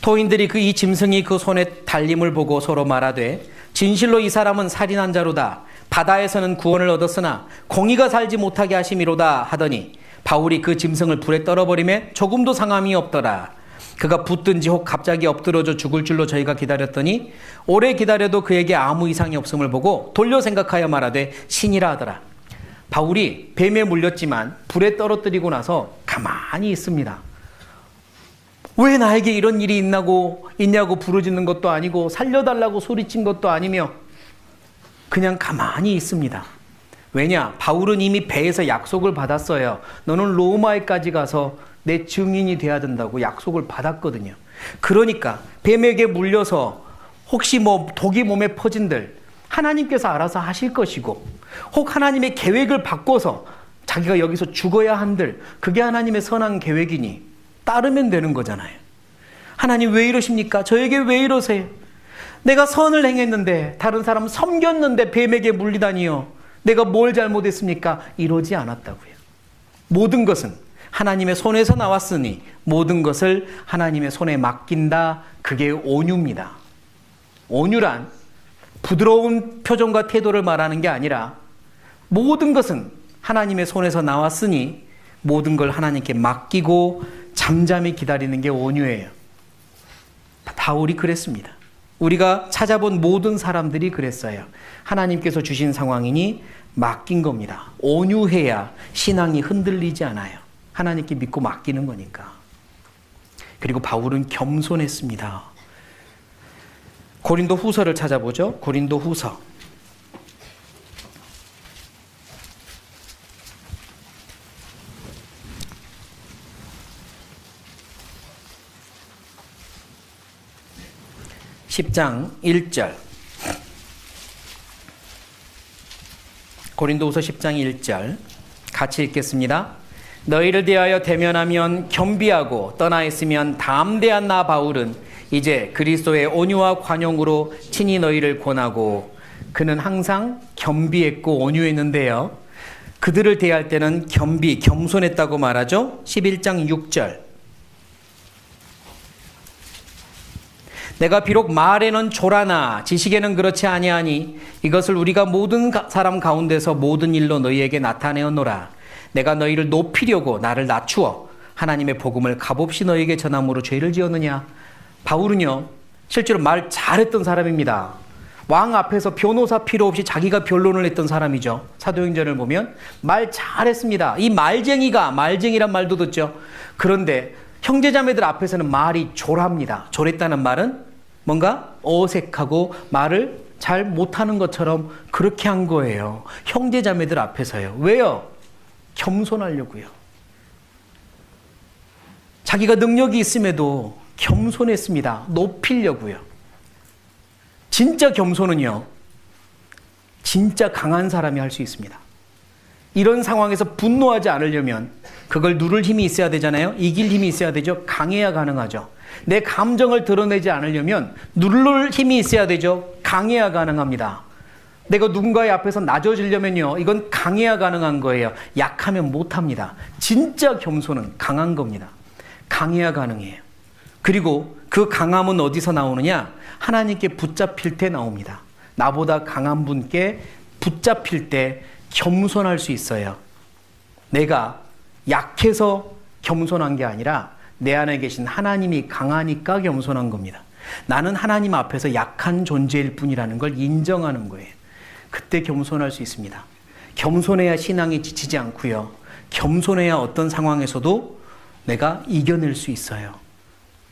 토인들이 이 짐승이 그 손에 달림을 보고 서로 말하되 진실로 이 사람은 살인한 자로다. 바다에서는 구원을 얻었으나 공의가 살지 못하게 하심이로다 하더니 바울이 그 짐승을 불에 떨어버리매 조금도 상함이 없더라. 그가 붙든지 혹 갑자기 엎드러져 죽을 줄로 저희가 기다렸더니 오래 기다려도 그에게 아무 이상이 없음을 보고 돌려 생각하여 말하되 신이라 하더라. 바울이 뱀에 물렸지만 불에 떨어뜨리고 나서 가만히 있습니다. 왜 나에게 이런 일이 있냐고 부르짖는 것도 아니고 살려달라고 소리친 것도 아니며 그냥 가만히 있습니다. 왜냐? 바울은 이미 배에서 약속을 받았어요. 너는 로마에까지 가서 내 증인이 돼야 된다고 약속을 받았거든요. 그러니까 뱀에게 물려서 혹시 독이 몸에 퍼진들 하나님께서 알아서 하실 것이고 혹 하나님의 계획을 바꿔서 자기가 여기서 죽어야 한들 그게 하나님의 선한 계획이니 따르면 되는 거잖아요. 하나님 왜 이러십니까? 저에게 왜 이러세요? 내가 선을 행했는데 다른 사람 섬겼는데 뱀에게 물리다니요. 내가 뭘 잘못했습니까? 이러지 않았다고요. 모든 것은 하나님의 손에서 나왔으니 모든 것을 하나님의 손에 맡긴다. 그게 온유입니다. 온유란 부드러운 표정과 태도를 말하는 게 아니라 모든 것은 하나님의 손에서 나왔으니 모든 걸 하나님께 맡기고 잠잠히 기다리는 게 온유예요. 바울이 그랬습니다. 우리가 찾아본 모든 사람들이 그랬어요. 하나님께서 주신 상황이니 맡긴 겁니다. 온유해야 신앙이 흔들리지 않아요. 하나님께 믿고 맡기는 거니까. 그리고 바울은 겸손했습니다. 고린도 후서를 찾아보죠. 고린도 후서. (10장) 1절. 고린도후서 10장 1절 같이 읽겠습니다. 너희를 대하여 대면하면 겸비하고 떠나 있으면 담대한 나 바울은 이제 그리스도의 온유와 관용으로 친히 너희를 권하고 그는 항상 겸비했고 온유했는데요. 그들을 대할 때는 겸손했다고 말하죠. 11장 6절. 내가 비록 말에는 조라나 지식에는 그렇지 아니하니 이것을 우리가 모든 사람 가운데서 모든 일로 너희에게 나타내었노라. 내가 너희를 높이려고 나를 낮추어 하나님의 복음을 값없이 너희에게 전함으로 죄를 지었느냐. 바울은요 실제로 말 잘했던 사람입니다. 왕 앞에서 변호사 필요 없이 자기가 변론을 했던 사람이죠. 사도행전을 보면 말 잘했습니다. 이 말쟁이란 말도 듣죠. 그런데 형제자매들 앞에서는 말이 졸합니다. 졸했다는 말은 뭔가 어색하고 말을 잘 못하는 것처럼 그렇게 한 거예요. 형제자매들 앞에서요. 왜요? 겸손하려고요. 자기가 능력이 있음에도 겸손했습니다. 높이려고요. 진짜 겸손은요, 진짜 강한 사람이 할 수 있습니다. 이런 상황에서 분노하지 않으려면 그걸 누를 힘이 있어야 되잖아요. 이길 힘이 있어야 되죠. 강해야 가능하죠. 내 감정을 드러내지 않으려면 누를 힘이 있어야 되죠. 강해야 가능합니다. 내가 누군가의 앞에서 낮아지려면요, 이건 강해야 가능한 거예요. 약하면 못합니다. 진짜 겸손은 강한 겁니다. 강해야 가능해요. 그리고 그 강함은 어디서 나오느냐? 하나님께 붙잡힐 때 나옵니다. 나보다 강한 분께 붙잡힐 때 겸손할 수 있어요. 내가 약해서 겸손한 게 아니라 내 안에 계신 하나님이 강하니까 겸손한 겁니다. 나는 하나님 앞에서 약한 존재일 뿐이라는 걸 인정하는 거예요. 그때 겸손할 수 있습니다. 겸손해야 신앙이 지치지 않고요. 겸손해야 어떤 상황에서도 내가 이겨낼 수 있어요.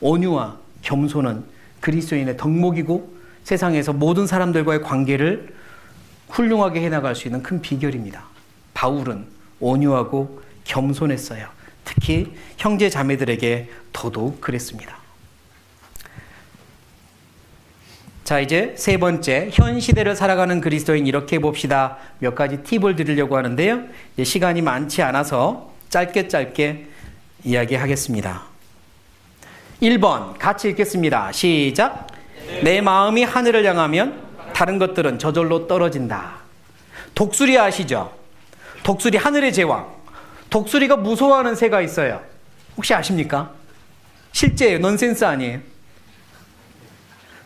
온유와 겸손은 그리스도인의 덕목이고 세상에서 모든 사람들과의 관계를 훌륭하게 해나갈 수 있는 큰 비결입니다. 바울은 온유하고 겸손했어요. 특히 형제 자매들에게 더더욱 그랬습니다. 자, 이제 세 번째, 현 시대를 살아가는 그리스도인 이렇게 봅시다. 몇 가지 팁을 드리려고 하는데요. 이제 시간이 많지 않아서 짧게 이야기하겠습니다. 1번 같이 읽겠습니다. 시작. 내 마음이 하늘을 향하면 다른 것들은 저절로 떨어진다. 독수리 아시죠? 독수리, 하늘의 제왕. 독수리가 무서워하는 새가 있어요. 혹시 아십니까? 실제예요. 넌센스 아니에요.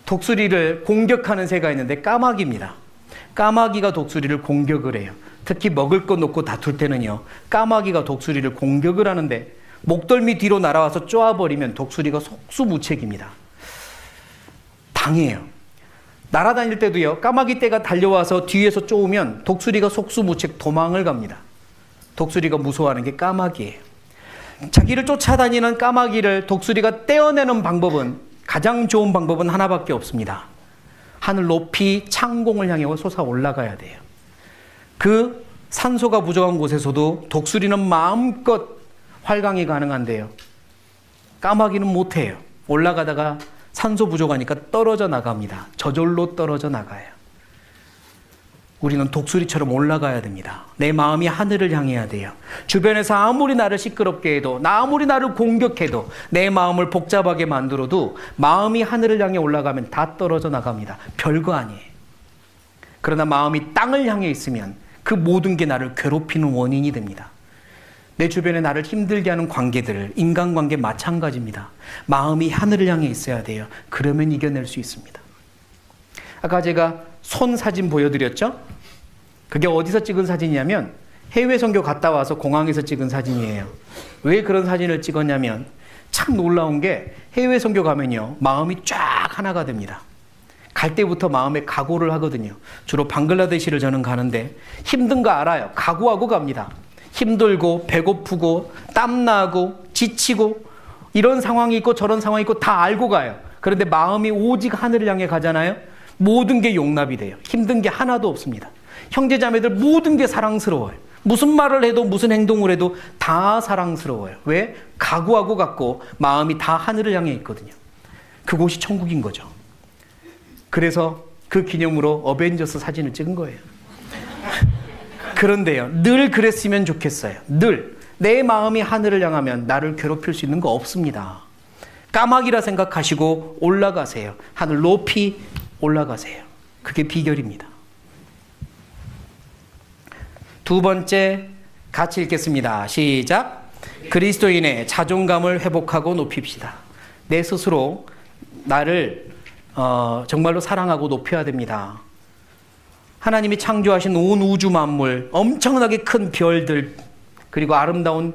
독수리를 공격하는 새가 있는데 까마귀입니다. 까마귀가 독수리를 공격을 해요. 특히 먹을 거 놓고 다툴 때는요, 까마귀가 독수리를 공격을 하는데 목덜미 뒤로 날아와서 쪼아버리면 독수리가 속수무책입니다. 당해요. 날아다닐 때도요, 까마귀 떼가 달려와서 뒤에서 쪼으면 독수리가 속수무책 도망을 갑니다. 독수리가 무서워하는 게 까마귀예요. 자기를 쫓아다니는 까마귀를 독수리가 떼어내는 방법은, 가장 좋은 방법은 하나밖에 없습니다. 하늘 높이 창공을 향해 솟아 올라가야 돼요. 그 산소가 부족한 곳에서도 독수리는 마음껏 활강이 가능한데요. 까마귀는 못해요. 올라가다가 산소 부족하니까 떨어져 나갑니다. 저절로 떨어져 나가요. 우리는 독수리처럼 올라가야 됩니다. 내 마음이 하늘을 향해야 돼요. 주변에서 아무리 나를 시끄럽게 해도, 아무리 나를 공격해도, 내 마음을 복잡하게 만들어도 마음이 하늘을 향해 올라가면 다 떨어져 나갑니다. 별거 아니에요. 그러나 마음이 땅을 향해 있으면 그 모든 게 나를 괴롭히는 원인이 됩니다. 내 주변에 나를 힘들게 하는 관계들, 인간관계 마찬가지입니다. 마음이 하늘을 향해 있어야 돼요. 그러면 이겨낼 수 있습니다. 아까 제가 손 사진 보여드렸죠? 그게 어디서 찍은 사진이냐면 해외 선교 갔다 와서 공항에서 찍은 사진이에요. 왜 그런 사진을 찍었냐면 참 놀라운 게 해외 선교 가면요, 마음이 쫙 하나가 됩니다. 갈 때부터 마음에 각오를 하거든요. 주로 방글라데시를 저는 가는데 힘든 거 알아요. 각오하고 갑니다. 힘들고 배고프고 땀나고 지치고 이런 상황이 있고 저런 상황이 있고 다 알고 가요. 그런데 마음이 오직 하늘을 향해 가잖아요. 모든 게 용납이 돼요. 힘든 게 하나도 없습니다. 형제자매들 모든 게 사랑스러워요. 무슨 말을 해도 무슨 행동을 해도 다 사랑스러워요. 왜? 각오하고 갔고 마음이 다 하늘을 향해 있거든요. 그곳이 천국인 거죠. 그래서 그 기념으로 어벤져스 사진을 찍은 거예요. 그런데요, 늘 그랬으면 좋겠어요. 늘 내 마음이 하늘을 향하면 나를 괴롭힐 수 있는 거 없습니다. 까마귀라 생각하시고 올라가세요. 하늘 높이 올라가세요. 그게 비결입니다. 두 번째, 같이 읽겠습니다. 시작. 그리스도인의 자존감을 회복하고 높입시다. 내 스스로 나를 정말로 사랑하고 높여야 됩니다. 하나님이 창조하신 온 우주 만물, 엄청나게 큰 별들, 그리고 아름다운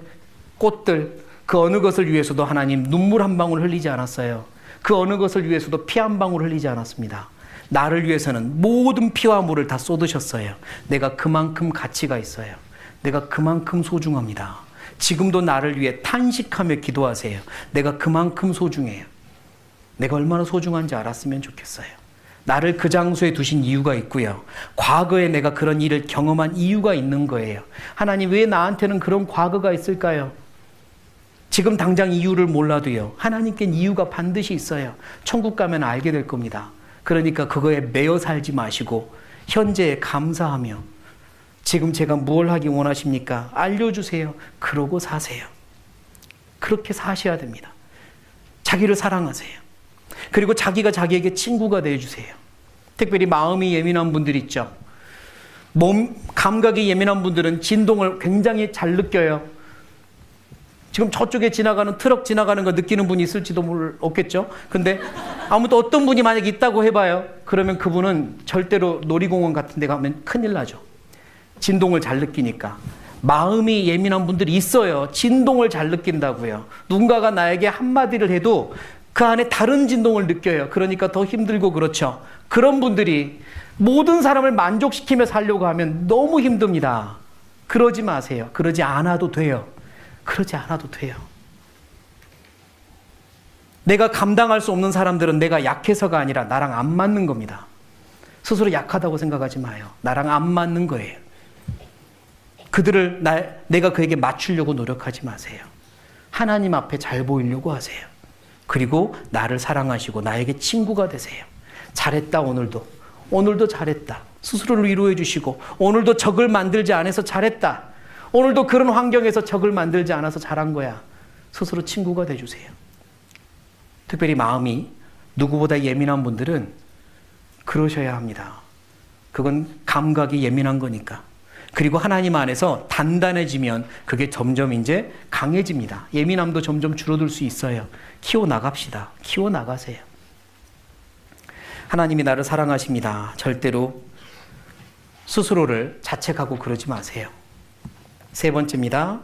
꽃들, 그 어느 것을 위해서도 하나님 눈물 한 방울 흘리지 않았어요. 그 어느 것을 위해서도 피 한 방울 흘리지 않았습니다. 나를 위해서는 모든 피와 물을 다 쏟으셨어요. 내가 그만큼 가치가 있어요. 내가 그만큼 소중합니다. 지금도 나를 위해 탄식하며 기도하세요. 내가 그만큼 소중해요. 내가 얼마나 소중한지 알았으면 좋겠어요. 나를 그 장소에 두신 이유가 있고요. 과거에 내가 그런 일을 경험한 이유가 있는 거예요. 하나님, 왜 나한테는 그런 과거가 있을까요? 지금 당장 이유를 몰라도요, 하나님께는 이유가 반드시 있어요. 천국 가면 알게 될 겁니다. 그러니까 그거에 매여 살지 마시고 현재에 감사하며, 지금 제가 뭘 하기 원하십니까? 알려주세요. 그러고 사세요. 그렇게 사셔야 됩니다. 자기를 사랑하세요. 그리고 자기가 자기에게 친구가 되어주세요. 특별히 마음이 예민한 분들 있죠. 몸 감각이 예민한 분들은 진동을 굉장히 잘 느껴요. 지금 저쪽에 지나가는 트럭 지나가는 거 느끼는 분이 있을지도 없겠죠. 근데 아무튼 어떤 분이 만약에 있다고 해봐요. 그러면 그분은 절대로 놀이공원 같은 데 가면 큰일 나죠. 진동을 잘 느끼니까. 마음이 예민한 분들이 있어요. 진동을 잘 느낀다고요. 누군가가 나에게 한마디를 해도 그 안에 다른 진동을 느껴요. 그러니까 더 힘들고 그렇죠. 그런 분들이 모든 사람을 만족시키며 살려고 하면 너무 힘듭니다. 그러지 마세요. 그러지 않아도 돼요. 그러지 않아도 돼요. 내가 감당할 수 없는 사람들은 내가 약해서가 아니라 나랑 안 맞는 겁니다. 스스로 약하다고 생각하지 마요. 나랑 안 맞는 거예요. 그들을 내가 그에게 맞추려고 노력하지 마세요. 하나님 앞에 잘 보이려고 하세요. 그리고 나를 사랑하시고 나에게 친구가 되세요. 잘했다 오늘도. 오늘도 잘했다. 스스로를 위로해 주시고 오늘도 적을 만들지 않아서 잘했다. 오늘도 그런 환경에서 적을 만들지 않아서 잘한 거야. 스스로 친구가 돼 주세요. 특별히 마음이 누구보다 예민한 분들은 그러셔야 합니다. 그건 감각이 예민한 거니까. 그리고 하나님 안에서 단단해지면 그게 점점 이제 강해집니다. 예민함도 점점 줄어들 수 있어요. 키워나갑시다. 키워나가세요. 하나님이 나를 사랑하십니다. 절대로 스스로를 자책하고 그러지 마세요. 세 번째입니다.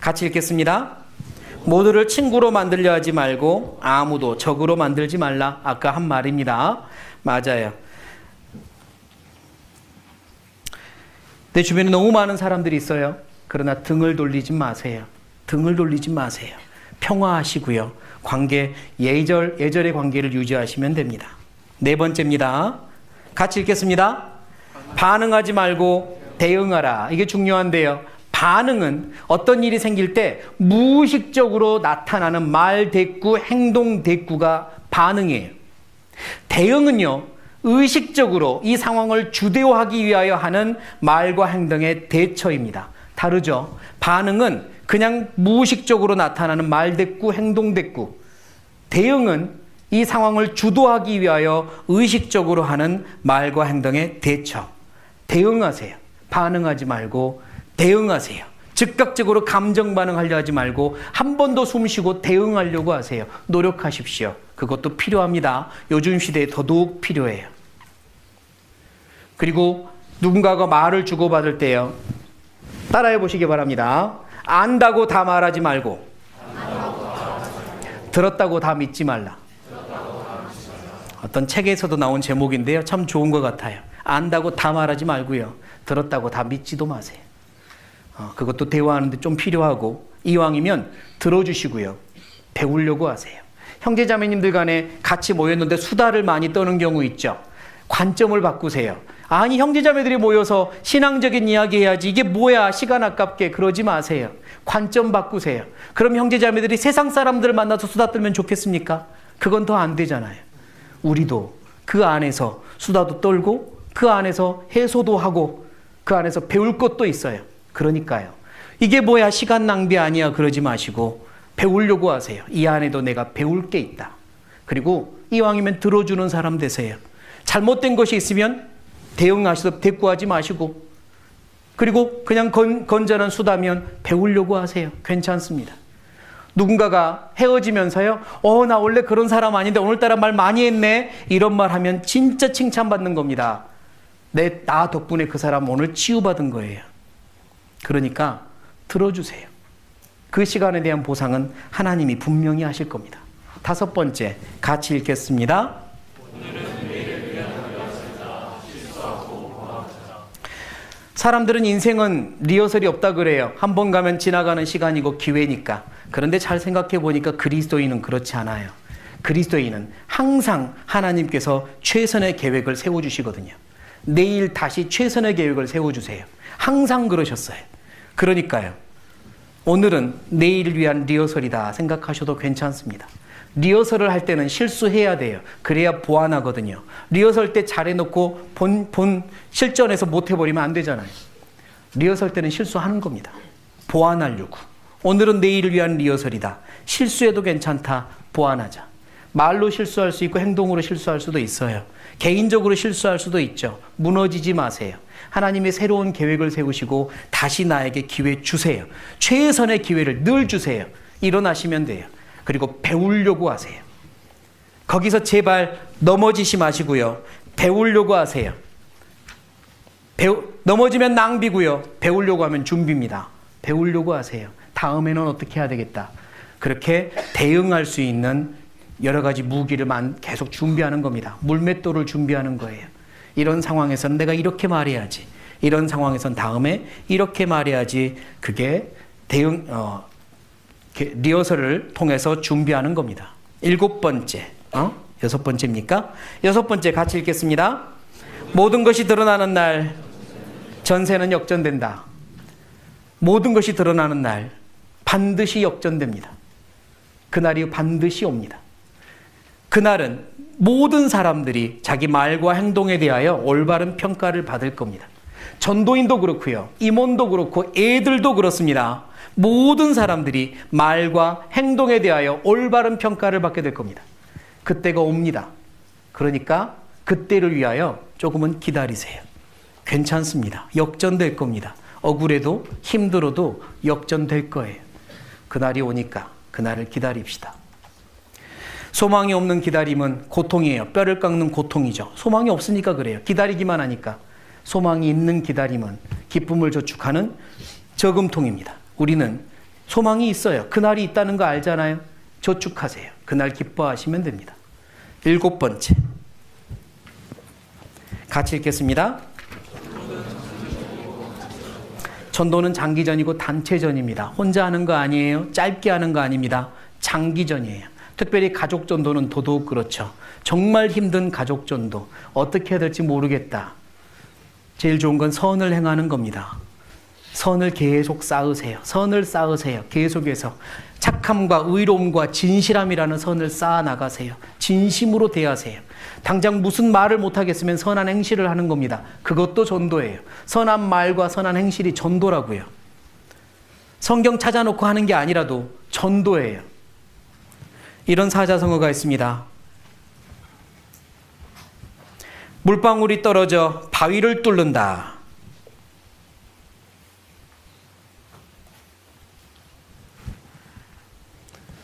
같이 읽겠습니다. 모두를 친구로 만들려 하지 말고 아무도 적으로 만들지 말라. 아까 한 말입니다. 맞아요. 내 주변에 너무 많은 사람들이 있어요. 그러나 등을 돌리지 마세요. 등을 돌리지 마세요. 평화하시고요. 관계, 예절의 관계를 유지하시면 됩니다. 네 번째입니다. 같이 읽겠습니다. 반응하지 말고 대응하라. 이게 중요한데요. 반응은 어떤 일이 생길 때 무의식적으로 나타나는 말 대꾸, 행동 대꾸가 반응이에요. 대응은요, 의식적으로 이 상황을 주대화하기 위하여 하는 말과 행동의 대처입니다. 다르죠? 반응은 그냥 무의식적으로 나타나는 말 대꾸, 행동 대꾸. 대응은 이 상황을 주도하기 위하여 의식적으로 하는 말과 행동의 대처. 대응하세요. 반응하지 말고 대응하세요. 즉각적으로 감정 반응하려 하지 말고 한 번 더 숨 쉬고 대응하려고 하세요. 노력하십시오. 그것도 필요합니다. 요즘 시대에 더더욱 필요해요. 그리고 누군가가 말을 주고받을 때요. 따라해 보시기 바랍니다. 안다고 다 말하지 말고 들었다고 다 믿지 말라. 어떤 책에서도 나온 제목인데요. 참 좋은 것 같아요. 안다고 다 말하지 말고요. 들었다고 다 믿지도 마세요. 그것도 대화하는데 좀 필요하고 이왕이면 들어주시고요. 배우려고 하세요. 형제자매님들 간에 같이 모였는데 수다를 많이 떠는 경우 있죠. 관점을 바꾸세요. 아니 형제자매들이 모여서 신앙적인 이야기 해야지 이게 뭐야 시간 아깝게 그러지 마세요. 관점 바꾸세요. 그럼 형제자매들이 세상 사람들을 만나서 수다 떨면 좋겠습니까? 그건 더 안 되잖아요. 우리도 그 안에서 수다도 떨고 그 안에서 해소도 하고 그 안에서 배울 것도 있어요. 그러니까요. 이게 뭐야 시간 낭비 아니야 그러지 마시고 배우려고 하세요. 이 안에도 내가 배울 게 있다. 그리고 이왕이면 들어주는 사람 되세요. 잘못된 것이 있으면 대응하셔서 대꾸하지 마시고 그리고 그냥 건전한 수다면 배우려고 하세요. 괜찮습니다. 누군가가 헤어지면서요. 나 원래 그런 사람 아닌데 오늘따라 말 많이 했네. 이런 말 하면 진짜 칭찬받는 겁니다. 나 덕분에 그 사람 오늘 치유받은 거예요. 그러니까 들어주세요. 그 시간에 대한 보상은 하나님이 분명히 하실 겁니다. 다섯 번째, 같이 읽겠습니다. 사람들은 인생은 리허설이 없다 그래요. 한 번 가면 지나가는 시간이고 기회니까. 그런데 잘 생각해 보니까 그리스도인은 그렇지 않아요. 그리스도인은 항상 하나님께서 최선의 계획을 세워주시거든요. 내일 다시 최선의 계획을 세워주세요. 항상 그러셨어요. 그러니까요. 오늘은 내일을 위한 리허설이다 생각하셔도 괜찮습니다. 리허설을 할 때는 실수해야 돼요. 그래야 보완하거든요. 리허설 때 잘해놓고 본 실전에서 못해버리면 안 되잖아요. 리허설 때는 실수하는 겁니다. 보완하려고. 오늘은 내일을 위한 리허설이다. 실수해도 괜찮다. 보완하자. 말로 실수할 수 있고 행동으로 실수할 수도 있어요. 개인적으로 실수할 수도 있죠. 무너지지 마세요. 하나님의 새로운 계획을 세우시고 다시 나에게 기회 주세요. 최선의 기회를 늘 주세요. 일어나시면 돼요. 그리고 배우려고 하세요. 거기서 제발 넘어지시 마시고요. 배우려고 하세요. 넘어지면 낭비고요. 배우려고 하면 준비입니다. 배우려고 하세요. 다음에는 어떻게 해야 되겠다. 그렇게 대응할 수 있는 여러 가지 무기를 계속 준비하는 겁니다. 물맷돌을 준비하는 거예요. 이런 상황에서는 내가 이렇게 말해야지. 이런 상황에서는 다음에 이렇게 말해야지. 그게 리허설을 통해서 준비하는 겁니다. 7번째, 6번째입니까? 6번째 같이 읽겠습니다. 모든 것이 드러나는 날, 전세는 역전된다. 모든 것이 드러나는 날, 반드시 역전됩니다. 그날이 반드시 옵니다. 그날은 모든 사람들이 자기 말과 행동에 대하여 올바른 평가를 받을 겁니다. 전도인도 그렇고요. 임원도 그렇고 애들도 그렇습니다. 모든 사람들이 말과 행동에 대하여 올바른 평가를 받게 될 겁니다. 그때가 옵니다. 그러니까 그때를 위하여 조금은 기다리세요. 괜찮습니다. 역전될 겁니다. 억울해도 힘들어도 역전될 거예요. 그날이 오니까 그날을 기다립시다. 소망이 없는 기다림은 고통이에요. 뼈를 깎는 고통이죠. 소망이 없으니까 그래요. 기다리기만 하니까. 소망이 있는 기다림은 기쁨을 저축하는 저금통입니다. 우리는 소망이 있어요. 그날이 있다는 거 알잖아요. 저축하세요. 그날 기뻐하시면 됩니다. 7번째. 같이 읽겠습니다. 전도는 장기전이고 단체전입니다. 혼자 하는 거 아니에요. 짧게 하는 거 아닙니다. 장기전이에요. 특별히 가족 전도는 더더욱 그렇죠. 정말 힘든 가족 전도. 어떻게 해야 될지 모르겠다. 제일 좋은 건 선을 행하는 겁니다. 선을 계속 쌓으세요. 선을 쌓으세요. 계속해서 착함과 의로움과 진실함이라는 선을 쌓아 나가세요. 진심으로 대하세요. 당장 무슨 말을 못하겠으면 선한 행실을 하는 겁니다. 그것도 전도예요. 선한 말과 선한 행실이 전도라고요. 성경 찾아놓고 하는 게 아니라도 전도예요. 이런 사자성어가 있습니다. 물방울이 떨어져 바위를 뚫는다.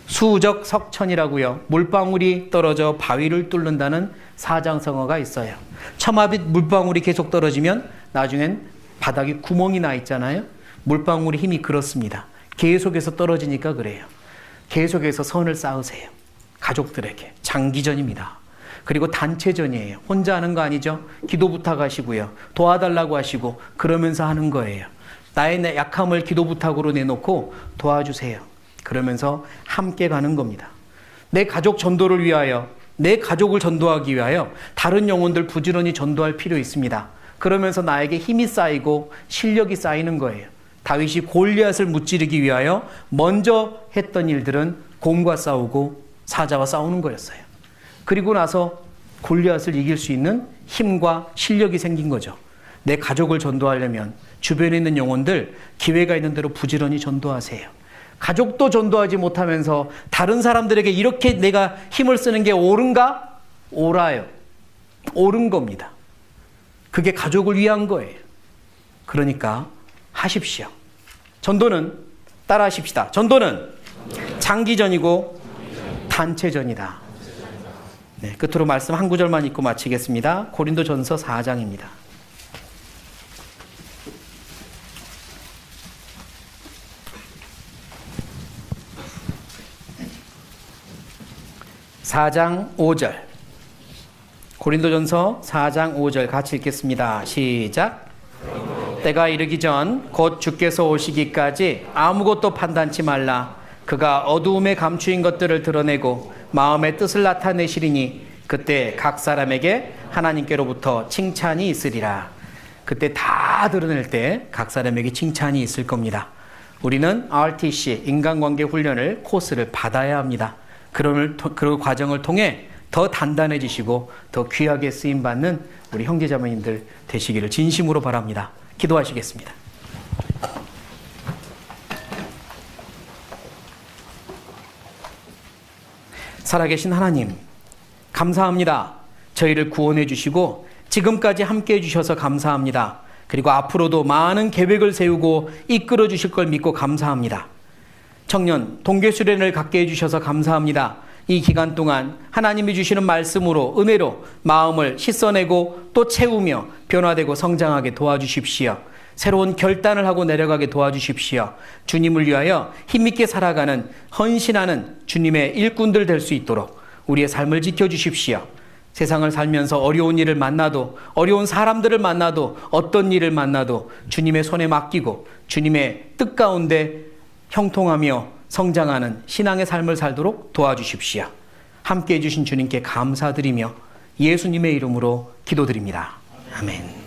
수적 석천이라고요. 물방울이 떨어져 바위를 뚫는다는 사자성어가 있어요. 처마빗 물방울이 계속 떨어지면 나중엔 바닥에 구멍이 나 있잖아요. 물방울의 힘이 그렇습니다. 계속해서 떨어지니까 그래요. 계속해서 선을 쌓으세요. 가족들에게. 장기전입니다. 그리고 단체전이에요. 혼자 하는 거 아니죠. 기도 부탁하시고요. 도와달라고 하시고 그러면서 하는 거예요. 나의 약함을 기도 부탁으로 내놓고 도와주세요. 그러면서 함께 가는 겁니다. 내 가족 전도를 위하여, 내 가족을 전도하기 위하여 다른 영혼들 부지런히 전도할 필요 있습니다. 그러면서 나에게 힘이 쌓이고 실력이 쌓이는 거예요. 다윗이 골리앗을 무찌르기 위하여 먼저 했던 일들은 곰과 싸우고 사자와 싸우는 거였어요. 그리고 나서 골리앗을 이길 수 있는 힘과 실력이 생긴 거죠. 내 가족을 전도하려면 주변에 있는 영혼들 기회가 있는 대로 부지런히 전도하세요. 가족도 전도하지 못하면서 다른 사람들에게 이렇게 내가 힘을 쓰는 게 옳은가? 옳아요. 옳은 겁니다. 그게 가족을 위한 거예요. 그러니까 하십시오. 전도는 따라 하십시다. 전도는 장기전이고 단체전이다. 네, 끝으로 말씀 한 구절만 읽고 마치겠습니다. 고린도전서 4장입니다. 4장 5절. 고린도전서 4장 5절 같이 읽겠습니다. 시작. 때가 이르기 전 곧 주께서 오시기까지 아무것도 판단치 말라. 그가 어두움에 감추인 것들을 드러내고 마음의 뜻을 나타내시리니 그때 각 사람에게 하나님께로부터 칭찬이 있으리라. 그때 다 드러낼 때 각 사람에게 칭찬이 있을 겁니다. 우리는 RTC 인간관계 훈련을 코스를 받아야 합니다. 그 과정을 통해 더 단단해지시고 더 귀하게 쓰임받는 우리 형제자매님들 되시기를 진심으로 바랍니다. 기도하시겠습니다. 살아계신 하나님, 감사합니다. 저희를 구원해 주시고 지금까지 함께 해주셔서 감사합니다. 그리고 앞으로도 많은 계획을 세우고 이끌어 주실 걸 믿고 감사합니다. 청년 동계수련을 갖게 해주셔서 감사합니다. 이 기간 동안 하나님이 주시는 말씀으로 은혜로 마음을 씻어내고 또 채우며 변화되고 성장하게 도와주십시오. 새로운 결단을 하고 내려가게 도와주십시오. 주님을 위하여 힘있게 살아가는, 헌신하는 주님의 일꾼들 될 수 있도록 우리의 삶을 지켜주십시오. 세상을 살면서 어려운 일을 만나도, 어려운 사람들을 만나도, 어떤 일을 만나도 주님의 손에 맡기고 주님의 뜻 가운데 형통하며 성장하는 신앙의 삶을 살도록 도와주십시오. 함께해 주신 주님께 감사드리며 예수님의 이름으로 기도드립니다. 아멘.